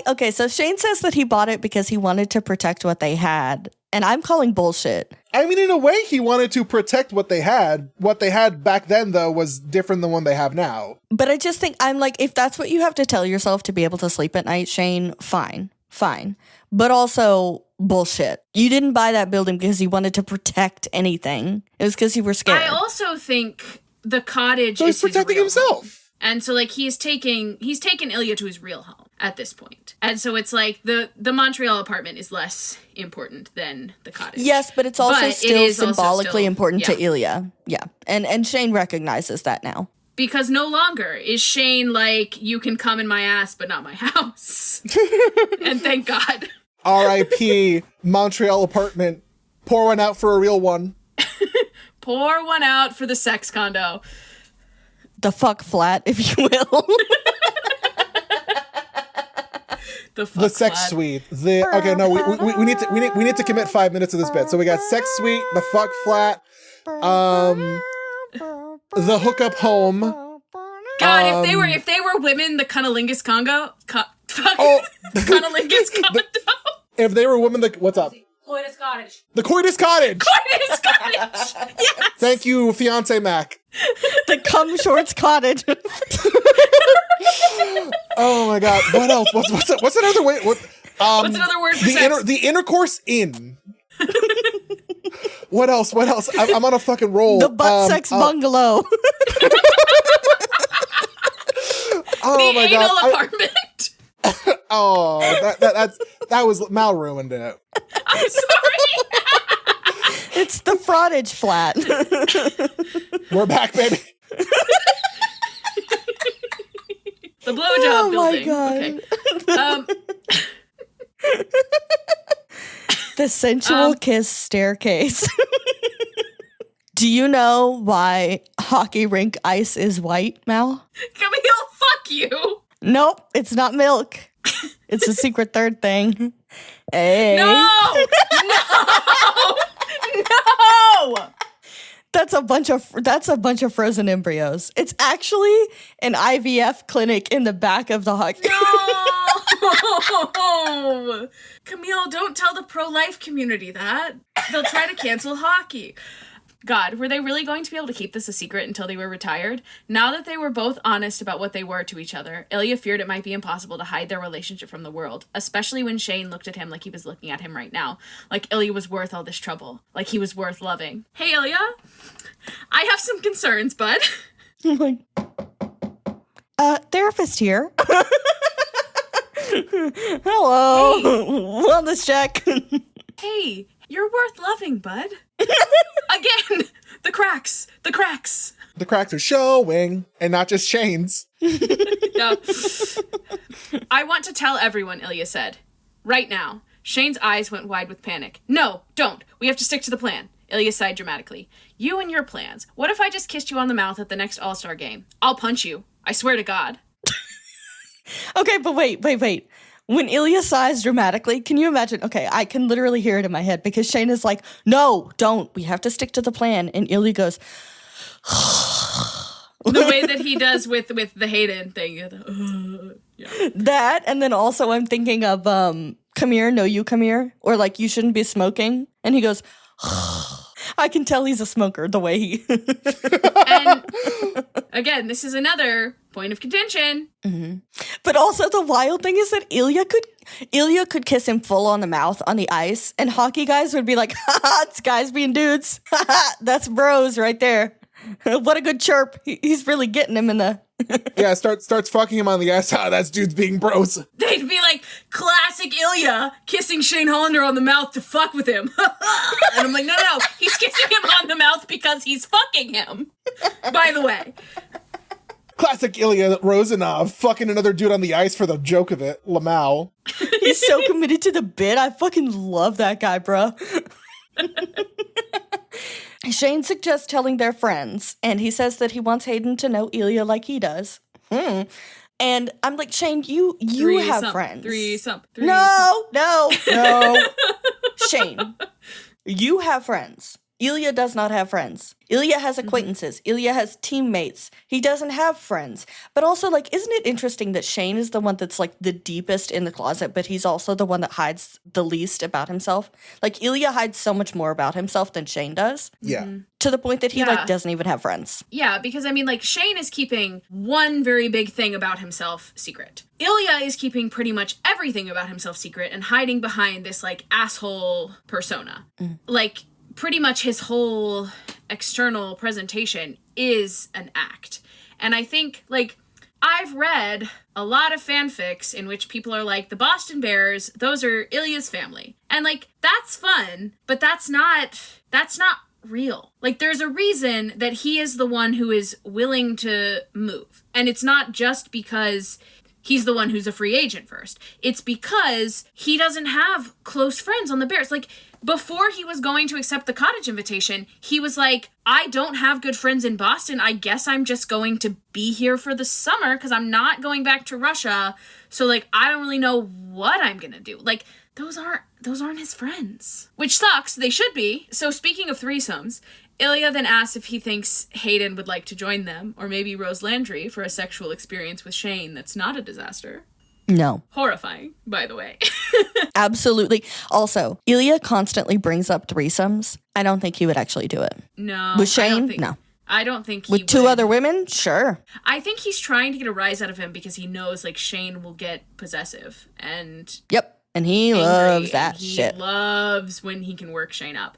Okay, so Shane says that he bought it because he wanted to protect what they had. And I'm calling bullshit. I mean, in a way, he wanted to protect what they had. What they had back then, though, was different than what they have now. But I just think, I'm like, if that's what you have to tell yourself to be able to sleep at night, Shane, fine. But also, bullshit. You didn't buy that building because you wanted to protect anything. It was because you were scared. I also think the cottage So he's is his protecting real himself. home. And so, like, he's taken Ilya to his real home at this point. And so it's like the Montreal apartment is less important than the cottage. Yes, but it's also But it still is also symbolically still- important to yeah. Ilya. Yeah. And Shane recognizes that now. Because no longer is Shane like, you can come in my ass, but not my house. And thank God. R.I.P. Montreal apartment. Pour one out for a real one. Pour one out for the sex condo. The fuck flat, if you will. The sex flat. suite. Okay, no, we need to commit 5 minutes of this bit. So we got sex suite, the fuck flat, the hookup home. God, if they were women, the cunnilingus Congo. Oh. Cunnilingus condo. If they were women, what's up? Coitus cottage. The coitus cottage. Coitus cottage. Yes. Thank you, fiance Mac. The cum shorts cottage. Oh my God! What else? What's another way? What's another word for sex? The intercourse in. What else? I'm on a fucking roll. The butt sex bungalow. Oh the my anal God! apartment. That was Mal ruined it. I'm sorry. It's the frottage flat. We're back, baby. The blowjob building. God. Okay. The sensual kiss staircase. Do you know why hockey rink ice is white, Mal? Camille, fuck you. Nope, it's not milk. It's a secret third thing. Hey. No. That's a bunch of frozen embryos. It's actually an IVF clinic in the back of the hockey. No. Camille, don't tell the pro-life community that. They'll try to cancel hockey. God, were they really going to be able to keep this a secret until they were retired? Now that they were both honest about what they were to each other, Ilya feared it might be impossible to hide their relationship from the world, especially when Shane looked at him like he was looking at him right now. Like Ilya was worth all this trouble. Like he was worth loving. Hey, Ilya. I have some concerns, bud. I'm like, therapist here. Hello. Hey. Wellness check. Hey, you're worth loving, bud. Again, the cracks. The cracks are showing, and not just Shane's. No. I want to tell everyone, Ilya said. Right now. Shane's eyes went wide with panic. No, don't. We have to stick to the plan. Ilya sighed dramatically. You and your plans. What if I just kissed you on the mouth at the next All-Star game? I'll punch you. I swear to God. Okay, but wait. When Ilya sighs dramatically, can you imagine? Okay, I can literally hear it in my head because Shane is like, no, don't. We have to stick to the plan. And Ilya goes, the way that he does with the Hayden thing. Yeah. That, and then also I'm thinking of come here, no you come here, or like you shouldn't be smoking. And he goes, I can tell he's a smoker the way he. And again, this is another point of contention. Mm-hmm. But also the wild thing is that Ilya could kiss him full on the mouth on the ice, and hockey guys would be like, "Ha, it's guys being dudes. That's bros right there. What a good chirp. He's really getting him in the." Yeah, starts fucking him on the ass. That's dudes being bros. They'd be like, classic Ilya kissing Shane Hollander on the mouth to fuck with him. And I'm like, no, he's kissing him on the mouth because he's fucking him. By the way. Classic Ilya Rosanov fucking another dude on the ice for the joke of it. Lamau. He's so committed to the bit. I fucking love that guy, bro. Shane suggests telling their friends, and he says that he wants Hayden to know Ilya like he does. And I'm like, Shane, you have friends. No. Shane, you have friends. Ilya does not have friends. Ilya has acquaintances. Ilya has teammates. He doesn't have friends. But also, like, isn't it interesting that Shane is the one that's, like, the deepest in the closet, but he's also the one that hides the least about himself? Like, Ilya hides so much more about himself than Shane does. Yeah. To the point that he, like, doesn't even have friends. Yeah, because, I mean, like, Shane is keeping one very big thing about himself secret. Ilya is keeping pretty much everything about himself secret and hiding behind this, like, asshole persona. Like, pretty much his whole external presentation is an act. And I think, like, I've read a lot of fanfics in which people are like, the Boston Bears, those are Ilya's family. And, like, that's fun, but that's not real. Like, there's a reason that he is the one who is willing to move. And it's not just because he's the one who's a free agent first. It's because he doesn't have close friends on the Bears. Like, before he was going to accept the cottage invitation, he was like, I don't have good friends in Boston. I guess I'm just going to be here for the summer because I'm not going back to Russia. So, like, I don't really know what I'm going to do. Like, those aren't his friends. Which sucks. They should be. So, speaking of threesomes, Ilya then asks if he thinks Hayden would like to join them, or maybe Rose Landry for a sexual experience with Shane that's not a disaster. No. Horrifying, by the way. Absolutely. Also, Ilya constantly brings up threesomes. I don't think he would actually do it. No. With Shane? No. I don't think he With two other women? Sure. I think he's trying to get a rise out of him because he knows, like, Shane will get possessive and Yep. And he angry, loves that and he shit. Loves when he can work Shane up.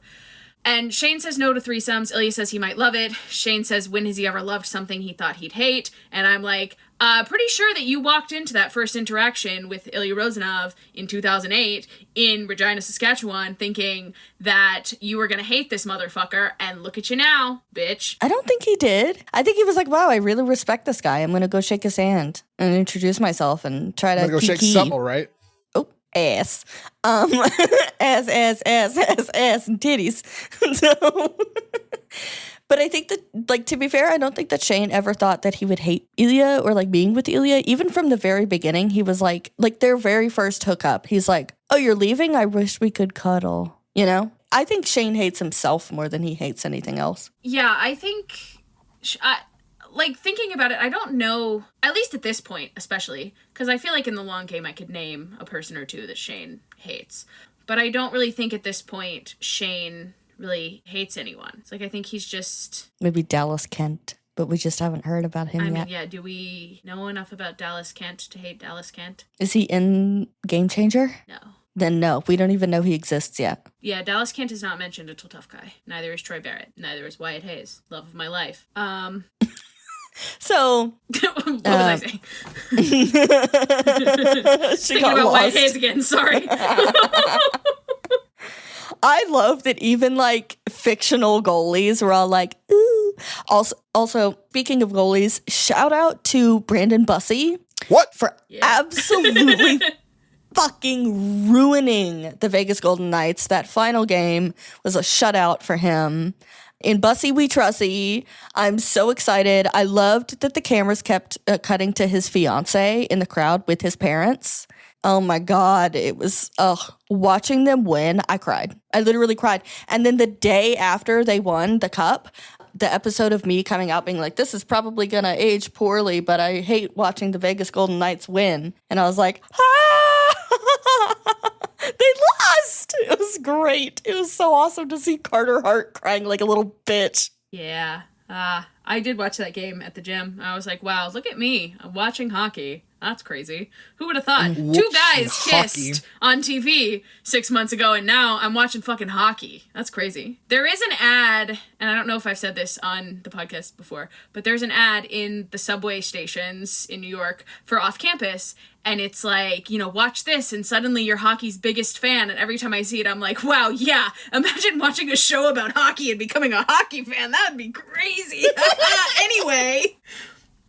And Shane says no to threesomes. Ilya says he might love it. Shane says, when has he ever loved something he thought he'd hate? And I'm like, pretty sure that you walked into that first interaction with Ilya Rozanov in 2008 in Regina, Saskatchewan, thinking that you were going to hate this motherfucker. And look at you now, bitch. I don't think he did. I think he was like, wow, I really respect this guy. I'm going to go shake his hand and introduce myself and try to go shake supple, right? Ass. Ass, and titties. So, but I think that, like, to be fair, I don't think that Shane ever thought that he would hate Ilya or, like, being with Ilya. Even from the very beginning, he was like their very first hookup, he's like, oh, you're leaving? I wish we could cuddle. You know? I think Shane hates himself more than he hates anything else. Yeah, I think... like, thinking about it, I don't know, at least at this point, especially, because I feel like in the long game I could name a person or two that Shane hates. But I don't really think at this point Shane really hates anyone. It's like, I think he's just... Maybe Dallas Kent, but we just haven't heard about him yet. I mean, yeah, do we know enough about Dallas Kent to hate Dallas Kent? Is he in Game Changer? No. Then no, we don't even know he exists yet. Yeah, Dallas Kent is not mentioned until Tough Guy. Neither is Troy Barrett. Neither is Wyatt Hayes. Love of my life. So, what was I saying? Thinking about lost. Wyatt Hayes again, sorry. I love that even, like, fictional goalies were all like, ooh. Also, speaking of goalies, shout out to Brandon Bussey. What? For absolutely fucking ruining the Vegas Golden Knights. That final game was a shutout for him. In Bussy We Trusty, I'm so excited. I loved that the cameras kept cutting to his fiance in the crowd with his parents. Oh my God. It was, watching them win, I cried. I literally cried. And then the day after they won the cup, the episode of me coming out being like, this is probably going to age poorly, but I hate watching the Vegas Golden Knights win. And I was like, they lost. It was great. It was so awesome to see Carter Hart crying like a little bitch. Yeah. I did watch that game at the gym. I was like, wow, look at me. I'm watching hockey. That's crazy. Who would have thought? Two guys kissed on TV 6 months ago, and now I'm watching fucking hockey. That's crazy. There is an ad, and I don't know if I've said this on the podcast before, but there's an ad in the subway stations in New York for off-campus, and it's like, watch this, and suddenly you're hockey's biggest fan, and every time I see it, I'm like, wow, yeah, imagine watching a show about hockey and becoming a hockey fan. That would be crazy. Anyway...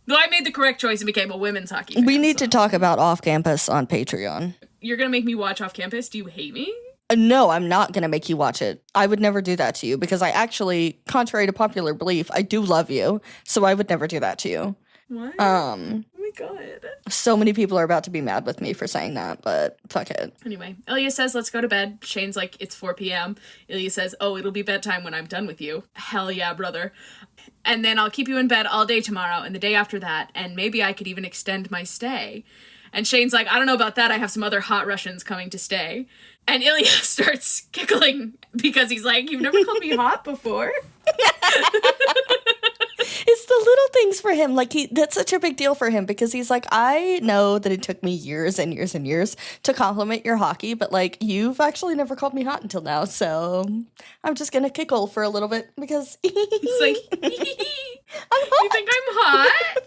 Though I made the correct choice and became a women's hockey fan. We need to talk about Off Campus on Patreon. You're going to make me watch Off Campus? Do you hate me? No, I'm not going to make you watch it. I would never do that to you because I actually, contrary to popular belief, I do love you. So I would never do that to you. What? Oh my God. So many people are about to be mad with me for saying that, but fuck it. Anyway, Ilya says, let's go to bed. Shane's like, it's 4 p.m. Ilya says, oh, it'll be bedtime when I'm done with you. Hell yeah, brother. And then I'll keep you in bed all day tomorrow and the day after that, and maybe I could even extend my stay. And Shane's like, I don't know about that. I have some other hot Russians coming to stay. And Ilya starts giggling because he's like, you've never called me hot before? It's the little things for him. Like, that's such a big deal for him because he's like, I know that it took me years and years and years to compliment your hockey, but like, you've actually never called me hot until now, so I'm just gonna kickle for a little bit because It's like, I'm hot. you think I'm hot?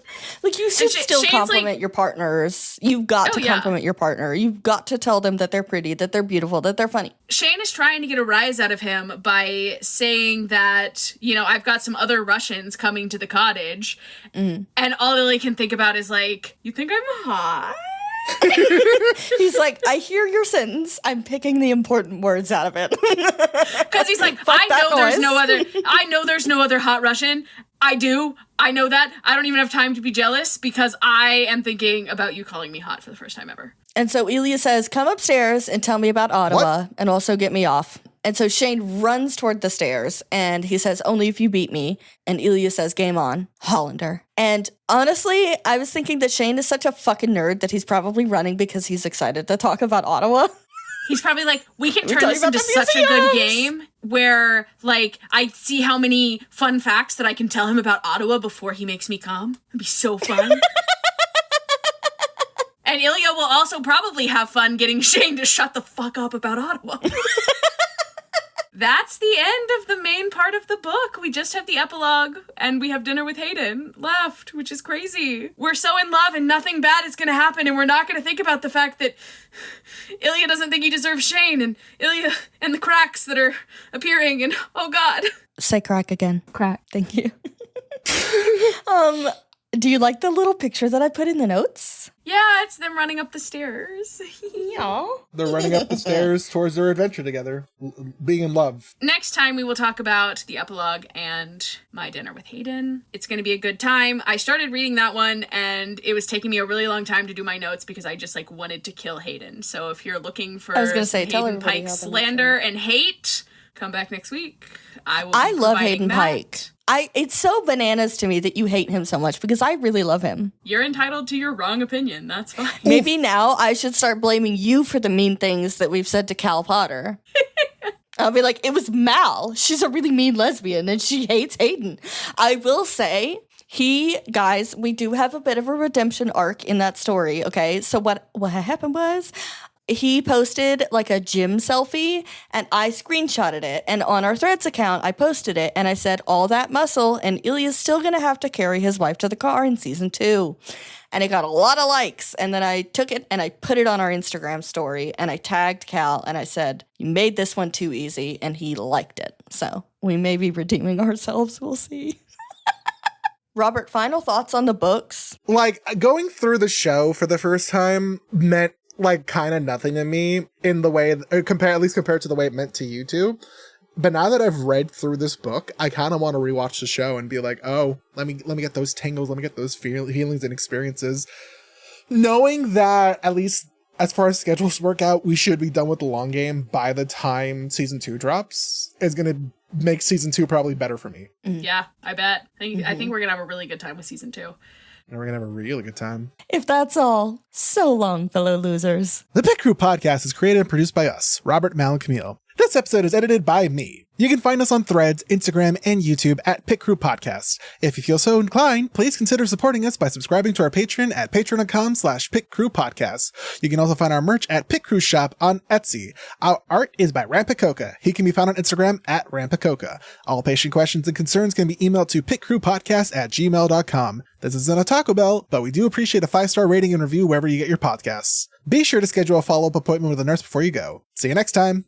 Like, you should still Shane's compliment like, your partners. You've got to compliment your partner. You've got to tell them that they're pretty, that they're beautiful, that they're funny. Shane is trying to get a rise out of him by saying that, you know, I've got some other Russians coming to the cottage. And all Ilya can think about is like, you think I'm hot? He's like, I hear your sentence. I'm picking the important words out of it. Because he's like, I know there's no other hot Russian. I do. I know that. I don't even have time to be jealous because I am thinking about you calling me hot for the first time ever. And so Ilya says, come upstairs and tell me about Ottawa and also get me off. And so Shane runs toward the stairs and he says, only if you beat me. And Ilya says, game on, Hollander. And honestly, I was thinking that Shane is such a fucking nerd that he's probably running because he's excited to talk about Ottawa. He's probably like, we can turn this into such a good game where, like, I see how many fun facts that I can tell him about Ottawa before he makes me come. It'd be so fun. And Ilya will also probably have fun getting Shane to shut the fuck up about Ottawa. That's the end of the main part of the book. We just have the epilogue, and we have dinner with Hayden left, which is crazy. We're so in love, and nothing bad is going to happen, and we're not going to think about the fact that Ilya doesn't think he deserves Shane, and Ilya and the cracks that are appearing, and oh god. Say crack again. Crack. Thank you. Do you like the little picture that I put in the notes? Yeah, it's them running up the stairs. Yeah. They're running up the stairs towards their adventure together, being in love. Next time we will talk about the epilogue and my dinner with Hayden. It's going to be a good time. I started reading that one and it was taking me a really long time to do my notes because I just like wanted to kill Hayden. So if you're looking for Hayden Pike slander and hate, come back next week. I love Hayden Pike. It's so bananas to me that you hate him so much because I really love him. You're entitled to your wrong opinion. That's fine. Maybe now I should start blaming you for the mean things that we've said to Cal Potter. I'll be like, it was Mal. She's a really mean lesbian and she hates Hayden. I will say, guys, we do have a bit of a redemption arc in that story, okay? So what happened was, he posted like a gym selfie and I screenshotted it. And on our Threads account, I posted it and I said, all that muscle and Ilya's still going to have to carry his wife to the car in season 2. And it got a lot of likes. And then I took it and I put it on our Instagram story and I tagged Cal and I said, you made this one too easy. And he liked it. So we may be redeeming ourselves. We'll see. Robert, final thoughts on the books? Like, going through the show for the first time meant like kind of nothing to me in the way, at least compared to the way it meant to you two. But now that I've read through this book, I kind of want to rewatch the show and be like, oh, let me get those tingles, let me get those feelings and experiences. Knowing that, at least as far as schedules work out, we should be done with the long game by the time season 2 drops, is going to make season 2 probably better for me. Yeah, I bet. I think we're going to have a really good time with season 2. And we're going to have a really good time. If that's all, so long, fellow losers. The Pit Crew podcast is created and produced by us, Robert, Mal, and Camille. This episode is edited by me. You can find us on Threads, Instagram, and YouTube at Pit Crew Podcast. If you feel so inclined, please consider supporting us by subscribing to our Patreon at patreon.com/Pit Crew Podcast. You can also find our merch at Pit Crew Shop on Etsy. Our art is by Rampacoca. He can be found on Instagram at Rampacoca. All patient questions and concerns can be emailed to pitcrewpodcast@gmail.com. This isn't a Taco Bell, but we do appreciate a 5-star rating and review wherever you get your podcasts. Be sure to schedule a follow-up appointment with a nurse before you go. See you next time.